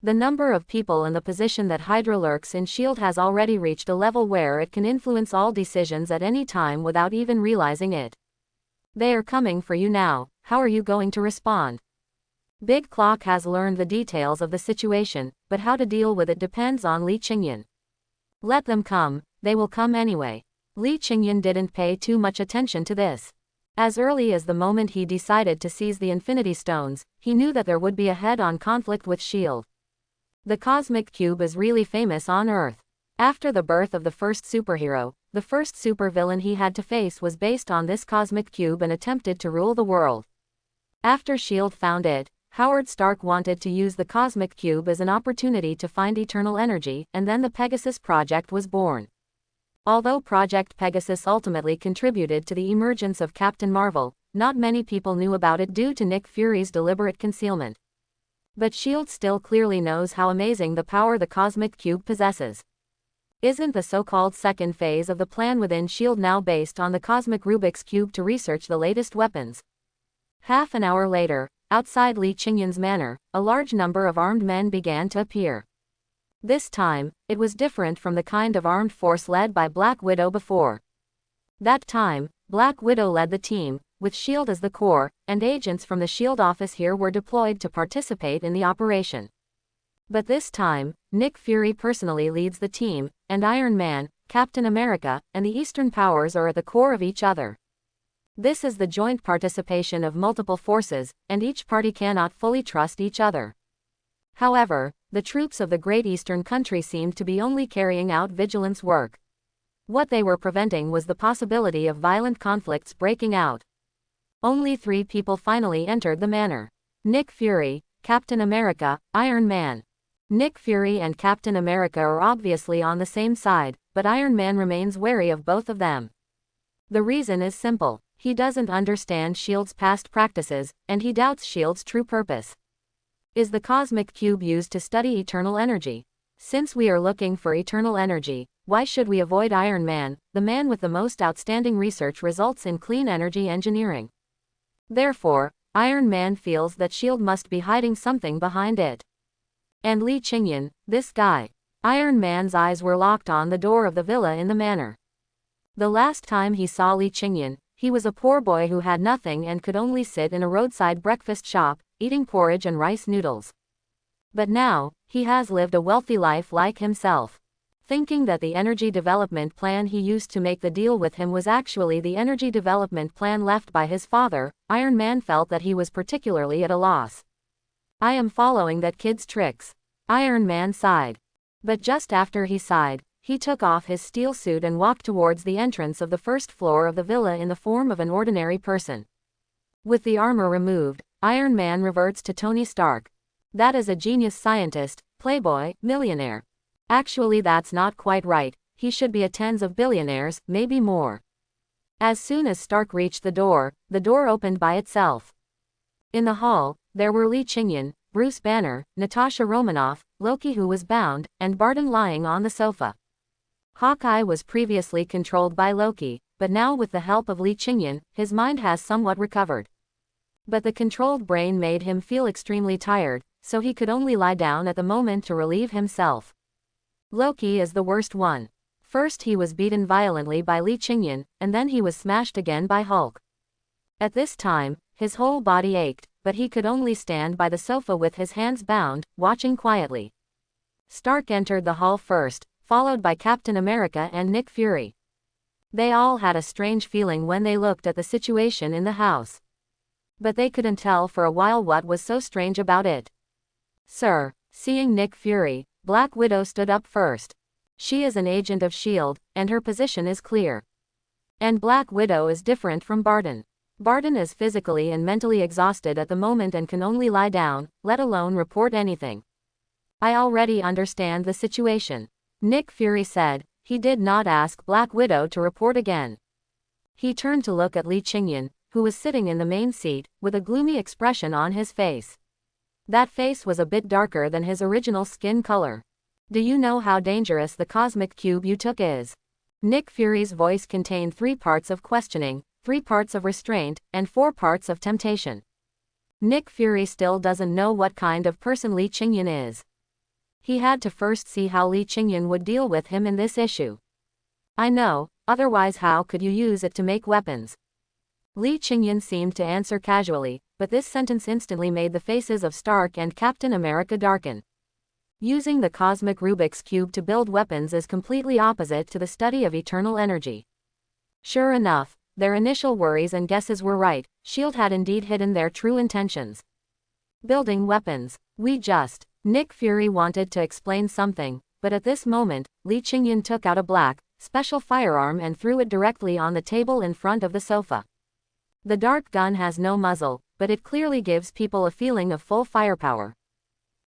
The number of people in the position that Hydra lurks in S.H.I.E.L.D. has already reached a level where it can influence all decisions at any time without even realizing it. They are coming for you now, how are you going to respond? Big Clock has learned the details of the situation, but how to deal with it depends on Li Qingyan. Let them come, they will come anyway. Li Qingyan didn't pay too much attention to this. As early as the moment he decided to seize the Infinity Stones, he knew that there would be a head-on conflict with S.H.I.E.L.D. The Cosmic Cube is really famous on Earth. After the birth of the first superhero, the first supervillain he had to face was based on this Cosmic Cube and attempted to rule the world. After S.H.I.E.L.D. found it, Howard Stark wanted to use the Cosmic Cube as an opportunity to find eternal energy, and then the Pegasus Project was born. Although Project Pegasus ultimately contributed to the emergence of Captain Marvel, not many people knew about it due to Nick Fury's deliberate concealment. But S.H.I.E.L.D. still clearly knows how amazing the power the cosmic cube possesses. Isn't the so-called second phase of the plan within S.H.I.E.L.D. now based on the cosmic Rubik's Cube to research the latest weapons? Half an hour later, outside Li Qingyan's manor, a large number of armed men began to appear. This time, it was different from the kind of armed force led by Black Widow before. That time, Black Widow led the team, with S.H.I.E.L.D. as the core, and agents from the S.H.I.E.L.D. office here were deployed to participate in the operation. But this time, Nick Fury personally leads the team, and Iron Man, Captain America, and the Eastern powers are at the core of each other. This is the joint participation of multiple forces, and each party cannot fully trust each other. However, the troops of the Great Eastern country seemed to be only carrying out vigilance work. What they were preventing was the possibility of violent conflicts breaking out. Only 3 people finally entered the manor: Nick Fury, Captain America, Iron Man. Nick Fury and Captain America are obviously on the same side, but Iron Man remains wary of both of them. The reason is simple: he doesn't understand S.H.I.E.L.D.'s past practices, and he doubts S.H.I.E.L.D.'s true purpose. Is the cosmic cube used to study eternal energy? Since we are looking for eternal energy, why should we avoid Iron Man, the man with the most outstanding research results in clean energy engineering? Therefore, Iron Man feels that S.H.I.E.L.D. must be hiding something behind it. And Li Qingyan, this guy. Iron Man's eyes were locked on the door of the villa in the manor. The last time he saw Li Qingyan, he was a poor boy who had nothing and could only sit in a roadside breakfast shop, eating porridge and rice noodles. But now, he has lived a wealthy life like himself. Thinking that the energy development plan he used to make the deal with him was actually the energy development plan left by his father, Iron Man felt that he was particularly at a loss. I am following that kid's tricks. Iron Man sighed. But just after he sighed, he took off his steel suit and walked towards the entrance of the first floor of the villa in the form of an ordinary person. With the armor removed, Iron Man reverts to Tony Stark. That is a genius scientist, playboy, millionaire. Actually, that's not quite right, he should be a tens of billionaires, maybe more. As soon as Stark reached the door opened by itself. In the hall, there were Li Qingyan, Bruce Banner, Natasha Romanoff, Loki who was bound, and Barton lying on the sofa. Hawkeye was previously controlled by Loki, but now with the help of Li Qingyan, his mind has somewhat recovered. But the controlled brain made him feel extremely tired, so he could only lie down at the moment to relieve himself. Loki is the worst one. First he was beaten violently by Li Qingyan, and then he was smashed again by Hulk. At this time, his whole body ached, but he could only stand by the sofa with his hands bound, watching quietly. Stark entered the hall first, followed by Captain America and Nick Fury. They all had a strange feeling when they looked at the situation in the house. But they couldn't tell for a while what was so strange about it. Sir, seeing Nick Fury, Black Widow stood up first. She is an agent of S.H.I.E.L.D., and her position is clear. And Black Widow is different from Barton. Barton is physically and mentally exhausted at the moment and can only lie down, let alone report anything. I already understand the situation, Nick Fury said. He did not ask Black Widow to report again. He turned to look at Li Qingyan, who was sitting in the main seat, with a gloomy expression on his face. That face was a bit darker than his original skin color. Do you know how dangerous the cosmic cube you took is? Nick Fury's voice contained 3 parts of questioning, 3 parts of restraint, and 4 parts of temptation. Nick Fury still doesn't know what kind of person Li Qingyan is. He had to first see how Li Qingyan would deal with him in this issue. I know, otherwise how could you use it to make weapons? Li Qingyan seemed to answer casually, but this sentence instantly made the faces of Stark and Captain America darken. Using the cosmic Rubik's Cube to build weapons is completely opposite to the study of eternal energy. Sure enough, their initial worries and guesses were right. S.H.I.E.L.D. had indeed hidden their true intentions. Building weapons. Nick Fury wanted to explain something, but at this moment, Li Qingyan took out a black, special firearm and threw it directly on the table in front of the sofa. The dart gun has no muzzle, but it clearly gives people a feeling of full firepower.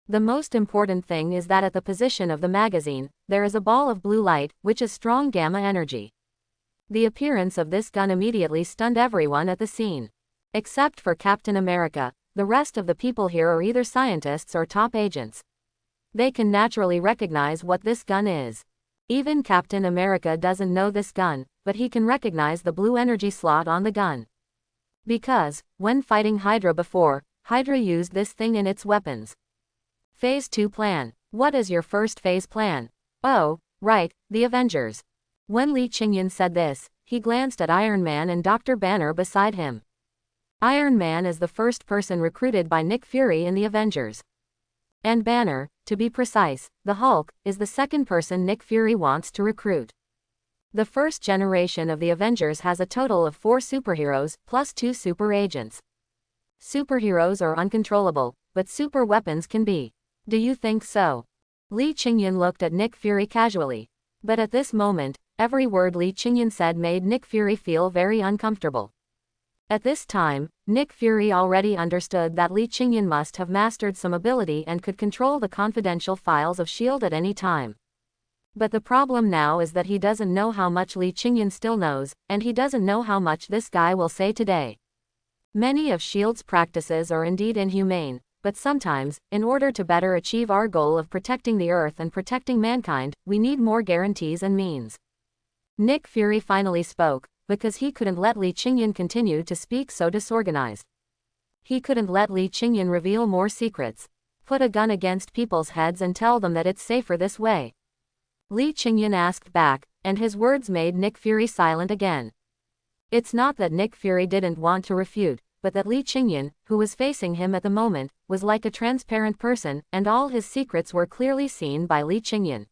The most important thing is that at the position of the magazine, there is a ball of blue light, which is strong gamma energy. The appearance of this gun immediately stunned everyone at the scene. Except for Captain America, the rest of the people here are either scientists or top agents. They can naturally recognize what this gun is. Even Captain America doesn't know this gun, but he can recognize the blue energy slot on the gun. Because, when fighting Hydra before, Hydra used this thing in its weapons. Phase 2 plan. What is your first phase plan? Oh, right, the Avengers. When Li Qingyan said this, he glanced at Iron Man and Dr. Banner beside him. Iron Man is the first person recruited by Nick Fury in the Avengers. And Banner, to be precise, the Hulk, is the second person Nick Fury wants to recruit. The first generation of the Avengers has a total of 4 superheroes, plus 2 super agents. Superheroes are uncontrollable, but super weapons can be. Do you think so? Li Qingyan looked at Nick Fury casually. But at this moment, every word Li Qingyan said made Nick Fury feel very uncomfortable. At this time, Nick Fury already understood that Li Qingyan must have mastered some ability and could control the confidential files of S.H.I.E.L.D. at any time. But the problem now is that he doesn't know how much Li Qingyan still knows, and he doesn't know how much this guy will say today. Many of S.H.I.E.L.D.'s practices are indeed inhumane, but sometimes, in order to better achieve our goal of protecting the Earth and protecting mankind, we need more guarantees and means. Nick Fury finally spoke, because he couldn't let Li Qingyan continue to speak so disorganized. He couldn't let Li Qingyan reveal more secrets. Put a gun against people's heads and tell them that it's safer this way. Li Qingyan asked back, and his words made Nick Fury silent again. It's not that Nick Fury didn't want to refute, but that Li Qingyan, who was facing him at the moment, was like a transparent person, and all his secrets were clearly seen by Li Qingyan.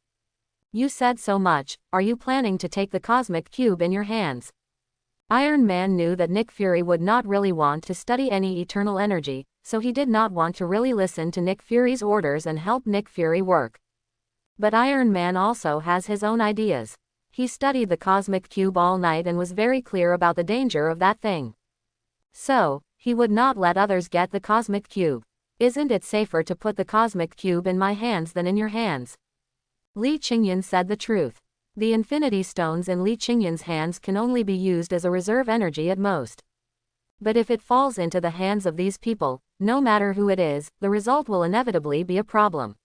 You said so much, are you planning to take the cosmic cube in your hands? Iron Man knew that Nick Fury would not really want to study any eternal energy, so he did not want to really listen to Nick Fury's orders and help Nick Fury work. But Iron Man also has his own ideas. He studied the cosmic cube all night and was very clear about the danger of that thing. So, he would not let others get the cosmic cube. Isn't it safer to put the cosmic cube in my hands than in your hands? Li Qingyan said the truth. The Infinity Stones in Li Qingyan's hands can only be used as a reserve energy at most. But if it falls into the hands of these people, no matter who it is, the result will inevitably be a problem.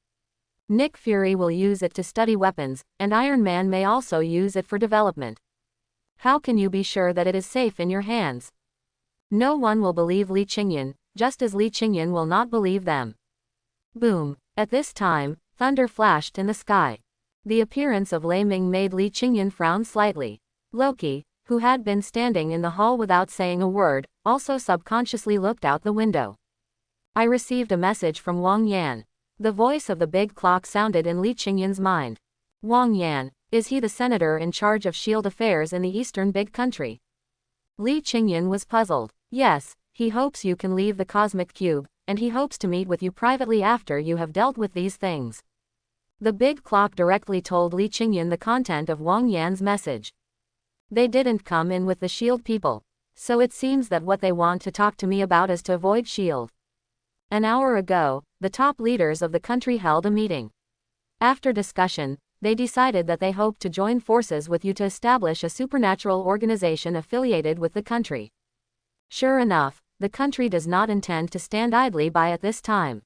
Nick Fury will use it to study weapons, and Iron Man may also use it for development. How can you be sure that it is safe in your hands? No one will believe Li Qingyan, just as Li Qingyan will not believe them. Boom. At this time, thunder flashed in the sky. The appearance of Lei Ming made Li Qingyan frown slightly. Loki, who had been standing in the hall without saying a word, also subconsciously looked out the window. I received a message from Wang Yan. The voice of the big clock sounded in Li Qingyan's mind. Wang Yan, is he the senator in charge of S.H.I.E.L.D. affairs in the eastern big country? Li Qingyan was puzzled. Yes, he hopes you can leave the cosmic cube, and he hopes to meet with you privately after you have dealt with these things. The big clock directly told Li Qingyan the content of Wang Yan's message. They didn't come in with the S.H.I.E.L.D. people. So it seems that what they want to talk to me about is to avoid S.H.I.E.L.D. An hour ago, the top leaders of the country held a meeting. After discussion, they decided that they hoped to join forces with you to establish a supernatural organization affiliated with the country. Sure enough, the country does not intend to stand idly by at this time.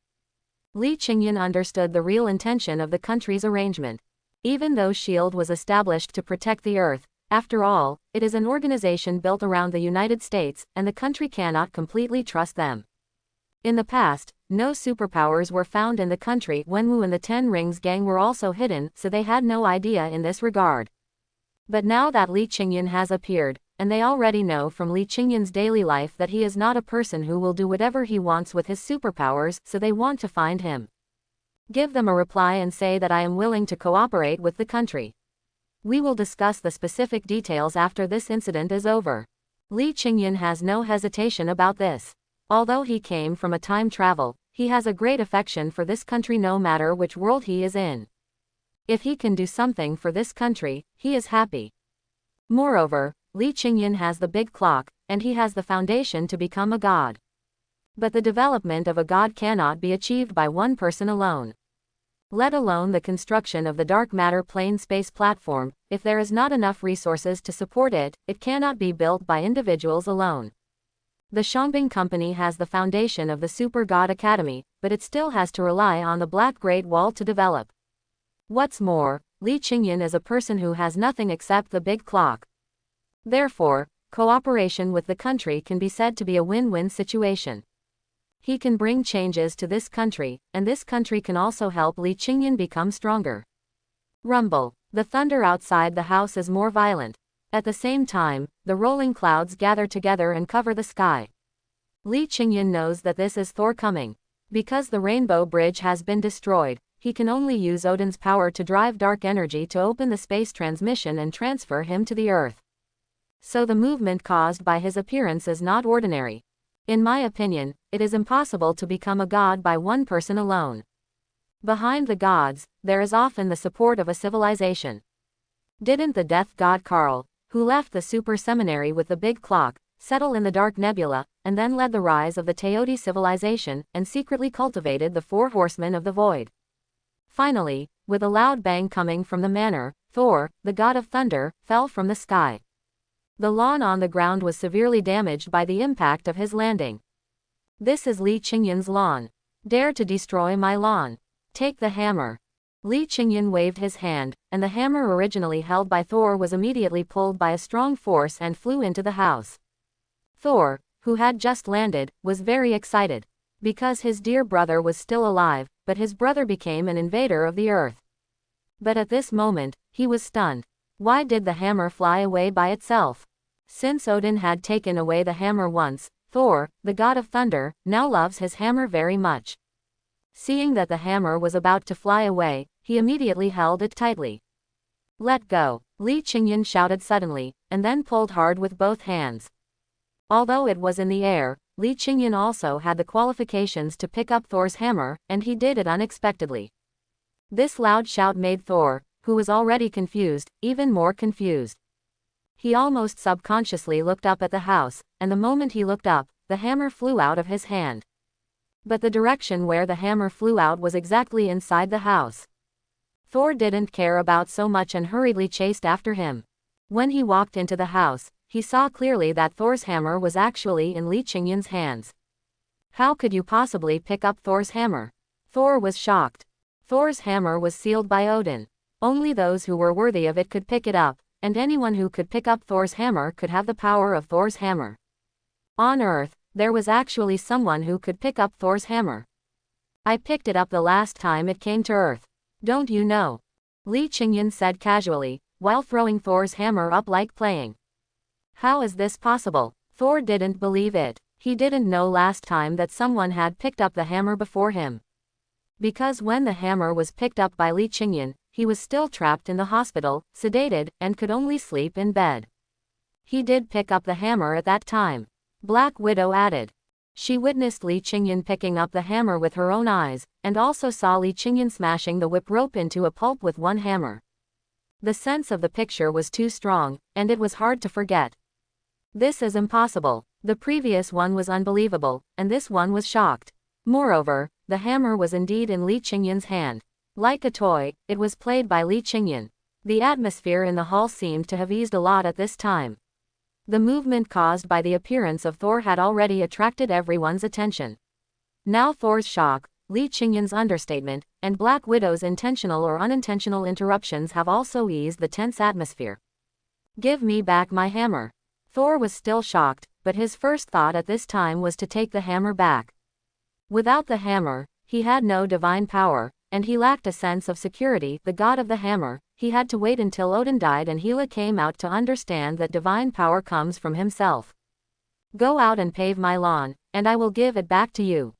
Li Qingyan understood the real intention of the country's arrangement. Even though S.H.I.E.L.D. was established to protect the Earth, after all, it is an organization built around the United States, and the country cannot completely trust them. In the past, no superpowers were found in the country when Wu and the Ten Rings gang were also hidden, so they had no idea in this regard. But now that Li Qingyan has appeared, and they already know from Li Qingyan's daily life that he is not a person who will do whatever he wants with his superpowers, so they want to find him. Give them a reply and say that I am willing to cooperate with the country. We will discuss the specific details after this incident is over. Li Qingyan has no hesitation about this. Although he came from a time travel, he has a great affection for this country no matter which world he is in. If he can do something for this country, he is happy. Moreover, Li Qingyan has the big clock, and he has the foundation to become a god. But the development of a god cannot be achieved by one person alone. Let alone the construction of the dark matter plane space platform, if there is not enough resources to support it, it cannot be built by individuals alone. The Xiangbing Company has the foundation of the Super God Academy, but it still has to rely on the Black Great Wall to develop. What's more, Li Qingyan is a person who has nothing except the big clock. Therefore, cooperation with the country can be said to be a win-win situation. He can bring changes to this country, and this country can also help Li Qingyan become stronger. Rumble. The thunder outside the house is more violent. At the same time, the rolling clouds gather together and cover the sky. Li Qingyan knows that this is Thor coming. Because the Rainbow Bridge has been destroyed, he can only use Odin's power to drive dark energy to open the space transmission and transfer him to the Earth. So the movement caused by his appearance is not ordinary. In my opinion, it is impossible to become a god by one person alone. Behind the gods, there is often the support of a civilization. Didn't the death god Karl, who left the Super Seminary with the big clock, settle in the dark nebula, and then led the rise of the Teoti civilization, and secretly cultivated the four horsemen of the void? Finally, with a loud bang coming from the manor, Thor, the god of thunder, fell from the sky. The lawn on the ground was severely damaged by the impact of his landing. This is Li Qingyan's lawn. Dare to destroy my lawn. Take the hammer. Li Qingyan waved his hand, and the hammer originally held by Thor was immediately pulled by a strong force and flew into the house. Thor, who had just landed, was very excited. Because his dear brother was still alive, but his brother became an invader of the earth. But at this moment, he was stunned. Why did the hammer fly away by itself? Since Odin had taken away the hammer once, Thor, the god of thunder, now loves his hammer very much. Seeing that the hammer was about to fly away, he immediately held it tightly. Let go, Li Qingyan shouted suddenly, and then pulled hard with both hands. Although it was in the air, Li Qingyan also had the qualifications to pick up Thor's hammer, and he did it unexpectedly. This loud shout made Thor, who was already confused, even more confused. He almost subconsciously looked up at the house, and the moment he looked up, the hammer flew out of his hand. But the direction where the hammer flew out was exactly inside the house. Thor didn't care about so much and hurriedly chased after him. When he walked into the house, he saw clearly that Thor's hammer was actually in Li Qingyan's hands. How could you possibly pick up Thor's hammer? Thor was shocked. Thor's hammer was sealed by Odin. Only those who were worthy of it could pick it up, and anyone who could pick up Thor's hammer could have the power of Thor's hammer. On Earth, there was actually someone who could pick up Thor's hammer. I picked it up the last time it came to Earth. Don't you know? Li Qingyan said casually, while throwing Thor's hammer up like playing. How is this possible? Thor didn't believe it. He didn't know last time that someone had picked up the hammer before him. Because when the hammer was picked up by Li Qingyan, he was still trapped in the hospital, sedated, and could only sleep in bed. He did pick up the hammer at that time. Black Widow added. She witnessed Li Qingyan picking up the hammer with her own eyes, and also saw Li Qingyan smashing the whip rope into a pulp with one hammer. The sense of the picture was too strong, and it was hard to forget. This is impossible. The previous one was unbelievable, and this one was shocked. Moreover, the hammer was indeed in Li Qingyan's hand. Like a toy, it was played by Li Qingyan. The atmosphere in the hall seemed to have eased a lot at this time. The movement caused by the appearance of Thor had already attracted everyone's attention. Now Thor's shock, Li Qingyan's understatement, and Black Widow's intentional or unintentional interruptions have also eased the tense atmosphere. Give me back my hammer. Thor was still shocked, but his first thought at this time was to take the hammer back. Without the hammer, he had no divine power, and he lacked a sense of security. The god of the hammer, he had to wait until Odin died and Hela came out to understand that divine power comes from himself. Go out and pave my lawn, and I will give it back to you.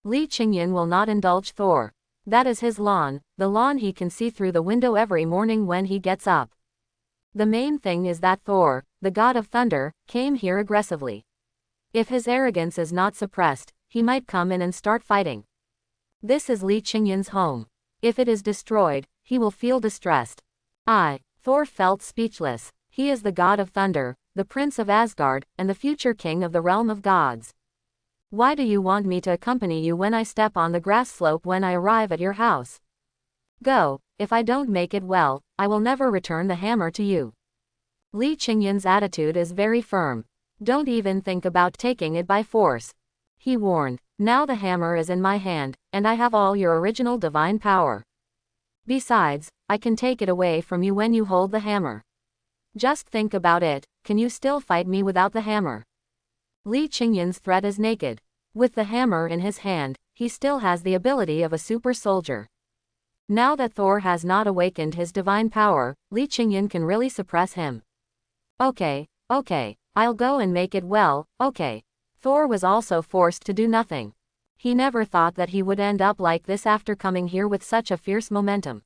Li Qingyan will not indulge Thor. That is his lawn, the lawn he can see through the window every morning when he gets up. The main thing is that Thor, the god of thunder, came here aggressively. If his arrogance is not suppressed, he might come in and start fighting. This is Li Qingyan's home. If it is destroyed, he will feel distressed. Thor felt speechless. He is the god of thunder, the prince of Asgard, and the future king of the realm of gods. Why do you want me to accompany you when I step on the grass slope when I arrive at your house? Go, if I don't make it well, I will never return the hammer to you. Li Qingyan's attitude is very firm. Don't even think about taking it by force. He warned. Now the hammer is in my hand, and I have all your original divine power. Besides, I can take it away from you when you hold the hammer. Just think about it, can you still fight me without the hammer? Li Qingyan's threat is naked. With the hammer in his hand, he still has the ability of a super soldier. Now that Thor has not awakened his divine power, Li Qingyan can really suppress him. Okay, I'll go and make it well, okay. Thor was also forced to do nothing. He never thought that he would end up like this after coming here with such a fierce momentum.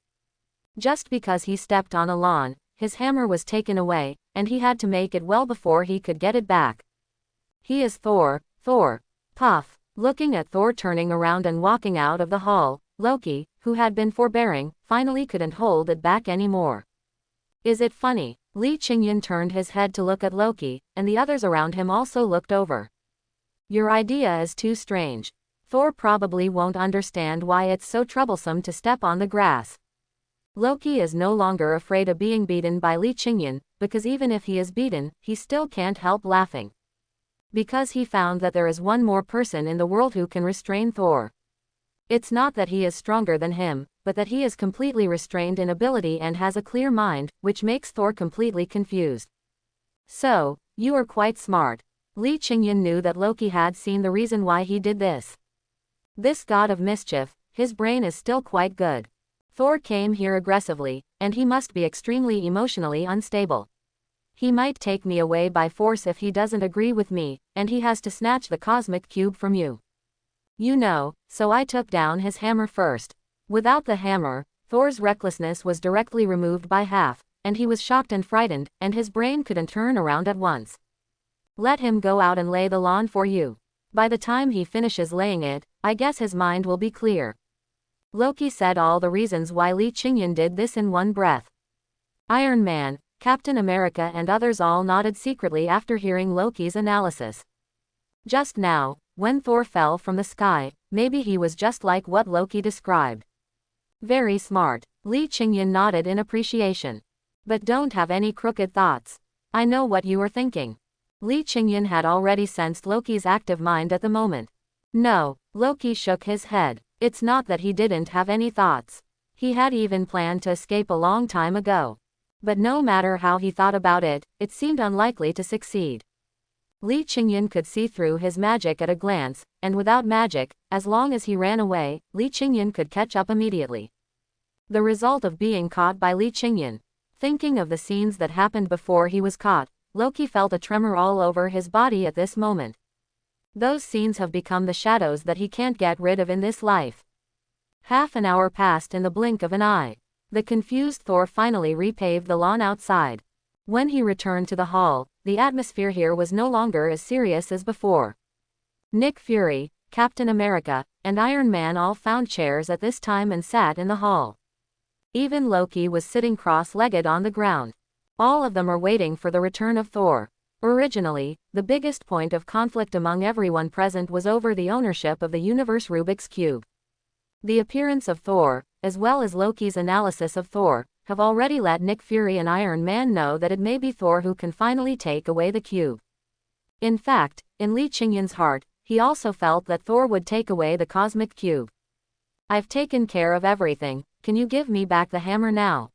Just because he stepped on a lawn, his hammer was taken away, and he had to make it well before he could get it back. He is Thor, puff. Looking at Thor turning around and walking out of the hall, Loki, who had been forbearing, finally couldn't hold it back anymore. Is it funny? Li Qingyan turned his head to look at Loki, and the others around him also looked over. Your idea is too strange. Thor probably won't understand why it's so troublesome to step on the grass. Loki is no longer afraid of being beaten by Li Qingyan, because even if he is beaten, he still can't help laughing. Because he found that there is one more person in the world who can restrain Thor. It's not that he is stronger than him, but that he is completely restrained in ability and has a clear mind, which makes Thor completely confused. So, you are quite smart. Li Qingyan knew that Loki had seen the reason why he did this. This god of mischief, his brain is still quite good. Thor came here aggressively, and he must be extremely emotionally unstable. He might take me away by force if he doesn't agree with me, and he has to snatch the cosmic cube from you. You know, so I took down his hammer first. Without the hammer, Thor's recklessness was directly removed by half, and he was shocked and frightened, and his brain couldn't turn around at once. Let him go out and lay the lawn for you. By the time he finishes laying it, I guess his mind will be clear. Loki said all the reasons why Li Qingyan did this in one breath. Iron Man, Captain America and others all nodded secretly after hearing Loki's analysis. Just now, when Thor fell from the sky, maybe he was just like what Loki described. Very smart. Li Qingyan nodded in appreciation. But don't have any crooked thoughts. I know what you are thinking. Li Qingyan had already sensed Loki's active mind at the moment. No, Loki shook his head. It's not that he didn't have any thoughts. He had even planned to escape a long time ago. But no matter how he thought about it, it seemed unlikely to succeed. Li Qingyan could see through his magic at a glance, and without magic, as long as he ran away, Li Qingyan could catch up immediately. The result of being caught by Li Qingyan. Thinking of the scenes that happened before he was caught, Loki felt a tremor all over his body at this moment. Those scenes have become the shadows that he can't get rid of in this life. Half an hour passed in the blink of an eye. The confused Thor finally repaved the lawn outside. When he returned to the hall, the atmosphere here was no longer as serious as before. Nick Fury, Captain America, and Iron Man all found chairs at this time and sat in the hall. Even Loki was sitting cross-legged on the ground. All of them are waiting for the return of Thor. Originally, the biggest point of conflict among everyone present was over the ownership of the universe Rubik's Cube. The appearance of Thor, as well as Loki's analysis of Thor, have already let Nick Fury and Iron Man know that it may be Thor who can finally take away the cube. In fact, in Li Qingyan's heart, he also felt that Thor would take away the cosmic cube. I've taken care of everything, can you give me back the hammer now?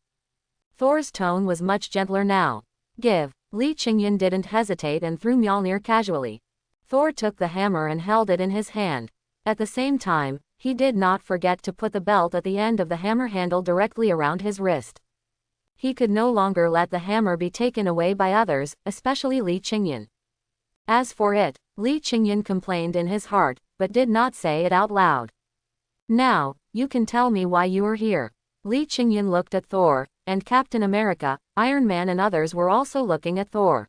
Thor's tone was much gentler now. Give. Li Qingyan didn't hesitate and threw Mjolnir casually. Thor took the hammer and held it in his hand. At the same time, he did not forget to put the belt at the end of the hammer handle directly around his wrist. He could no longer let the hammer be taken away by others, especially Li Qingyan. As for it, Li Qingyan complained in his heart, but did not say it out loud. Now, you can tell me why you are here. Li Qingyan looked at Thor, and Captain America, Iron Man and others were also looking at Thor.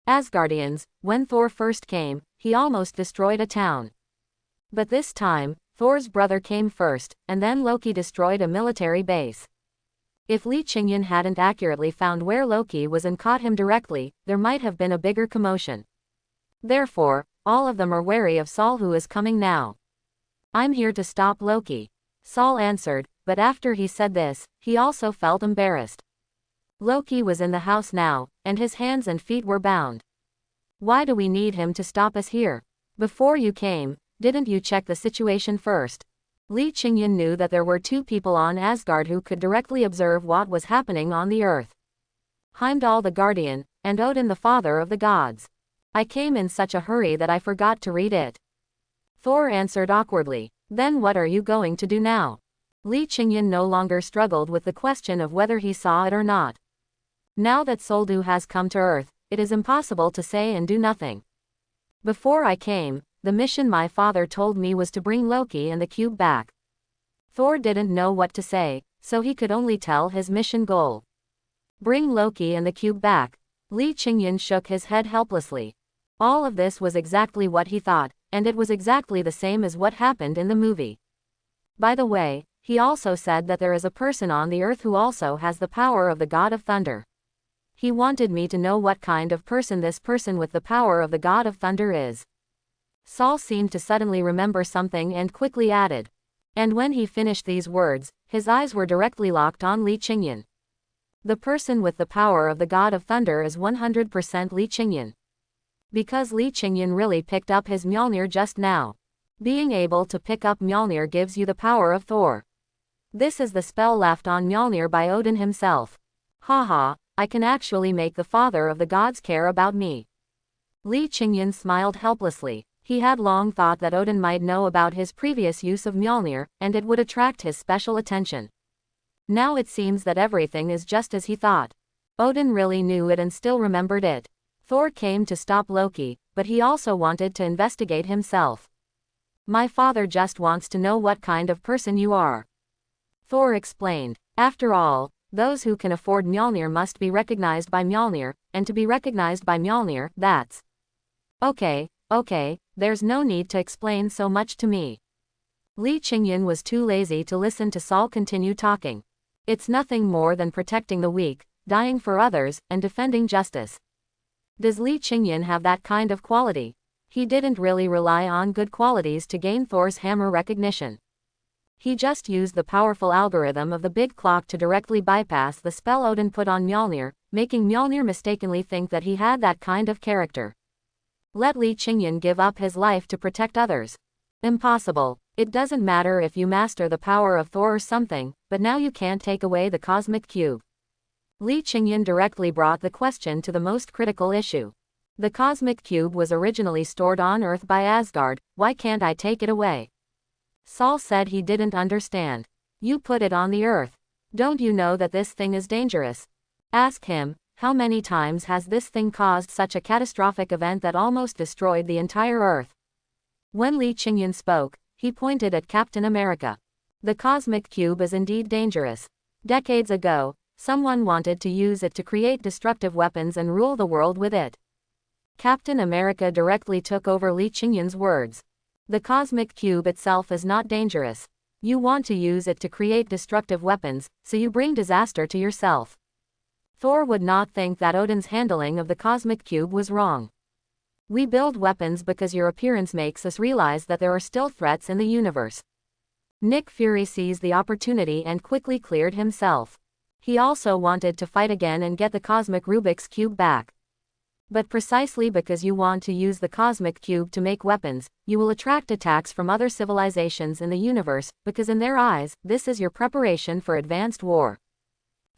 Asgardians, when Thor first came, he almost destroyed a town. But this time, Thor's brother came first, and then Loki destroyed a military base. If Li Qingyan hadn't accurately found where Loki was and caught him directly, there might have been a bigger commotion. Therefore, all of them are wary of Saul who is coming now. I'm here to stop Loki. Saul answered, but after he said this, he also felt embarrassed. Loki was in the house now, and his hands and feet were bound. Why do we need him to stop us here? Before you came, didn't you check the situation first? Li Qingyan knew that there were two people on Asgard who could directly observe what was happening on the earth. Heimdall the Guardian, and Odin the Father of the Gods. I came in such a hurry that I forgot to read it. Thor answered awkwardly. Then what are you going to do now? Li Qingyan no longer struggled with the question of whether he saw it or not. Now that Soldu has come to Earth, it is impossible to say and do nothing. Before I came, the mission my father told me was to bring Loki and the cube back. Thor didn't know what to say, so he could only tell his mission goal. Bring Loki and the cube back. Li Qingyan shook his head helplessly. All of this was exactly what he thought, and it was exactly the same as what happened in the movie. By the way, he also said that there is a person on the earth who also has the power of the God of Thunder. He wanted me to know what kind of person this person with the power of the God of Thunder is. Saul seemed to suddenly remember something and quickly added. And when he finished these words, his eyes were directly locked on Li Qingyan. The person with the power of the God of Thunder is 100% Li Qingyan. Because Li Qingyan really picked up his Mjolnir just now. Being able to pick up Mjolnir gives you the power of Thor. This is the spell left on Mjolnir by Odin himself. Haha, I can actually make the father of the gods care about me. Li Qingyan smiled helplessly. He had long thought that Odin might know about his previous use of Mjolnir, and it would attract his special attention. Now it seems that everything is just as he thought. Odin really knew it and still remembered it. Thor came to stop Loki, but he also wanted to investigate himself. My father just wants to know what kind of person you are. Thor explained. After all, those who can afford Mjolnir must be recognized by Mjolnir, and to be recognized by Mjolnir, that's... Okay, there's no need to explain so much to me. Li Qingyan was too lazy to listen to Saul continue talking. It's nothing more than protecting the weak, dying for others, and defending justice. Does Li Qingyan have that kind of quality? He didn't really rely on good qualities to gain Thor's hammer recognition. He just used the powerful algorithm of the big clock to directly bypass the spell Odin put on Mjolnir, making Mjolnir mistakenly think that he had that kind of character. Let Li Qingyan give up his life to protect others. Impossible. It doesn't matter if you master the power of Thor or something, but now you can't take away the cosmic cube. Li Qingyan directly brought the question to the most critical issue. The cosmic cube was originally stored on Earth by Asgard, why can't I take it away? Saul said he didn't understand. You put it on the Earth. Don't you know that this thing is dangerous? Ask him, how many times has this thing caused such a catastrophic event that almost destroyed the entire Earth? When Li Qingyan spoke, he pointed at Captain America. The cosmic cube is indeed dangerous. Decades ago, someone wanted to use it to create destructive weapons and rule the world with it. Captain America directly took over Li Qingyan's words. The cosmic cube itself is not dangerous. You want to use it to create destructive weapons, so you bring disaster to yourself. Thor would not think that Odin's handling of the cosmic cube was wrong. We build weapons because your appearance makes us realize that there are still threats in the universe. Nick Fury seized the opportunity and quickly cleared himself. He also wanted to fight again and get the cosmic Rubik's Cube back. But precisely because you want to use the cosmic cube to make weapons, you will attract attacks from other civilizations in the universe, because in their eyes, this is your preparation for advanced war.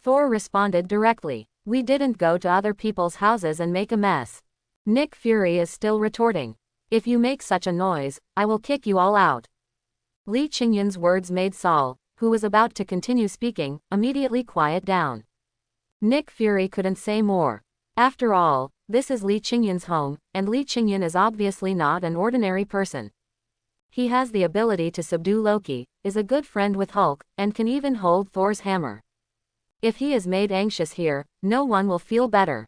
Thor responded directly. We didn't go to other people's houses and make a mess. Nick Fury is still retorting. If you make such a noise, I will kick you all out. Li Qingyan's words made Saul, who was about to continue speaking, immediately quiet down. Nick Fury couldn't say more. After all, this is Li Qingyan's home, and Li Qingyan is obviously not an ordinary person. He has the ability to subdue Loki, is a good friend with Hulk, and can even hold Thor's hammer. If he is made anxious here, no one will feel better.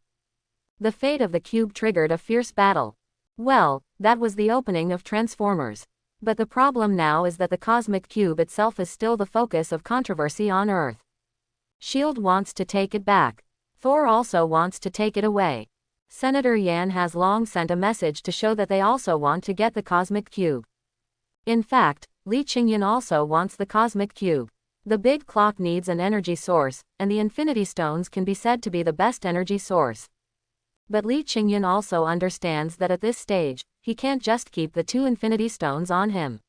The fate of the cube triggered a fierce battle. Well, that was the opening of Transformers. But the problem now is that the cosmic cube itself is still the focus of controversy on Earth. S.H.I.E.L.D. wants to take it back. Thor also wants to take it away. Senator Yan has long sent a message to show that they also want to get the cosmic cube. In fact, Li Qingyan also wants the cosmic cube. The big clock needs an energy source, and the Infinity Stones can be said to be the best energy source. But Li Qingyan also understands that at this stage, he can't just keep the 2 infinity stones on him.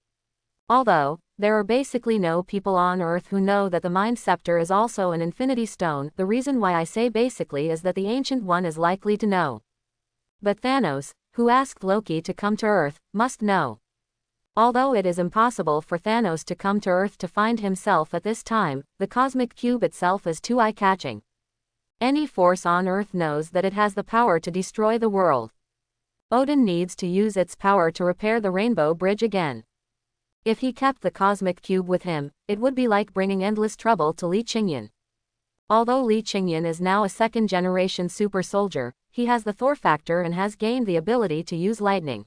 Although, there are basically no people on Earth who know that the Mind Scepter is also an infinity stone. The reason why I say basically is that the Ancient One is likely to know. But Thanos, who asked Loki to come to Earth, must know. Although it is impossible for Thanos to come to Earth to find himself at this time, the cosmic cube itself is too eye-catching. Any force on Earth knows that it has the power to destroy the world. Odin needs to use its power to repair the Rainbow Bridge again. If he kept the cosmic cube with him, it would be like bringing endless trouble to Li Qingyan. Although Li Qingyan is now a second-generation super soldier, he has the Thor factor and has gained the ability to use lightning.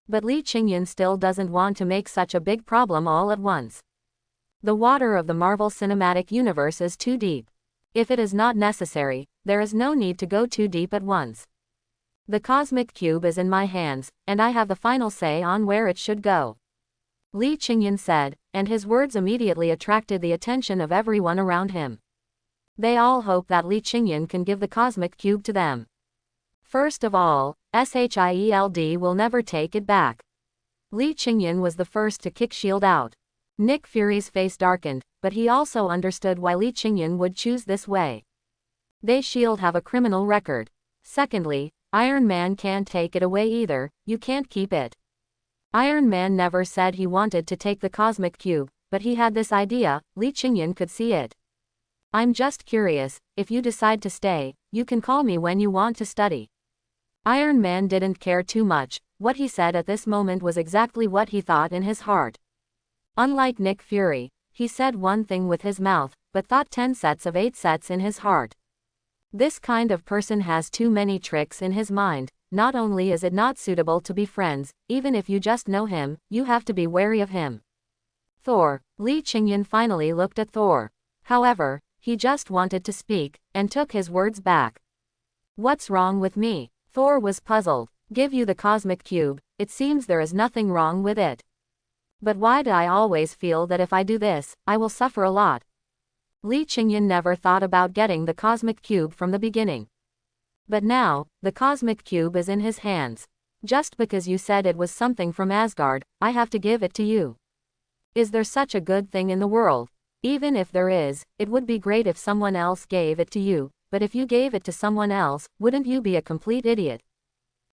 But Li Qingyan still doesn't want to make such a big problem all at once. The water of the Marvel Cinematic Universe is too deep. If it is not necessary, there is no need to go too deep at once. The cosmic cube is in my hands, and I have the final say on where it should go. Li Qingyan said, and his words immediately attracted the attention of everyone around him. They all hope that Li Qingyan can give the cosmic cube to them. First of all, Shield will never take it back. Li Qingyan was the first to kick S.H.I.E.L.D. out. Nick Fury's face darkened, but he also understood why Li Qingyan would choose this way. They S.H.I.E.L.D. have a criminal record. Secondly, Iron Man can't take it away either, you can't keep it. Iron Man never said he wanted to take the cosmic cube, but he had this idea. Li Qingyan could see it. I'm just curious, if you decide to stay, you can call me when you want to study. Iron Man didn't care too much. What he said at this moment was exactly what he thought in his heart. Unlike Nick Fury, he said one thing with his mouth, but thought 10 sets of 8 sets in his heart. This kind of person has too many tricks in his mind. Not only is it not suitable to be friends, even if you just know him, you have to be wary of him. Thor. Li Qingyan finally looked at Thor. However, he just wanted to speak, and took his words back. What's wrong with me? Thor was puzzled. Give you the cosmic cube, it seems there is nothing wrong with it. But why do I always feel that if I do this, I will suffer a lot? Li Qingyan never thought about getting the cosmic cube from the beginning. But now, the cosmic cube is in his hands. Just because you said it was something from Asgard, I have to give it to you. Is there such a good thing in the world? Even if there is, it would be great if someone else gave it to you, but if you gave it to someone else, wouldn't you be a complete idiot?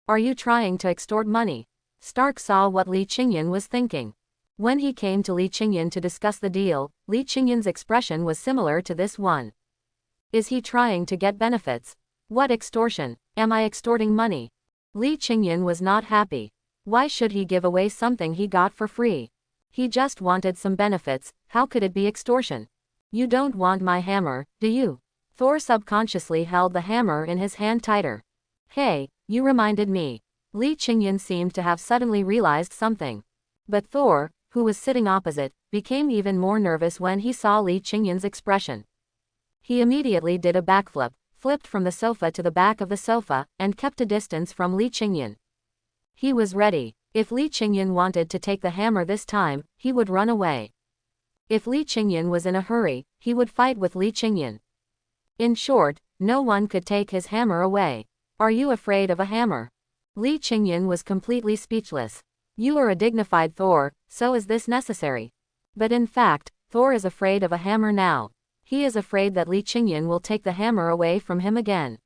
Are you trying to extort money? Stark saw what Li Qingyan was thinking. When he came to Li Qingyan to discuss the deal, Li Qingyan's expression was similar to this one. Is he trying to get benefits? What extortion? Am I extorting money? Li Qingyan was not happy. Why should he give away something he got for free? He just wanted some benefits. How could it be extortion? You don't want my hammer, do you? Thor subconsciously held the hammer in his hand tighter. Hey, you reminded me. Li Qingyan seemed to have suddenly realized something. But Thor, who was sitting opposite, became even more nervous when he saw Li Qingyan's expression. He immediately did a backflip, flipped from the sofa to the back of the sofa, and kept a distance from Li Qingyan. He was ready. If Li Qingyan wanted to take the hammer this time, he would run away. If Li Qingyan was in a hurry, he would fight with Li Qingyan. In short, no one could take his hammer away. Are you afraid of a hammer? Li Qingyan was completely speechless. You are a dignified Thor, so is this necessary? But in fact, Thor is afraid of a hammer now. He is afraid that Li Qingyan will take the hammer away from him again.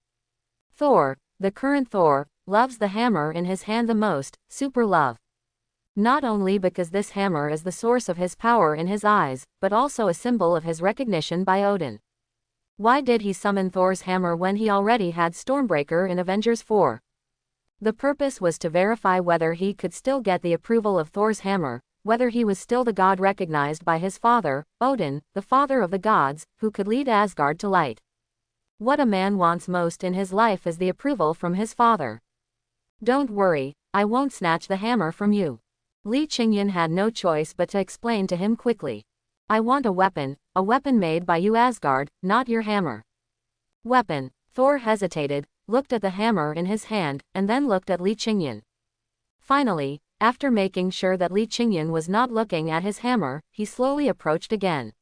Thor, the current Thor, loves the hammer in his hand the most, super love. Not only because this hammer is the source of his power in his eyes, but also a symbol of his recognition by Odin. Why did he summon Thor's hammer when he already had Stormbreaker in Avengers 4? The purpose was to verify whether he could still get the approval of Thor's hammer, whether he was still the god recognized by his father, Odin, the father of the gods, who could lead Asgard to light. What a man wants most in his life is the approval from his father. Don't worry, I won't snatch the hammer from you. Li Qingyan had no choice but to explain to him quickly. I want a weapon made by you Asgard, not your hammer. Weapon. Thor hesitated, looked at the hammer in his hand, and then looked at Li Qingyan. Finally, after making sure that Li Qingyan was not looking at his hammer, he slowly approached again.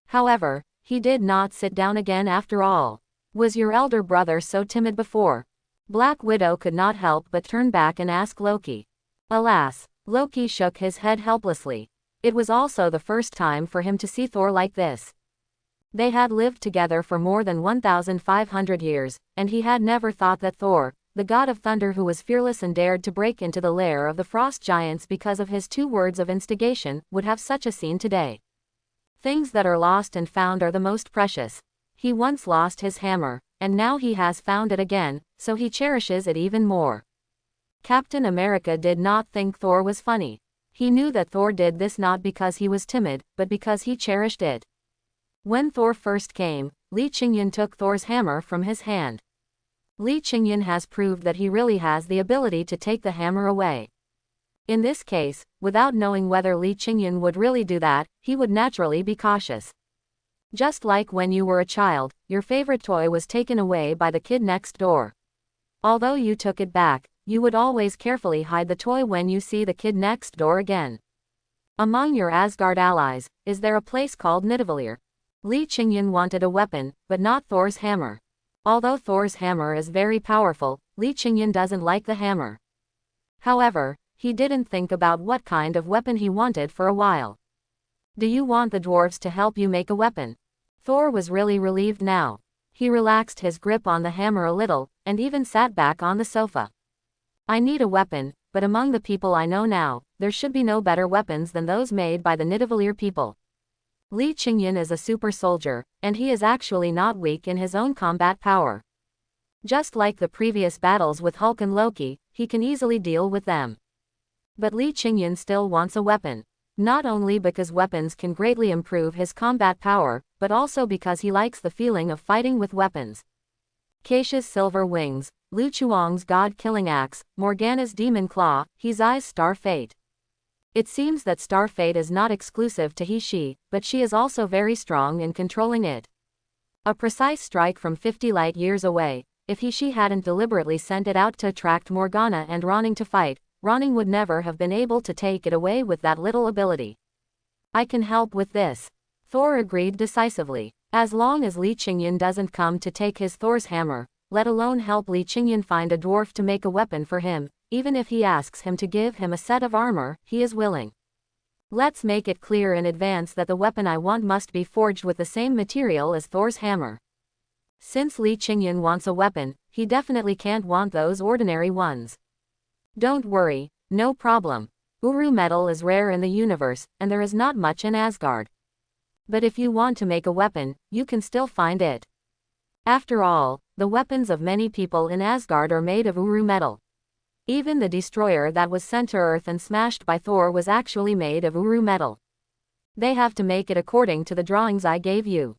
However, he did not sit down again after all. Was your elder brother so timid before? Black Widow could not help but turn back and ask Loki. Alas, Loki shook his head helplessly. It was also the first time for him to see Thor like this. They had lived together for more than 1,500 years, and he had never thought that Thor, the god of thunder who was fearless and dared to break into the lair of the frost giants because of his 2 words of instigation, would have such a scene today. Things that are lost and found are the most precious. He once lost his hammer, and now he has found it again, so he cherishes it even more. Captain America did not think Thor was funny. He knew that Thor did this not because he was timid, but because he cherished it. When Thor first came, Lee Ching-yun took Thor's hammer from his hand. Lee Ching-yun has proved that he really has the ability to take the hammer away. In this case, without knowing whether Lee Ching-yun would really do that, he would naturally be cautious. Just like when you were a child, your favorite toy was taken away by the kid next door. Although you took it back, you would always carefully hide the toy when you see the kid next door again. Among your Asgard allies, is there a place called Nidavellir? Lee Ching-yun wanted a weapon, but not Thor's hammer. Although Thor's hammer is very powerful, Lee Ching-yun doesn't like the hammer. However, he didn't think about what kind of weapon he wanted for a while. Do you want the dwarves to help you make a weapon? Thor was really relieved now. He relaxed his grip on the hammer a little, and even sat back on the sofa. I need a weapon, but among the people I know now, there should be no better weapons than those made by the Nidavellir people. Lee Ching-yun is a super soldier, and he is actually not weak in his own combat power. Just like the previous battles with Hulk and Loki, he can easily deal with them. But Lee Ching-yun still wants a weapon. Not only because weapons can greatly improve his combat power, but also because he likes the feeling of fighting with weapons. Keisha's silver wings, Lu Chuang's god-killing axe, Morgana's demon claw, Hezai's star fate. It seems that star fate is not exclusive to he/she, but she is also very strong in controlling it. A precise strike from 50 light years away, if he/she hadn't deliberately sent it out to attract Morgana and Ronning to fight, Ronning would never have been able to take it away with that little ability. I can help with this. Thor agreed decisively. As long as Lee Ching-yun doesn't come to take his Thor's hammer, let alone help Lee Ching-yun find a dwarf to make a weapon for him, even if he asks him to give him a set of armor, he is willing. Let's make it clear in advance that the weapon I want must be forged with the same material as Thor's hammer. Since Lee Ching-yun wants a weapon, he definitely can't want those ordinary ones. Don't worry, no problem. Uru metal is rare in the universe, and there is not much in Asgard. But if you want to make a weapon, you can still find it. After all, the weapons of many people in Asgard are made of Uru metal. Even the destroyer that was sent to Earth and smashed by Thor was actually made of Uru metal. They have to make it according to the drawings I gave you.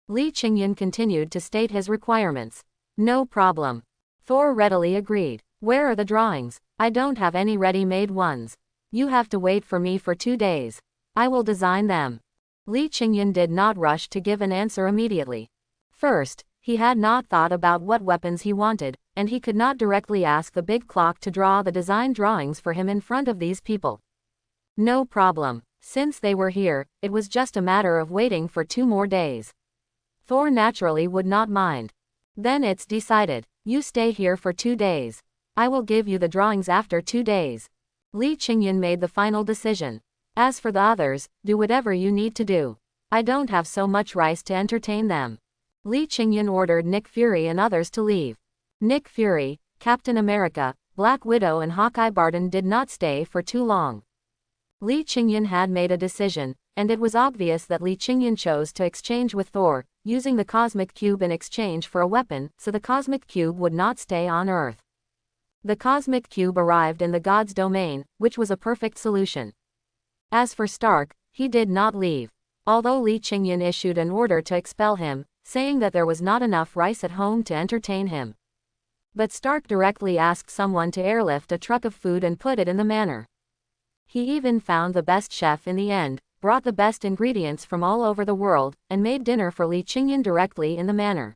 Lee Ching-yun continued to state his requirements. No problem. Thor readily agreed. Where are the drawings? I don't have any ready-made ones. You have to wait for me for 2 days. I will design them. Lee Ching-yun did not rush to give an answer immediately. First, he had not thought about what weapons he wanted, and he could not directly ask the big clock to draw the design drawings for him in front of these people. No problem. Since they were here, it was just a matter of waiting for 2 more days. Thor naturally would not mind. Then it's decided. You stay here for 2 days. I will give you the drawings after 2 days. Lee Ching-yun made the final decision. As for the others, do whatever you need to do. I don't have so much rice to entertain them. Lee Ching-yun ordered Nick Fury and others to leave. Nick Fury, Captain America, Black Widow and Hawkeye Barton did not stay for too long. Lee Ching-yun had made a decision, and it was obvious that Lee Ching-yun chose to exchange with Thor, using the Cosmic Cube in exchange for a weapon, so the Cosmic Cube would not stay on Earth. The Cosmic Cube arrived in the God's domain, which was a perfect solution. As for Stark, he did not leave. Although Lee Ching-yun issued an order to expel him, saying that there was not enough rice at home to entertain him. But Stark directly asked someone to airlift a truck of food and put it in the manor. He even found the best chef in the end, brought the best ingredients from all over the world, and made dinner for Lee Ching-yun directly in the manor.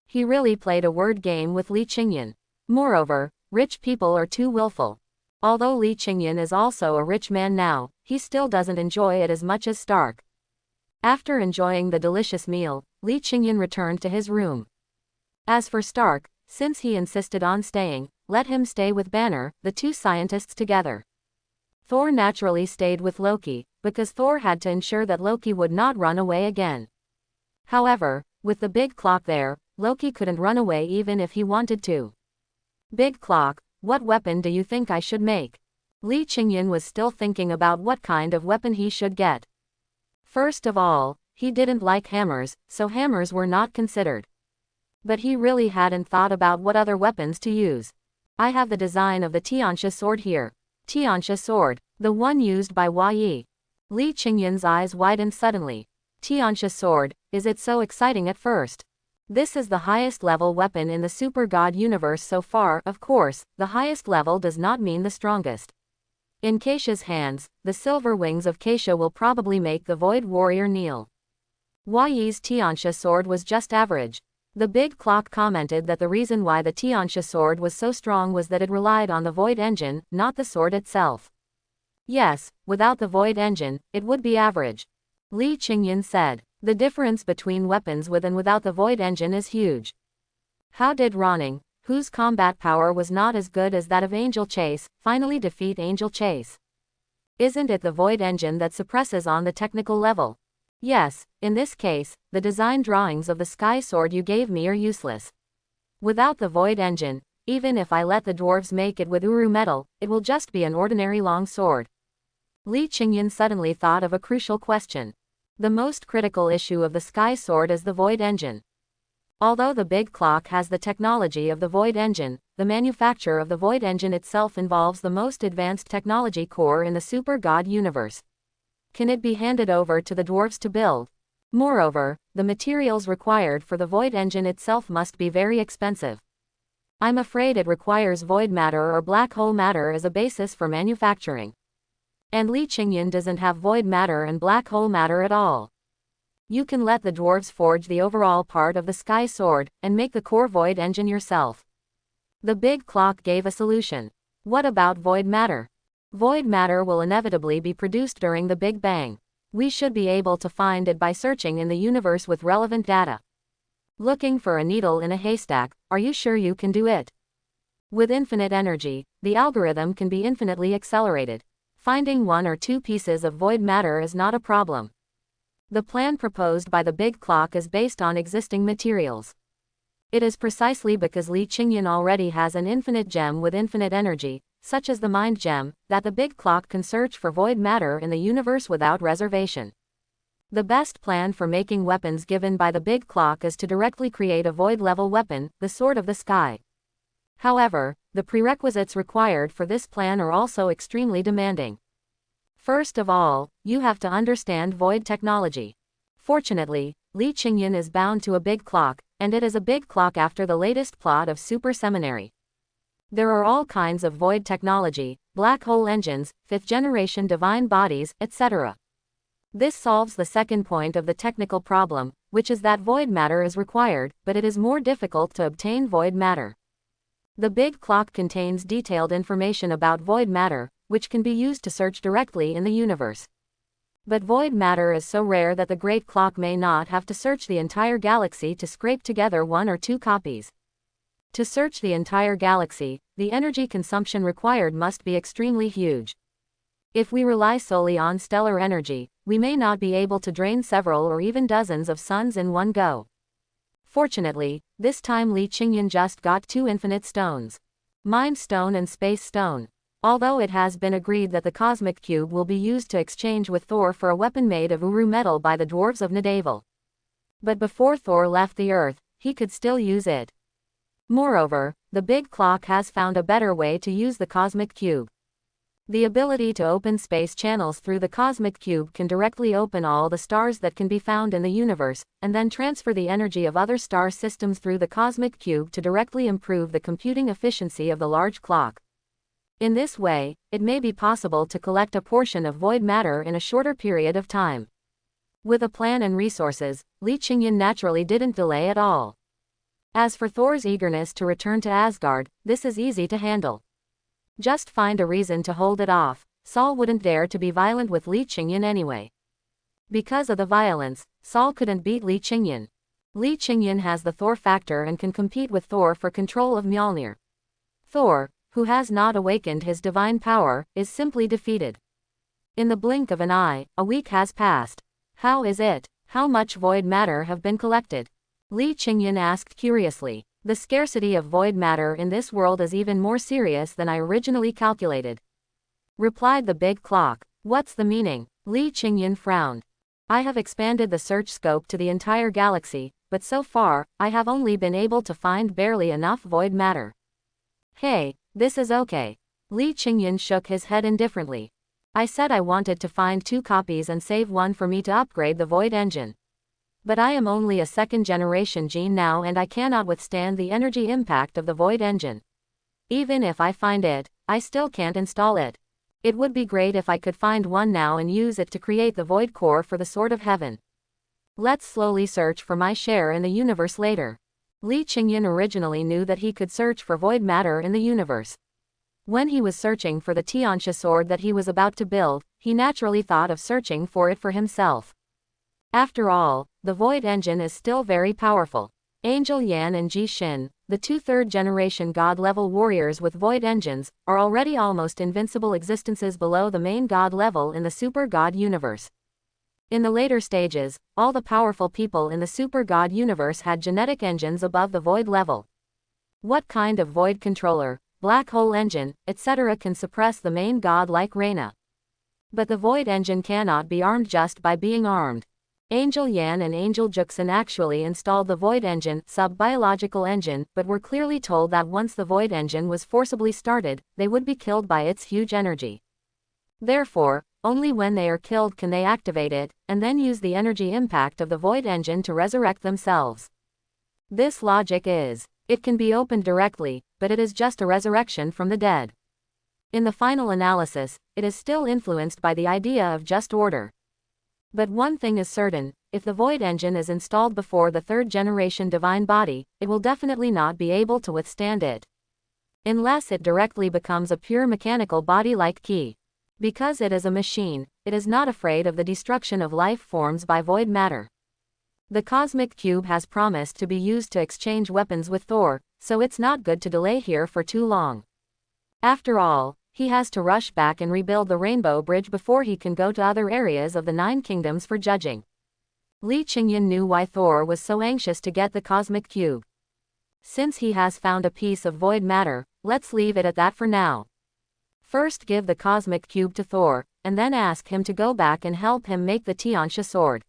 He really played a word game with Lee Ching-yun. Moreover, rich people are too willful. Although Lee Ching-yun is also a rich man now, he still doesn't enjoy it as much as Stark. After enjoying the delicious meal, Lee Ching-yun returned to his room. As for Stark, Since he insisted on staying, let him stay with Banner, the two scientists together. Thor naturally stayed with Loki, because Thor had to ensure that Loki would not run away again. However, with the big clock there, Loki couldn't run away even if he wanted to. Big clock, what weapon do you think I should make? Lee Ching-yun was still thinking about what kind of weapon he should get. First of all, he didn't like hammers, so hammers were not considered. But he really hadn't thought about what other weapons to use. I have the design of the Tianxia sword here. Tianxia sword, the one used by Hua Yi. Lee Ching-yun's eyes widened suddenly. Tianxia sword, is it so exciting at first? This is the highest level weapon in the Super God universe so far. Of course, the highest level does not mean the strongest. In Keisha's hands, the silver wings of Keisha will probably make the Void Warrior kneel. Hua Yi's Tianxia sword was just average. The big clock commented that the reason why the Tianxia sword was so strong was that it relied on the Void engine, not the sword itself. Yes, without the Void engine, it would be average. Lee Ching-yun said. The difference between weapons with and without the Void engine is huge. How did Ronning, whose combat power was not as good as that of Angel Chase, finally defeat Angel Chase? Isn't it the Void engine that suppresses on the technical level? Yes, in this case, the design drawings of the sky sword you gave me are useless. Without the Void engine, even if I let the dwarves make it with Uru metal, it will just be an ordinary long sword. Lee Ching-yun suddenly thought of a crucial question. The most critical issue of the sky sword is the Void engine. Although the big clock has the technology of the Void engine, the manufacture of the Void engine itself involves the most advanced technology core in the Super God universe. Can it be handed over to the dwarves to build? Moreover, the materials required for the Void engine itself must be very expensive. I'm afraid it requires void matter or black hole matter as a basis for manufacturing. And Lee Ching-yun doesn't have void matter and black hole matter at all. You can let the dwarves forge the overall part of the sky sword, and make the core Void engine yourself. The big clock gave a solution. What about void matter? Void matter will inevitably be produced during the Big Bang. We should be able to find it by searching in the universe with relevant data. Looking for a needle in a haystack, are you sure you can do it? With infinite energy, the algorithm can be infinitely accelerated. Finding one or two pieces of void matter is not a problem. The plan proposed by the big clock is based on existing materials. It is precisely because Lee Ching-yun already has an infinite gem with infinite energy, such as the mind gem, that the big clock can search for void matter in the universe without reservation. The best plan for making weapons given by the big clock is to directly create a void-level weapon, the Sword of the Sky. However, the prerequisites required for this plan are also extremely demanding. First of all, you have to understand void technology. Fortunately, Lee Ching-yun is bound to a big clock, and it is a big clock after the latest plot of Super Seminary. There are all kinds of void technology, black hole engines, fifth-generation divine bodies, etc. This solves the second point of the technical problem, which is that void matter is required, but it is more difficult to obtain void matter. The big clock contains detailed information about void matter, which can be used to search directly in the universe. But void matter is so rare that the great clock may not have to search the entire galaxy to scrape together one or two copies. To search the entire galaxy, the energy consumption required must be extremely huge. If we rely solely on stellar energy, we may not be able to drain several or even dozens of suns in one go. Fortunately, this time Lee Ching-yun just got two infinite stones. Mind Stone and Space Stone. Although it has been agreed that the Cosmic Cube will be used to exchange with Thor for a weapon made of Uru metal by the dwarves of Nidavil. But before Thor left the Earth, he could still use it. Moreover, the big clock has found a better way to use the Cosmic Cube. The ability to open space channels through the Cosmic Cube can directly open all the stars that can be found in the universe, and then transfer the energy of other star systems through the Cosmic Cube to directly improve the computing efficiency of the large clock. In this way, it may be possible to collect a portion of void matter in a shorter period of time. With a plan and resources, Lee Ching-yun naturally didn't delay at all. As for Thor's eagerness to return to Asgard, this is easy to handle. Just find a reason to hold it off. Saul wouldn't dare to be violent with Lee Ching-yun anyway. Because of the violence, Saul couldn't beat Lee Ching-yun. Lee Chingyan has the Thor factor and can compete with Thor for control of Mjolnir. Thor, who has not awakened his divine power, is simply defeated. In the blink of an eye, a week has passed. How is it? How much void matter have been collected? Lee Chingyan asked curiously. The scarcity of void matter in this world is even more serious than I originally calculated, replied the big clock. What's the meaning? Lee Chingyan frowned. I have expanded the search scope to the entire galaxy, but so far, I have only been able to find barely enough void matter. Hey, this is okay. Lee Chingyan shook his head indifferently. I said I wanted to find 2 copies and save one for me to upgrade the void engine. But I am only a 2nd generation gene now and I cannot withstand the energy impact of the void engine. Even if I find it, I still can't install it. It would be great if I could find one now and use it to create the void core for the Sword of Heaven. Let's slowly search for my share in the universe later. Lee Chingyan originally knew that he could search for void matter in the universe. When he was searching for the Tianxia sword that he was about to build, he naturally thought of searching for it for himself. After all, the void engine is still very powerful. Angel Yan and Ji Shin, the 2 third-generation god-level warriors with void engines, are already almost invincible existences below the main god level in the super god universe. In the later stages, all the powerful people in the super god universe had genetic engines above the void level. What kind of void controller, black hole engine, etc. can suppress the main god like Reina? But the void engine cannot be armed just by being armed. Angel Yan and Angel Juxin actually installed the void engine, sub-biological engine, but were clearly told that once the void engine was forcibly started, they would be killed by its huge energy. Therefore, only when they are killed can they activate it, and then use the energy impact of the void engine to resurrect themselves. This logic is, it can be opened directly, but it is just a resurrection from the dead. In the final analysis, it is still influenced by the idea of just order. But one thing is certain, if the void engine is installed before the 3rd-generation divine body, it will definitely not be able to withstand it. Unless it directly becomes a pure mechanical body like Ki. Because it is a machine, it is not afraid of the destruction of life forms by void matter. The cosmic cube has promised to be used to exchange weapons with Thor, so it's not good to delay here for too long. After all, he has to rush back and rebuild the Rainbow Bridge before he can go to other areas of the 9 kingdoms for judging. Lee Chingyan knew why Thor was so anxious to get the cosmic cube. Since he has found a piece of void matter, let's leave it at that for now. First give the cosmic cube to Thor, and then ask him to go back and help him make the Tianxia sword.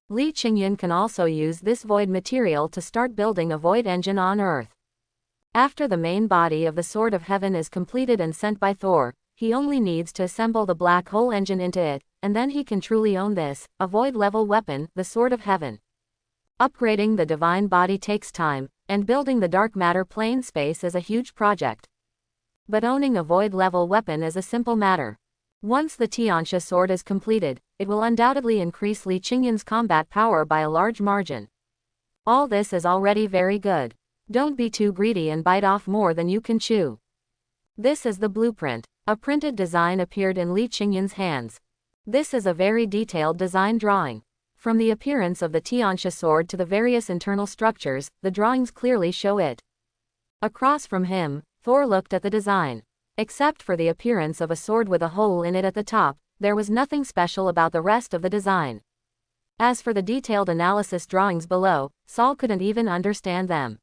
Lee Chingyan can also use this void material to start building a void engine on Earth. After the main body of the Sword of Heaven is completed and sent by Thor, he only needs to assemble the black hole engine into it, and then he can truly own this, a void-level weapon, the Sword of Heaven. Upgrading the divine body takes time, and building the dark matter plane space is a huge project. But owning a void-level weapon is a simple matter. Once the Tianxia sword is completed, it will undoubtedly increase Lee Chingyan's combat power by a large margin. All this is already very good. Don't be too greedy and bite off more than you can chew. This is the blueprint. A printed design appeared in Lee Chingyan's hands. This is a very detailed design drawing. From the appearance of the Tianxia sword to the various internal structures, the drawings clearly show it. Across from him, Thor looked at the design. Except for the appearance of a sword with a hole in it at the top, there was nothing special about the rest of the design. As for the detailed analysis drawings below, Saul couldn't even understand them.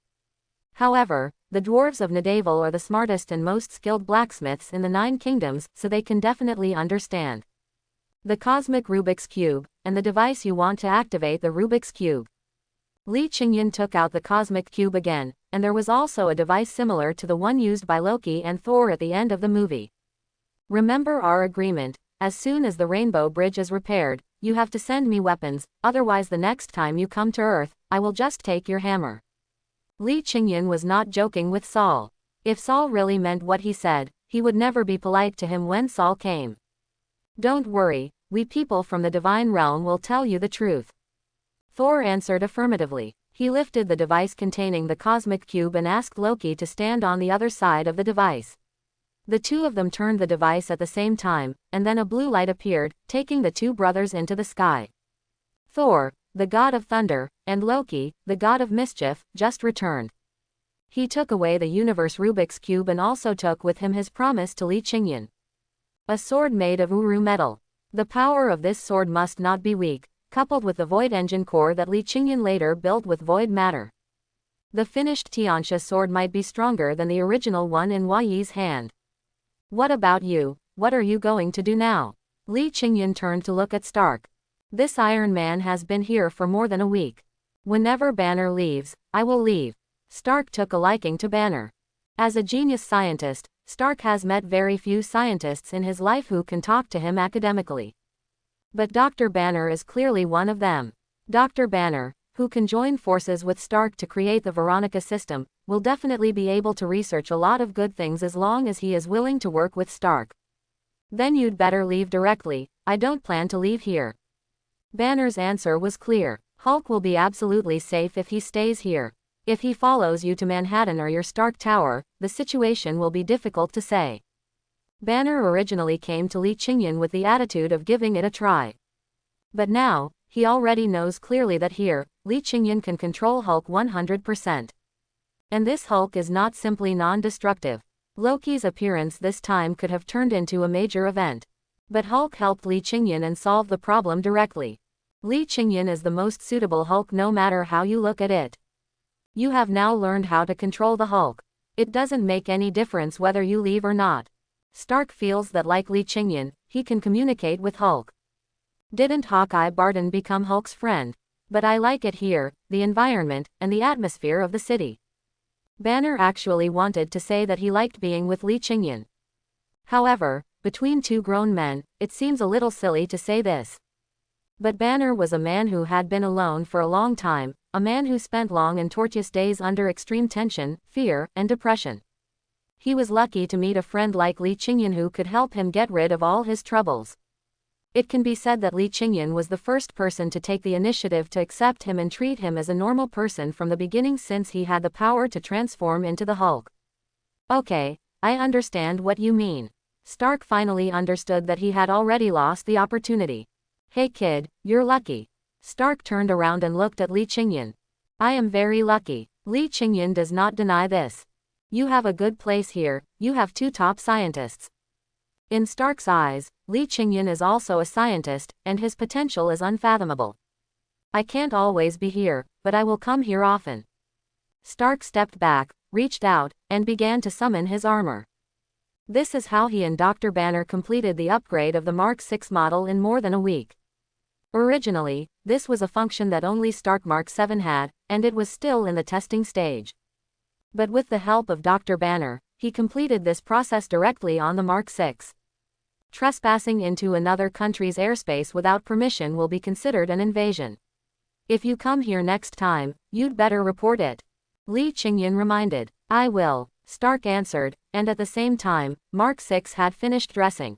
However, the dwarves of Nadavel are the smartest and most skilled blacksmiths in the 9 kingdoms, so they can definitely understand the cosmic Rubik's Cube, and the device you want to activate the Rubik's Cube. Lee Chingyan took out the cosmic cube again, and there was also a device similar to the one used by Loki and Thor at the end of the movie. Remember our agreement, as soon as the Rainbow Bridge is repaired, you have to send me weapons, otherwise the next time you come to Earth, I will just take your hammer. Lee Chingyan was not joking with Saul. If Saul really meant what he said, he would never be polite to him when Saul came. Don't worry, we people from the divine realm will tell you the truth. Thor answered affirmatively. He lifted the device containing the cosmic cube and asked Loki to stand on the other side of the device. The two of them turned the device at the same time, and then a blue light appeared, taking the two brothers into the sky. Thor, the god of thunder, and Loki, the god of mischief, just returned. He took away the universe Rubik's Cube and also took with him his promise to Li Qingyan. A sword made of Uru metal. The power of this sword must not be weak, coupled with the void engine core that Li Qingyan later built with void matter. The finished Tianxia sword might be stronger than the original one in Hua Yi's hand. What about you? What are you going to do now? Li Qingyan turned to look at Stark. This Iron Man has been here for more than a week. Whenever Banner leaves, I will leave. Stark took a liking to Banner. As a genius scientist, Stark has met very few scientists in his life who can talk to him academically. But Dr. Banner is clearly one of them. Dr. Banner, who can join forces with Stark to create the Veronica system, will definitely be able to research a lot of good things as long as he is willing to work with Stark. Then you'd better leave directly. I don't plan to leave here. Banner's answer was clear. Hulk will be absolutely safe if he stays here. If he follows you to Manhattan or your Stark Tower, the situation will be difficult to say. Banner originally came to Li Qingyan with the attitude of giving it a try. But now, he already knows clearly that here, Li Qingyan can control Hulk 100%. And this Hulk is not simply non-destructive. Loki's appearance this time could have turned into a major event. But Hulk helped Li Qingyan and solved the problem directly. Li Qingyan is the most suitable Hulk no matter how you look at it. You have now learned how to control the Hulk. It doesn't make any difference whether you leave or not. Stark feels that like Li Qingyan, he can communicate with Hulk. Didn't Hawkeye Barton become Hulk's friend? But I like it here, the environment, and the atmosphere of the city. Banner actually wanted to say that he liked being with Li Qingyan. However, between two grown men, it seems a little silly to say this. But Banner was a man who had been alone for a long time, a man who spent long and tortuous days under extreme tension, fear, and depression. He was lucky to meet a friend like Li Qingyan who could help him get rid of all his troubles. It can be said that Li Qingyan was the first person to take the initiative to accept him and treat him as a normal person from the beginning since he had the power to transform into the Hulk. Okay, I understand what you mean. Stark finally understood that he had already lost the opportunity. Hey kid, you're lucky. Stark turned around and looked at Li Qingyan. I am very lucky. Li Qingyan does not deny this. You have a good place here, you have two top scientists. In Stark's eyes, Li Qingyan is also a scientist, and his potential is unfathomable. I can't always be here, but I will come here often. Stark stepped back, reached out, and began to summon his armor. This is how he and Dr. Banner completed the upgrade of the Mark 6 model in more than a week. Originally, this was a function that only Stark Mark 7 had, and it was still in the testing stage. But with the help of Dr. Banner, he completed this process directly on the Mark 6. Trespassing into another country's airspace without permission will be considered an invasion. If you come here next time, you'd better report it. Li Qingyan reminded. I will, Stark answered, and at the same time, Mark 6 had finished dressing.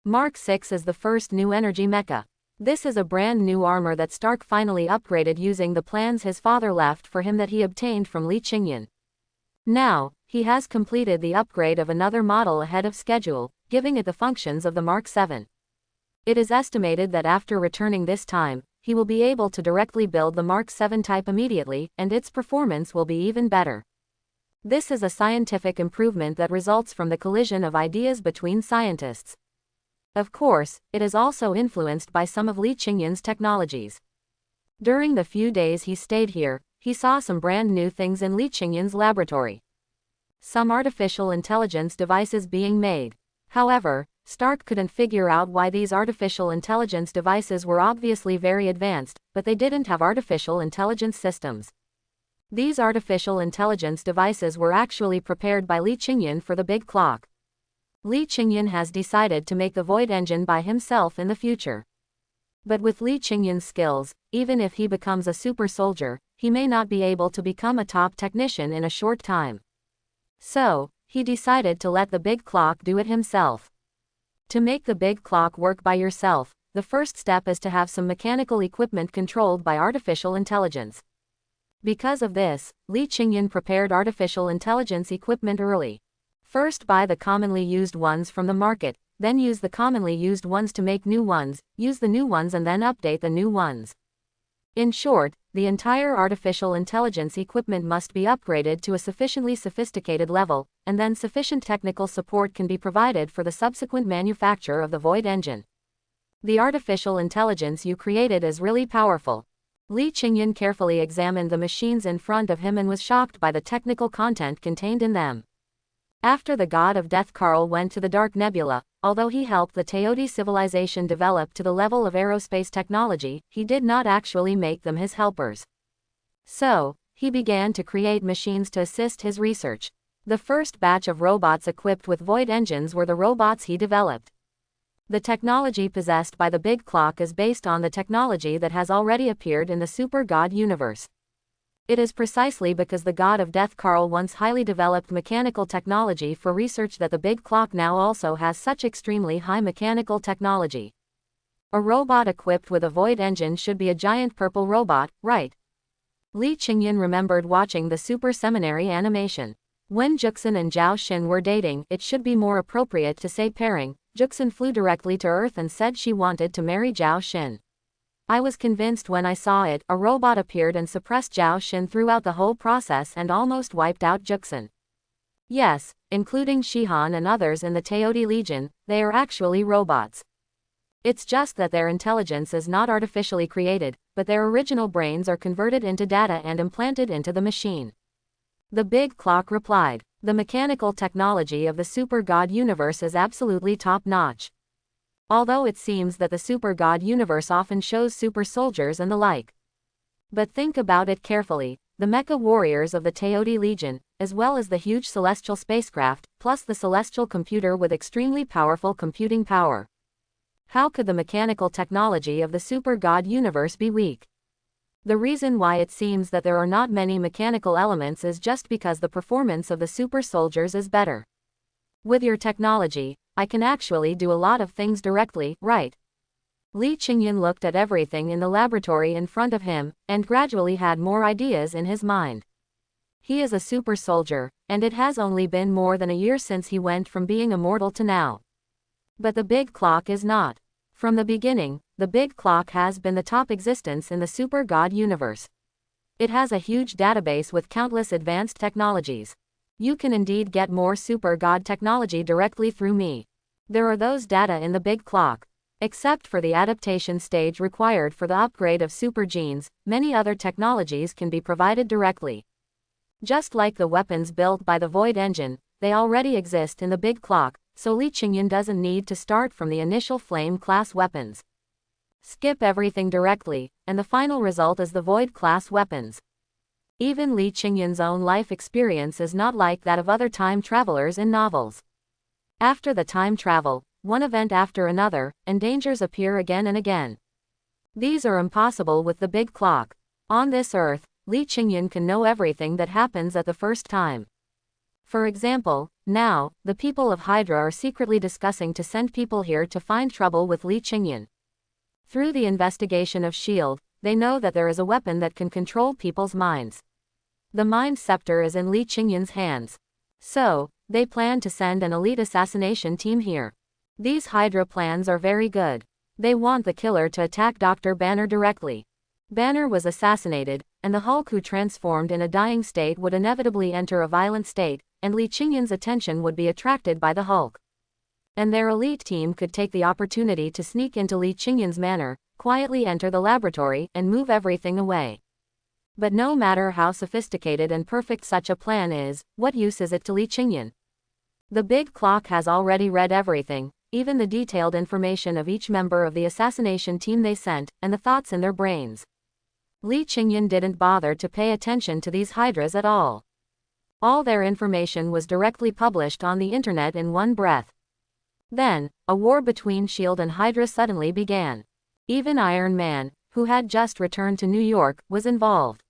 Mark 6 is the first new energy mecha. This is a brand new armor that Stark finally upgraded using the plans his father left for him that he obtained from Li Qingyan. Now, he has completed the upgrade of another model ahead of schedule, giving it the functions of the Mark 7. It is estimated that after returning this time, he will be able to directly build the Mark 7 type immediately, and its performance will be even better. This is a scientific improvement that results from the collision of ideas between scientists. Of course, it is also influenced by some of Li Qingyan's technologies. During the few days he stayed here, he saw some brand new things in Li Qingyan's laboratory. Some artificial intelligence devices being made. However, Stark couldn't figure out why these artificial intelligence devices were obviously very advanced, but they didn't have artificial intelligence systems. These artificial intelligence devices were actually prepared by Li Qingyan for the big clock. Li Qingyan has decided to make the Void Engine by himself in the future. But with Li Qingyan's skills, even if he becomes a super soldier, he may not be able to become a top technician in a short time. So, he decided to let the big clock do it himself. To make the big clock work by yourself, the first step is to have some mechanical equipment controlled by artificial intelligence. Because of this, Li Qingyan prepared artificial intelligence equipment early. First buy the commonly used ones from the market, then use the commonly used ones to make new ones, use the new ones and then update the new ones. In short, the entire artificial intelligence equipment must be upgraded to a sufficiently sophisticated level, and then sufficient technical support can be provided for the subsequent manufacture of the Void engine. The artificial intelligence you created is really powerful. Li Qingyan carefully examined the machines in front of him and was shocked by the technical content contained in them. After the god of death Karl went to the Dark Nebula, although he helped the Teodi civilization develop to the level of aerospace technology, he did not actually make them his helpers. So, he began to create machines to assist his research. The first batch of robots equipped with void engines were the robots he developed. The technology possessed by the big clock is based on the technology that has already appeared in the super god universe. It is precisely because the god of death Karl once highly developed mechanical technology for research that the big clock now also has such extremely high mechanical technology. A robot equipped with a void engine should be a giant purple robot, right? Li Qingyan remembered watching the Super Seminary animation. When Juxin and Zhao Xin were dating, it should be more appropriate to say pairing. Juxin flew directly to Earth and said she wanted to marry Zhao Xin. I was convinced when I saw it. A robot appeared and suppressed Zhao Xin throughout the whole process and almost wiped out Juxin. Yes, including Shihan and others in the Teodi Legion, they are actually robots. It's just that their intelligence is not artificially created, but their original brains are converted into data and implanted into the machine. The big clock replied, the mechanical technology of the super god universe is absolutely top-notch. Although it seems that the super god universe often shows super soldiers and the like. But think about it carefully, the mecha warriors of the Teodi Legion, as well as the huge celestial spacecraft, plus the celestial computer with extremely powerful computing power. How could the mechanical technology of the super god universe be weak? The reason why it seems that there are not many mechanical elements is just because the performance of the super soldiers is better. With your technology, I can actually do a lot of things directly, right? Li Qingyan looked at everything in the laboratory in front of him, and gradually had more ideas in his mind. He is a super soldier, and it has only been more than a year since he went from being immortal to now. But the big clock is not. From the beginning, the big clock has been the top existence in the super god universe. It has a huge database with countless advanced technologies. You can indeed get more super god technology directly through me. There are those data in the big clock. Except for the adaptation stage required for the upgrade of super genes, many other technologies can be provided directly. Just like the weapons built by the Void engine, they already exist in the big clock, so Li Qingyan doesn't need to start from the initial flame class weapons. Skip everything directly, and the final result is the Void class weapons. Even Li Qingyan's own life experience is not like that of other time travelers in novels. After the time travel, one event after another, and dangers appear again and again. These are impossible with the big clock. On this earth, Li Qingyan can know everything that happens at the first time. For example, now, the people of Hydra are secretly discussing to send people here to find trouble with Li Qingyan. Through the investigation of S.H.I.E.L.D., they know that there is a weapon that can control people's minds. The Mind Scepter is in Li Qingyan's hands. So, they plan to send an elite assassination team here. These Hydra plans are very good. They want the killer to attack Dr. Banner directly. Banner was assassinated, and the Hulk who transformed in a dying state would inevitably enter a violent state, and Li Qingyan's attention would be attracted by the Hulk. And their elite team could take the opportunity to sneak into Li Qingyan's manor, quietly enter the laboratory, and move everything away. But no matter how sophisticated and perfect such a plan is, what use is it to Li Qingyan? The big clock has already read everything, even the detailed information of each member of the assassination team they sent, and the thoughts in their brains. Li Qingyan didn't bother to pay attention to these Hydras at all. All their information was directly published on the internet in one breath. Then, a war between S.H.I.E.L.D. and Hydra suddenly began. Even Iron Man, who had just returned to New York, was involved.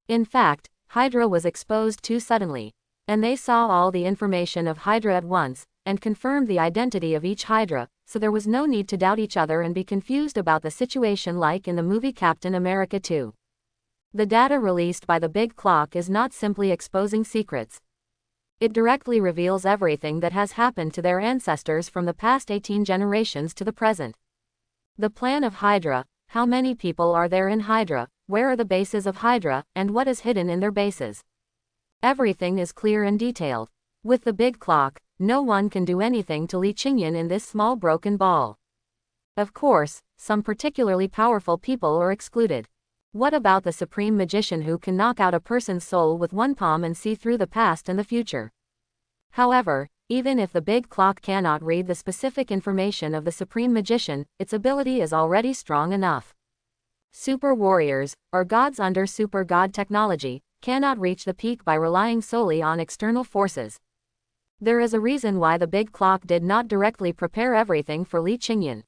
In fact, Hydra was exposed too suddenly, and they saw all the information of Hydra at once, and confirmed the identity of each Hydra, so there was no need to doubt each other and be confused about the situation like in the movie Captain America 2. The data released by the big clock is not simply exposing secrets. It directly reveals everything that has happened to their ancestors from the past 18 generations to the present. The plan of Hydra, How many people are there in Hydra? Where are the bases of Hydra, and what is hidden in their bases? Everything is clear and detailed. With the big clock, no one can do anything to Li Qingyan in this small broken ball. Of course, some particularly powerful people are excluded. What about the supreme magician who can knock out a person's soul with one palm and see through the past and the future? However, even if the big clock cannot read the specific information of the supreme magician, its ability is already strong enough. Super warriors, or gods under super god technology, cannot reach the peak by relying solely on external forces. There is a reason why the big clock did not directly prepare everything for Li Qingyan.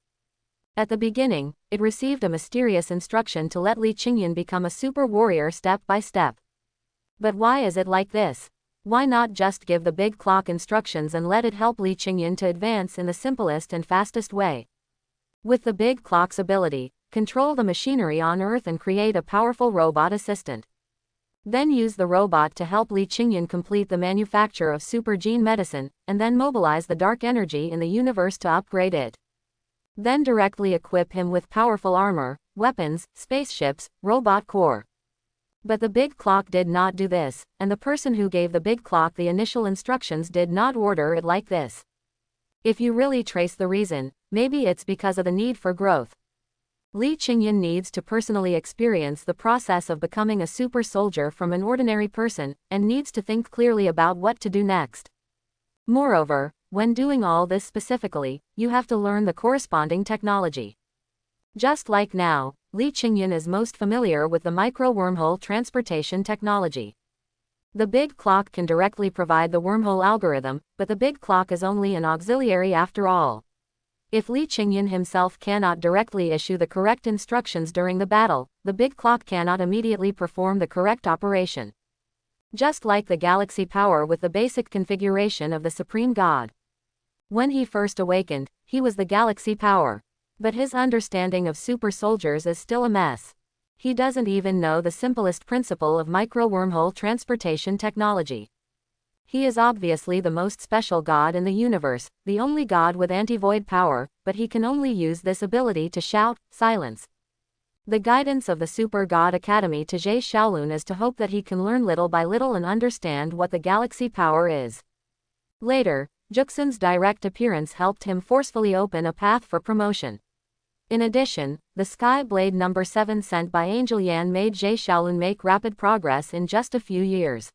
At the beginning, it received a mysterious instruction to let Li Qingyan become a super warrior step by step. But why is it like this? Why not just give the big clock instructions and let it help Li Qingyan to advance in the simplest and fastest way? With the big clock's ability, control the machinery on Earth and create a powerful robot assistant. Then use the robot to help Li Qingyan complete the manufacture of super gene medicine, and then mobilize the dark energy in the universe to upgrade it. Then directly equip him with powerful armor, weapons, spaceships, robot core. But the big clock did not do this, and the person who gave the big clock the initial instructions did not order it like this. If you really trace the reason, maybe it's because of the need for growth. Li Qingyan needs to personally experience the process of becoming a super soldier from an ordinary person, and needs to think clearly about what to do next. Moreover, when doing all this specifically, you have to learn the corresponding technology. Just like now, Li Qingyan is most familiar with the micro-wormhole transportation technology. The big clock can directly provide the wormhole algorithm, but the big clock is only an auxiliary after all. If Li Qingyan himself cannot directly issue the correct instructions during the battle, the big clock cannot immediately perform the correct operation. Just like the galaxy power with the basic configuration of the Supreme God. When he first awakened, he was the galaxy power. But his understanding of super soldiers is still a mess. He doesn't even know the simplest principle of micro-wormhole transportation technology. He is obviously the most special god in the universe, the only god with anti-void power, but he can only use this ability to shout, silence. The guidance of the Super God Academy to Zhe Shaolun is to hope that he can learn little by little and understand what the galaxy power is. Later, Juxin's direct appearance helped him forcefully open a path for promotion. In addition, the Sky Blade No. 7 sent by Angel Yan made Zhe Shaolun make rapid progress in just a few years.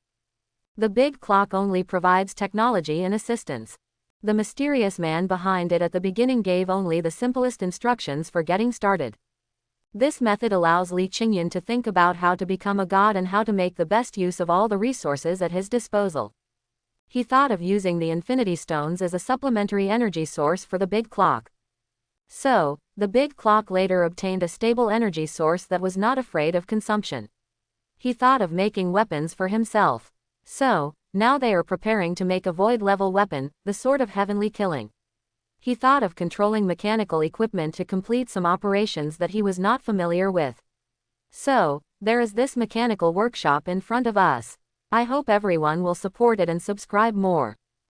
The big clock only provides technology and assistance. The mysterious man behind it at the beginning gave only the simplest instructions for getting started. This method allows Li Qingyan to think about how to become a god and how to make the best use of all the resources at his disposal. He thought of using the Infinity Stones as a supplementary energy source for the big clock. So, the big clock later obtained a stable energy source that was not afraid of consumption. He thought of making weapons for himself. So, now they are preparing to make a void-level weapon, the Sword of Heavenly Killing. He thought of controlling mechanical equipment to complete some operations that he was not familiar with. So, there is this mechanical workshop in front of us. I hope everyone will support it and subscribe more.